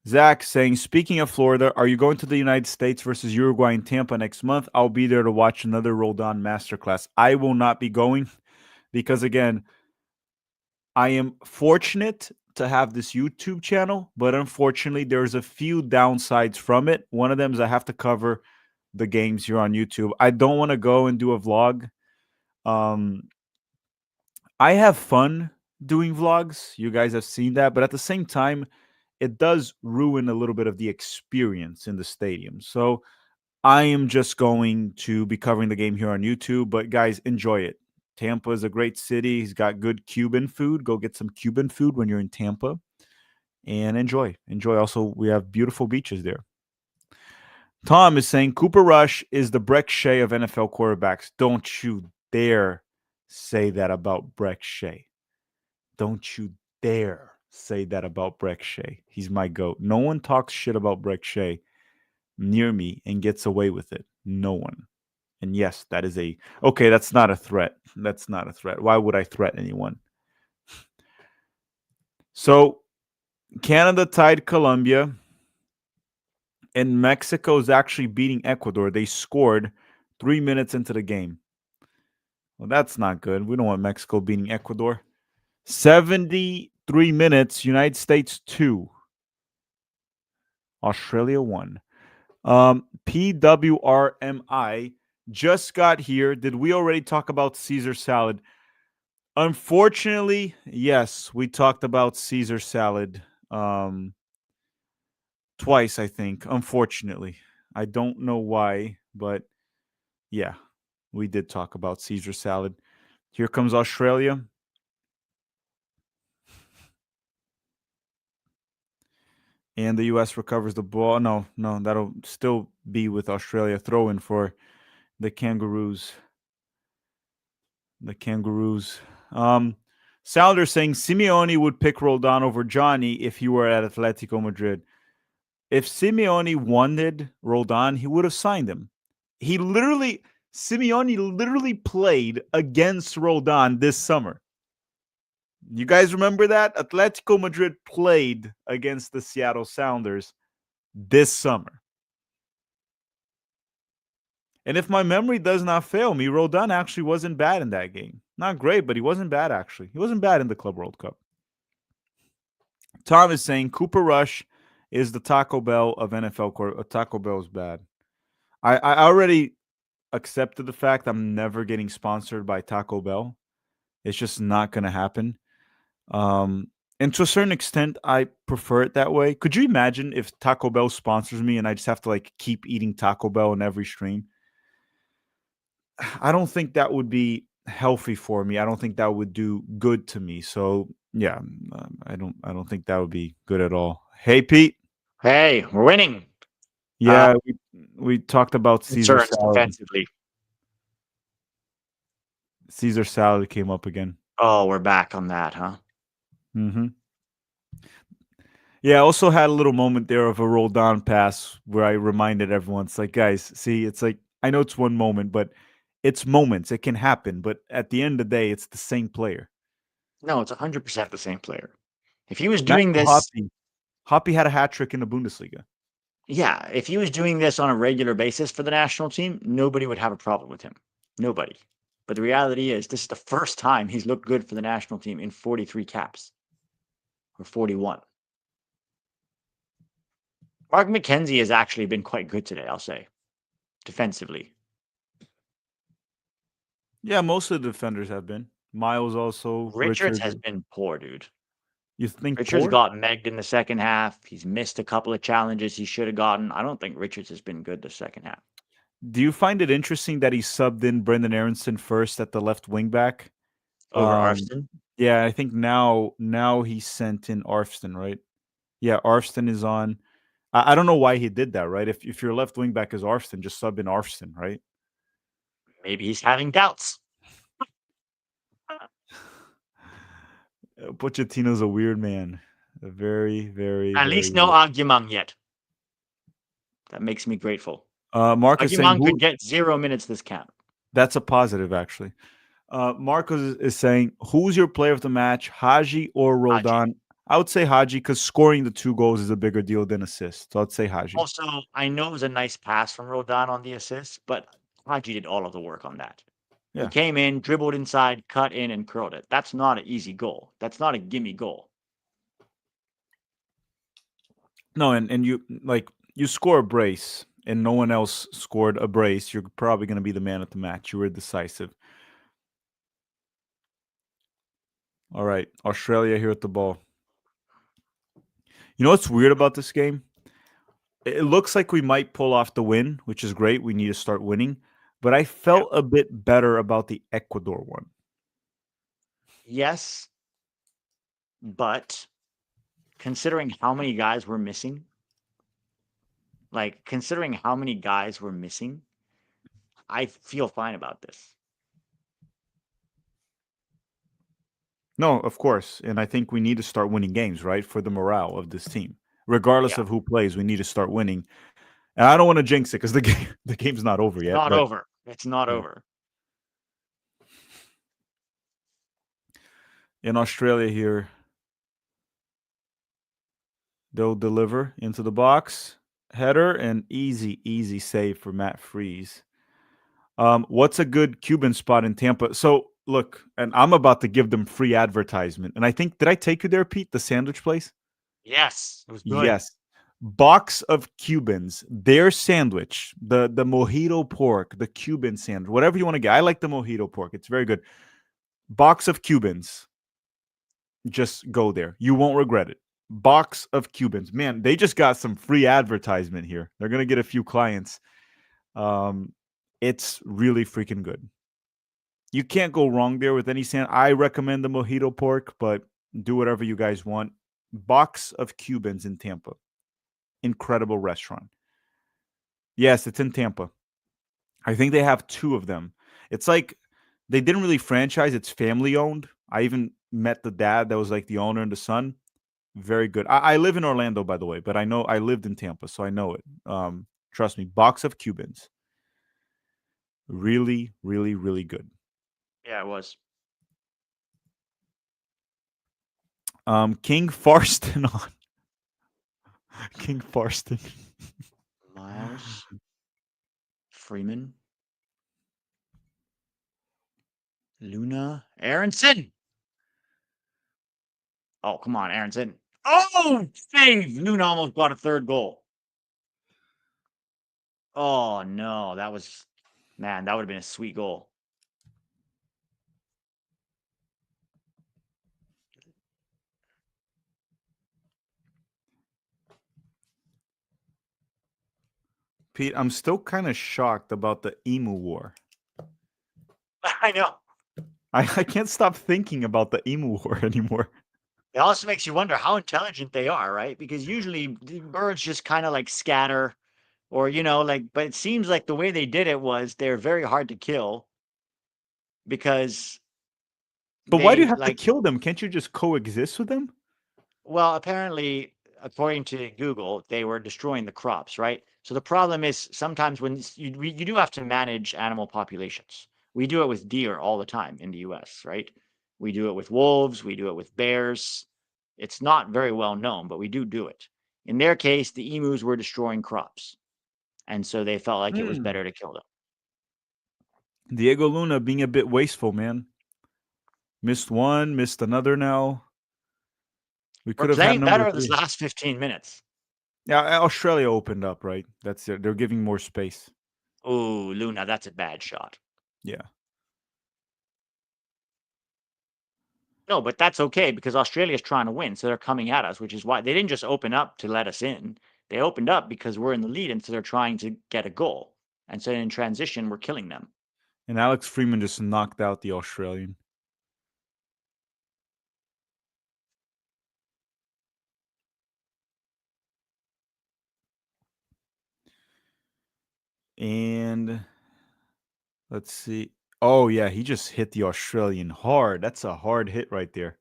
Zach saying, speaking of Florida, are you going to the United States versus Uruguay in Tampa next month? I'll be there to watch another Roldan masterclass. I will not be going because, again, I am fortunate to have this YouTube channel, but unfortunately, there's a few downsides from it. One of them is I have to cover the games here on YouTube. I don't want to go and do a vlog. I have fun doing vlogs. You guys have seen that, but at the same time, it does ruin a little bit of the experience in the stadium. So I am just going to be covering the game here on YouTube, but guys, enjoy it. Tampa is a great city. He's got good Cuban food. Go get some Cuban food when you're in Tampa and enjoy. Enjoy. Also, we have beautiful beaches there. Tom is saying Cooper Rush is the Breck Shea of NFL quarterbacks. Don't you dare say that about Breck Shea. Don't you dare say that about Breck Shea. He's my GOAT. No one talks shit about Breck Shea near me and gets away with it. No one. And yes, that is okay, that's not a threat. That's not a threat. Why would I threaten anyone? So Canada tied Colombia, and Mexico is actually beating Ecuador. They scored 3 minutes into the game. Well, that's not good. We don't want Mexico beating Ecuador. 73 minutes, United States 2. Australia 1. PWRMI just got here. Did we already talk about Caesar salad? Unfortunately, yes, we talked about Caesar salad twice, I think. Unfortunately, I don't know why, but yeah, we did talk about Caesar salad. Here comes Australia. And the U.S. recovers the ball. No, that'll still be with Australia. Throw in for the Kangaroos. The Kangaroos. Sounder saying Simeone would pick Roldan over Johnny if he were at Atletico Madrid. If Simeone wanted Roldan, he would have signed him. Simeone literally played against Roldan this summer. You guys remember that? Atletico Madrid played against the Seattle Sounders this summer. And if my memory does not fail me, Roldan actually wasn't bad in that game. Not great, but he wasn't bad, actually. He wasn't bad in the Club World Cup. Tom is saying Cooper Rush is the Taco Bell of NFL court. Taco Bell is bad. I already accepted the fact I'm never getting sponsored by Taco Bell. It's just not going to happen. And to a certain extent, I prefer it that way. Could you imagine if Taco Bell sponsors me and I just have to like keep eating Taco Bell in every stream? I don't think that would be healthy for me. I don't think that would do good to me. So yeah, I don't think that would be good at all. Hey Pete, Hey, we're winning. yeah, we talked about Caesar Concerns salad. defensively. Caesar salad came up again. Oh, we're back on that, huh? Hmm. Yeah, I also had a little moment there of a roll down pass where I reminded everyone, it's like, guys, see, it's like I know it's one moment, but it's moments. It can happen, but at the end of the day, it's the same player. No, it's 100% the same player. If he was Imagine doing this, Hoppy. Hoppy had a hat trick in the Bundesliga. yeah, if he was doing this on a regular basis for the national team, nobody would have a problem with him. Nobody. But the reality is, this is the first time he's looked good for the national team in 43 caps or 41. Mark McKenzie has actually been quite good today, I'll say, defensively. Yeah, most of the defenders have been. Miles also, Richards Richard. has been poor, dude. You think Richards poor? got megged in the second half. He's missed a couple of challenges he should have gotten. I don't think Richards has been good the second half. Do you find it interesting that he subbed in Brendan Aronson first at the left wing back? Over Um, Arston? yeah, I think now he sent in Arfston, right? Yeah, Arfston is on. I don't know why he did that, right? If your left wing back is Arfston, just sub in Arfston, right? Maybe he's having doubts. Pochettino's a weird man. A very, very, At very least no weird. Agyemang yet. That makes me grateful. Mark is saying Agyemang could who. get 0 minutes this camp. That's a positive, actually. Marcos is saying, who's your player of the match, Haji or Haji. Roldan? I would say Haji because scoring the 2 goals is a bigger deal than assists. So I'd say Haji. Also, I know it was a nice pass from Roldan on the assist, but Haji did all of the work on that. He Yeah. came in, dribbled inside, cut in, and curled it. That's not an easy goal. That's not a gimme goal. No, and you like you score a brace and no one else scored a brace, you're probably going to be the man of the match. You were decisive. All right, Australia here at the ball. You know what's weird about this game? It looks like we might pull off the win, which is great. We need to start winning. But I Yeah. felt a bit better about the Ecuador one. Yes, but considering how many guys were missing, I feel fine about this. No, of course. And I think we need to start winning games, right? For the morale of this team. Regardless Yeah, of who plays, we need to start winning. And I don't want to jinx it because the game the game's not over it's yet. not But over. It's not yeah. over. In Australia here, they'll deliver into the box. Header and easy save for Matt Freeze. What's a good Cuban spot in Tampa? So look, and I'm about to give them free advertisement. And I think did I take you there, Pete? The sandwich place? Yes, it was good. Yes. Box of Cubans, their sandwich, the mojito pork, the Cuban sandwich, whatever you want to get. I like the mojito pork. It's very good. Box of Cubans. Just go there. You won't regret it. Box of Cubans. Man, they just got some free advertisement here. They're gonna get a few clients. Um, it's really freaking good. You can't go wrong there with any sand. I recommend the mojito pork, but do whatever you guys want. Box of Cubans in Tampa. Incredible restaurant. Yes, it's in Tampa. I think they have 2 of them. It's like they didn't really franchise, it's family owned. I even met the dad that was like the owner and the son. Very good. I live in Orlando, by the way, but I know I lived in Tampa, so I know it. Trust me, box of Cubans. Really, really, really good. Yeah, it was. King Farston on King Farston. Miles Freeman, Luna, Aronson. Oh, come on, Aronson. Oh, save! Luna almost got a third goal. Oh no, that would have been a sweet goal. Pete, I'm still kind of shocked about the emu war. I know. I can't stop thinking about the emu war anymore. It also makes you wonder how intelligent they are, right? Because usually the birds just kind of like scatter or, like, but it seems like the way they did it was they're very hard to kill because But why do you they have to like, kill them? Can't you just coexist with them? well, apparently, according to Google, they were destroying the crops, right? So the problem is sometimes when you do have to manage animal populations. We do it with deer all the time in the US, right? We do it with wolves, we do it with bears. It's not very well known, but we do it. In their case, the emus were destroying crops. And so they felt like it was Hmm. better to kill them. Diego Luna being a bit wasteful, man. Missed one, missed another now. We We're could have had playing number better this 3. last 15 minutes. Yeah, Australia opened up, right? That's it. They're giving more space. Oh, Luna, that's a bad shot. Yeah. No, but that's okay because Australia's trying to win, so they're coming at us, which is why they didn't just open up to let us in. They opened up because we're in the lead, and so they're trying to get a goal. And so in transition, we're killing them. And Alex Freeman just knocked out the Australian. And let's see. Oh, yeah, he just hit the Australian hard. That's a hard hit right there.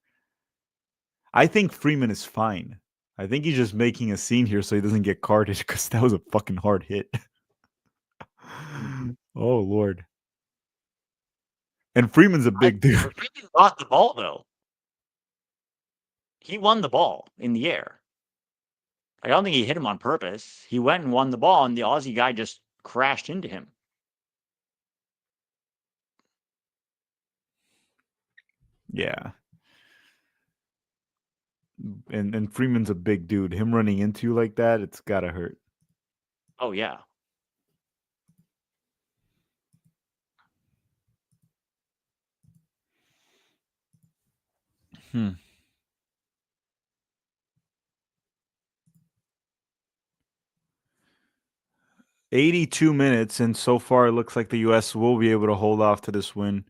I think Freeman is fine. I think he's just making a scene here so he doesn't get carded because that was a fucking hard hit. Oh, Lord. And Freeman's a big dude. But Freeman got the ball though. He won the ball in the air. I don't think he hit him on purpose. He went and won the ball, and the Aussie guy just crashed into him. Yeah. And Freeman's a big dude. Him running into you like that, it's gotta hurt. Oh yeah. Hmm. 82 minutes, and so far it looks like the U.S. will be able to hold off to this win.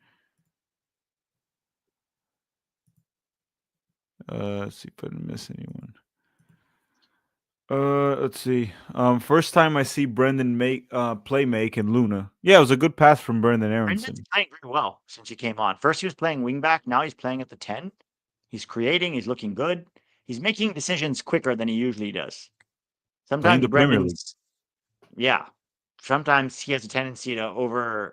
Let's see if I didn't miss anyone. Let's see. First time I see Brendan make play make and Luna. Yeah, it was a good pass from Brendan Brendan's Aronson. playing very well since he came on. First, he was playing wingback. Now he's playing at the 10. He's creating. He's looking good. He's making decisions quicker than he usually does. Playing Sometimes the Premier League. Brendan's, yeah. Sometimes he has a tendency to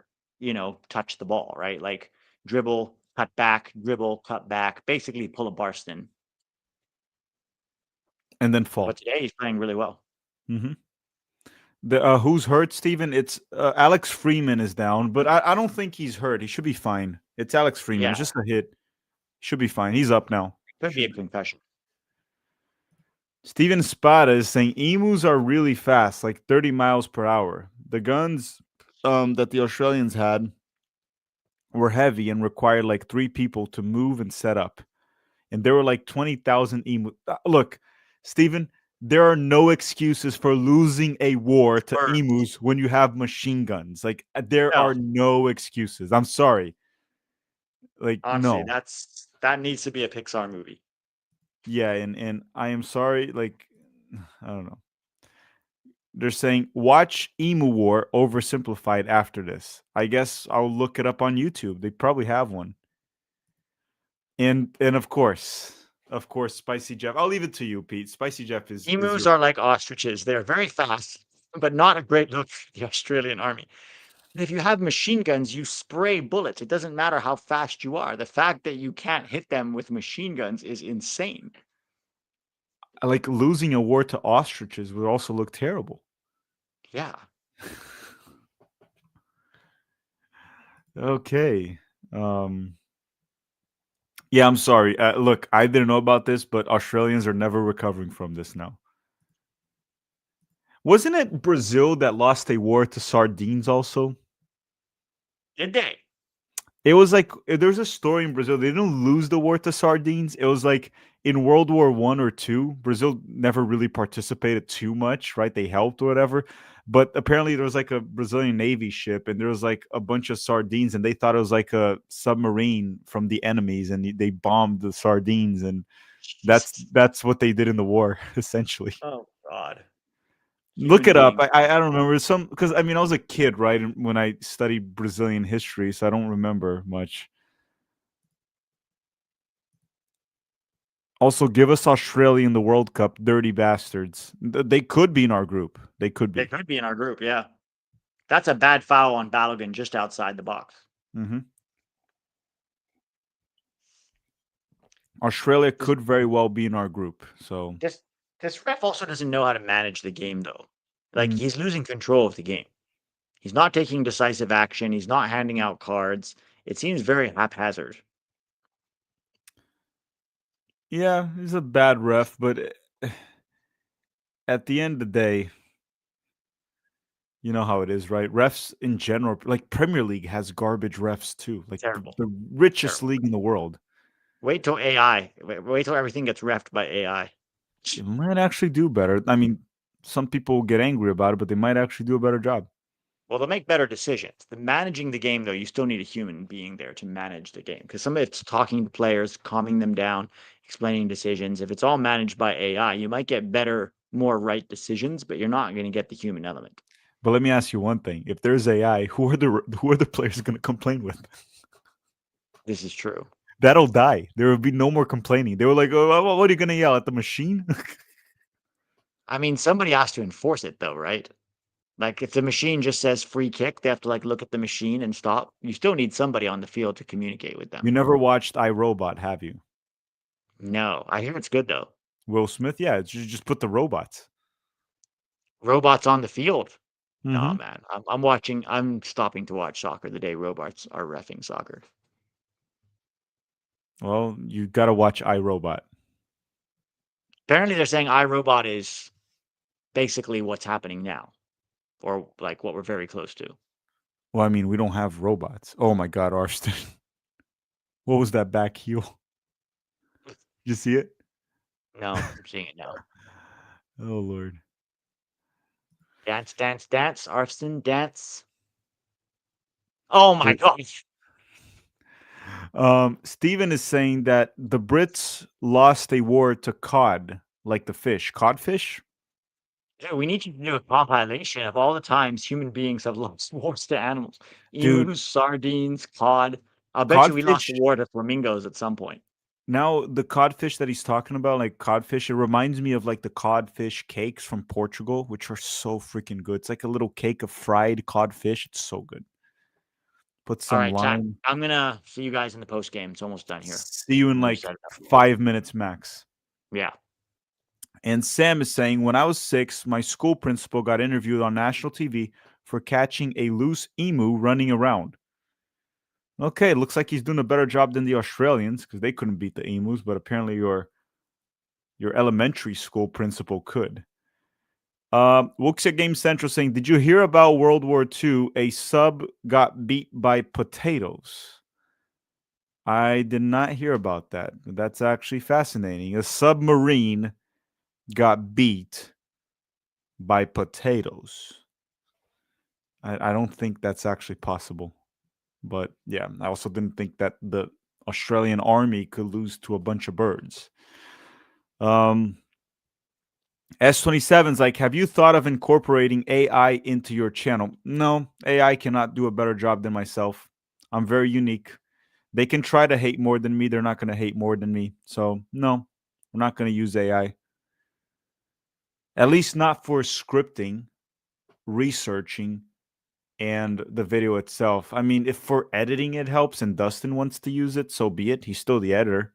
touch the ball, right? Like dribble, cut back, dribble, cut back, basically pull a Barston. And then But fall. today he's playing really well. Mm-hmm. The who's hurt, Steven? It's Alex Freeman is down, but I don't think he's hurt. He should be fine. It's Alex Freeman. Yeah, It's just a hit. Should be fine. He's up now. could be a Should be. concussion. Steven Spada is saying emus are really fast, like 30 miles per hour. The guns that the Australians had were heavy and required like 3 people to move and set up. And there were like 20,000 emu. Look, Steven, there are no excuses for losing a war to Or emus when you have machine guns. Like there no, are no excuses. I'm sorry. Like honestly, no. that needs to be a Pixar movie. Yeah, and I am sorry like I don't know. They're saying watch Emu War oversimplified after this. I guess I'll look it up on YouTube. They probably have one. And of course, Spicy Jeff. I'll leave it to you, Pete. Spicy Jeff is Emus your are like ostriches. They're very fast, but not a great look for the Australian army. If you have machine guns, you spray bullets. It doesn't matter how fast you are. The fact that you can't hit them with machine guns is insane. like losing a war to ostriches would also look terrible. Yeah. Okay. Um yeah, I'm sorry. Look, I didn't know about this, but Australians are never recovering from this now. Wasn't it Brazil that lost a war to sardines also? Did they? It was like there's a story in Brazil. They didn't lose the war to sardines. It was like in World War I or II, Brazil never really participated too much, right? They helped or whatever. But apparently there was like a Brazilian Navy ship, and there was like a bunch of sardines, and they thought it was like a submarine from the enemies, and they bombed the sardines, and Jesus. that's what they did in the war, essentially. Oh God. Look Human it up. beings. I don't remember some because I mean I was a kid, right, when I studied Brazilian history, so I don't remember much. Also, give us Australia in the World Cup, dirty bastards. They could be in our group. They could They be. could be in our group, yeah. That's a bad foul on Balogun just outside the box. Hmm. Australia This could very well be in our group. So, this this ref also doesn't know how to manage the game though. Like mm, he's losing control of the game. He's not taking decisive action. He's not handing out cards. It seems very haphazard. yeah, he's a bad ref, but at the end of the day, you know how it is, right? Refs in general, like Premier League has garbage refs too, like Terrible. the richest Terrible. league in the world. Wait till AI. Wait till everything gets refed by AI. It might actually do better. I mean, some people get angry about it, but they might actually do a better job. Well, they'll make better decisions. The managing the game, though, you still need a human being there to manage the game because some of it's talking to players, calming them down, explaining decisions. If it's all managed by AI, you might get better, more right decisions, but you're not going to get the human element. But let me ask you one thing: if there's AI, who are the players going to complain with? This is true. That'll die. There will be no more complaining. They were like, "Oh, what are you going to yell at the machine?" I mean, somebody has to enforce it, though, right? Like, if the machine just says free kick, they have to like look at the machine and stop. You still need somebody on the field to communicate with You them. never watched iRobot, have you? No, I hear it's good though. Will Smith? Yeah, it's just put the robots. Robots on the field. Nah, Hmm. man. I'm watching. I'm stopping to watch soccer the day robots are reffing soccer. Well, you got to watch iRobot. Apparently, they're saying iRobot is basically what's happening now, or like what we're very close to. Well, I mean, we don't have robots. Oh my God, Arston. What was that back heel? You see it? No, I'm seeing it now. Oh Lord. Dance, dance, dance. Arston, dance. Oh my gosh. Steven is saying that the Brits lost a war to cod, like the fish. Codfish? Dude, we need you to do a compilation of all the times human beings have lost wars to animals. Dude, Emus, sardines, cod. I'll bet you we lost a codfish. war to flamingos at some point. Now, the codfish that he's talking about, like codfish, it reminds me of like the codfish cakes from Portugal, which are so freaking good. It's like a little cake of fried codfish. It's so good. Put All some right, chat. lime. I'm gonna see you guys in the post game. It's almost done here. See you in I'm gonna like set it up. 5 minutes max. Yeah. And Sam is saying, when I was 6, my school principal got interviewed on national TV for catching a loose emu running around. Okay, looks like he's doing a better job than the Australians because they couldn't beat the emus, but apparently your elementary school principal could. Wuxia Game Central saying, did you hear about World War II? A sub got beat by potatoes. I did not hear about that. That's actually fascinating. A submarine got beat by potatoes. I don't think that's actually possible. But yeah, I also didn't think that the Australian army could lose to a bunch of birds. Um, S27's like, have you thought of incorporating AI into your channel? No, AI cannot do a better job than myself. I'm very unique. They can try to hate more than me. They're not going to hate more than me. So, no, we're not going to use AI. At least not for scripting, researching, and the video itself. I mean, if for editing it helps and Dustin wants to use it, so be it. He's still the editor.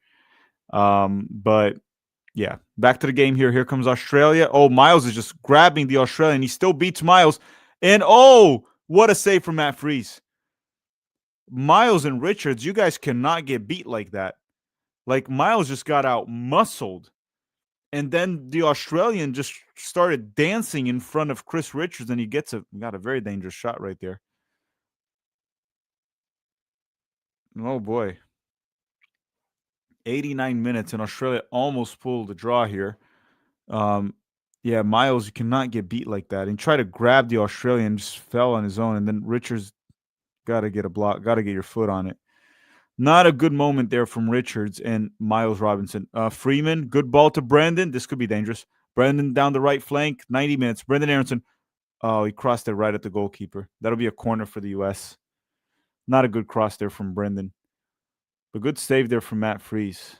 But yeah, back to the game here. Here comes Australia. Oh, Miles is just grabbing the Australian. He still beats Miles. And oh, what a save from Matt Freeze. Miles and Richards, you guys cannot get beat like that. Like Miles just got out muscled. And then the Australian just started dancing in front of Chris Richards, and he got a very dangerous shot right there. Oh boy. 89 minutes, and Australia almost pulled the draw here. Um, Yeah, Miles, you cannot get beat like that. And try to grab the Australian, just fell on his own. And then Richards got to get a block, got to get your foot on it. Not a good moment there from Richards and Miles Robinson. Freeman, good ball to Brandon. This could be dangerous. Brandon down the right flank, 90 minutes. Brendan Aronson. Oh, he crossed it right at the goalkeeper. That'll be a corner for the U.S. Not a good cross there from Brendan. But good save there from Matt Freese.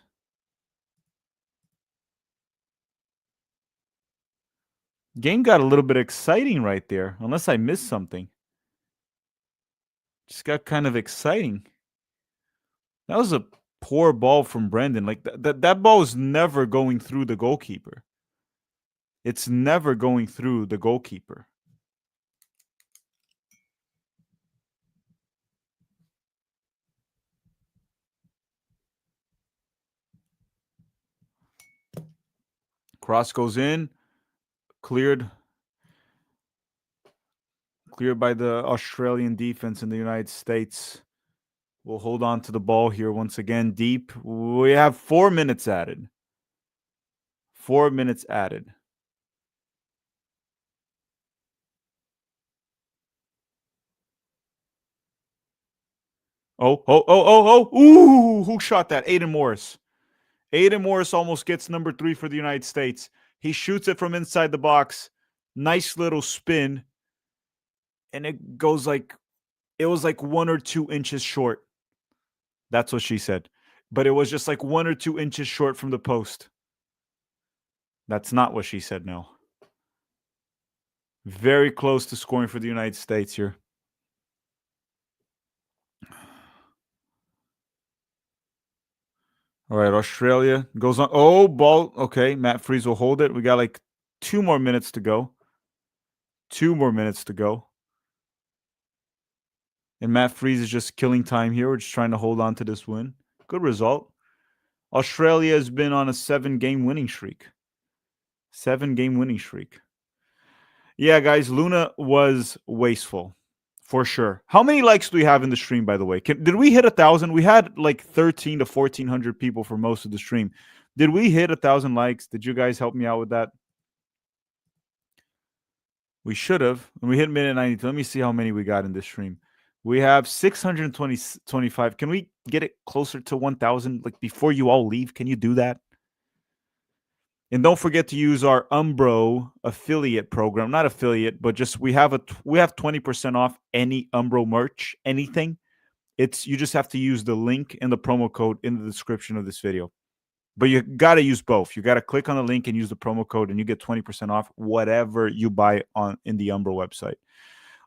Game got a little bit exciting right there, unless I missed something. Just got kind of exciting. That was a poor ball from Brendan. Like that ball is never going through the goalkeeper. It's never going through the goalkeeper. Cross goes in, cleared by the Australian defense in the United States. We'll hold on to the ball here once again, deep. We have 4 minutes added. 4 minutes added. Oh. Ooh, who shot that? Aiden Morris. Aiden Morris almost gets number 3 for the United States. He shoots it from inside the box. Nice little spin. And it was like 1 or 2 inches short. That's what she said. But it was just like 1 or 2 inches short from the post. That's not what she said, no. Very close to scoring for the United States here. All right, Australia goes on. Oh, ball. Okay, Matt Freese will hold it. We got like 2 more minutes to go. 2 more minutes to go. And Matt Freese is just killing time here. We're just trying to hold on to this win. Good result. Australia has been on a 7-game winning streak. 7-game winning streak. Yeah, guys, Luna was wasteful. For sure. How many likes do we have in the stream, by the way? Did we hit 1,000? We had like 1,300 to 1,400 people for most of the stream. Did we hit 1,000 likes? Did you guys help me out with that? We should have. And we hit minute 92. Let me see how many we got in this stream. We have 625. Can we get it closer to 1,000? Like before you all leave, can you do that? And don't forget to use our Umbro affiliate program. Not affiliate, but just we have 20% off any Umbro merch, anything. You just have to use the link and the promo code in the description of this video. But you got to use both. You got to click on the link and use the promo code, and you get 20% off whatever you buy in the Umbro website.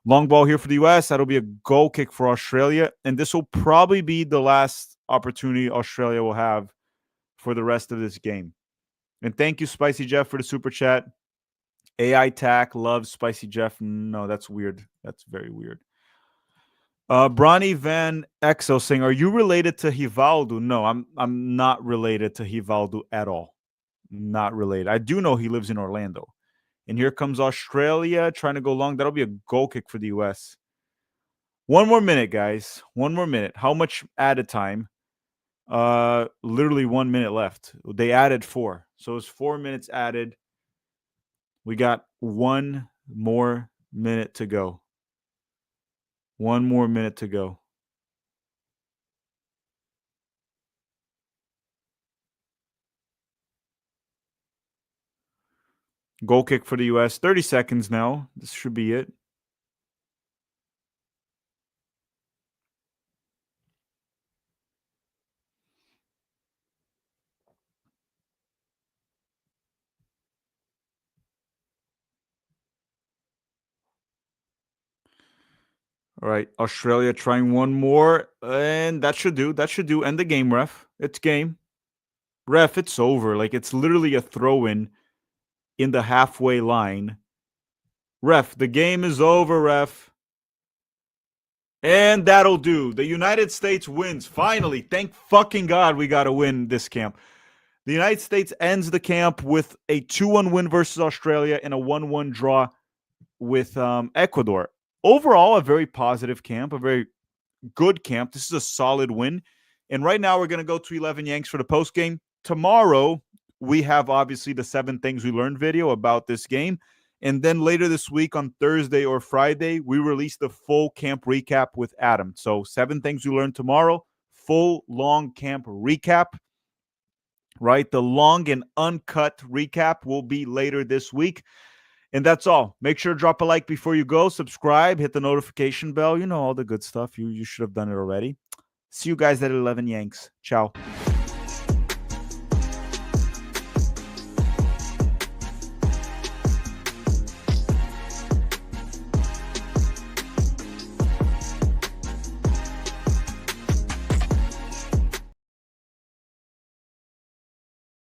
Long ball here for the U.S. That'll be a goal kick for Australia. And this will probably be the last opportunity Australia will have for the rest of this game. And thank you, Spicy Jeff, for the super chat. AI Tack loves Spicy Jeff. No, that's weird. That's very weird. Bronny Van Exo saying, "Are you related to Hivaldo?" No, I'm not related to Hivaldo at all. Not related. I do know he lives in Orlando. And here comes Australia trying to go long. That'll be a goal kick for the U.S. 1 more minute, guys. 1 more minute. How much added time? Literally 1 minute left. They added 4. So it's 4 minutes added. We got 1 more minute to go. 1 more minute to go. Goal kick for the U.S. 30 seconds now. This should be it. All right, Australia trying 1 more, and that should do. That should do. End the game, ref. It's game. Ref, it's over. Like, it's literally a throw-in in the halfway line. Ref, the game is over, ref. And that'll do. The United States wins. Finally, thank fucking God we got to win this camp. The United States ends the camp with a 2-1 win versus Australia and a 1-1 draw with Ecuador. Overall, a very positive camp, a very good camp. This is a solid win. And right now, we're going to go to 11 Yanks for the post game. Tomorrow, we have obviously the 7 things we learned video about this game. And then later this week on Thursday or Friday, we release the full camp recap with Adam. So 7 things we learned tomorrow, full long camp recap, right? The long and uncut recap will be later this week. And that's all. Make sure to drop a like before you go, subscribe, hit the notification bell. You know, all the good stuff. You should have done it already. See you guys at 11 Yanks. Ciao.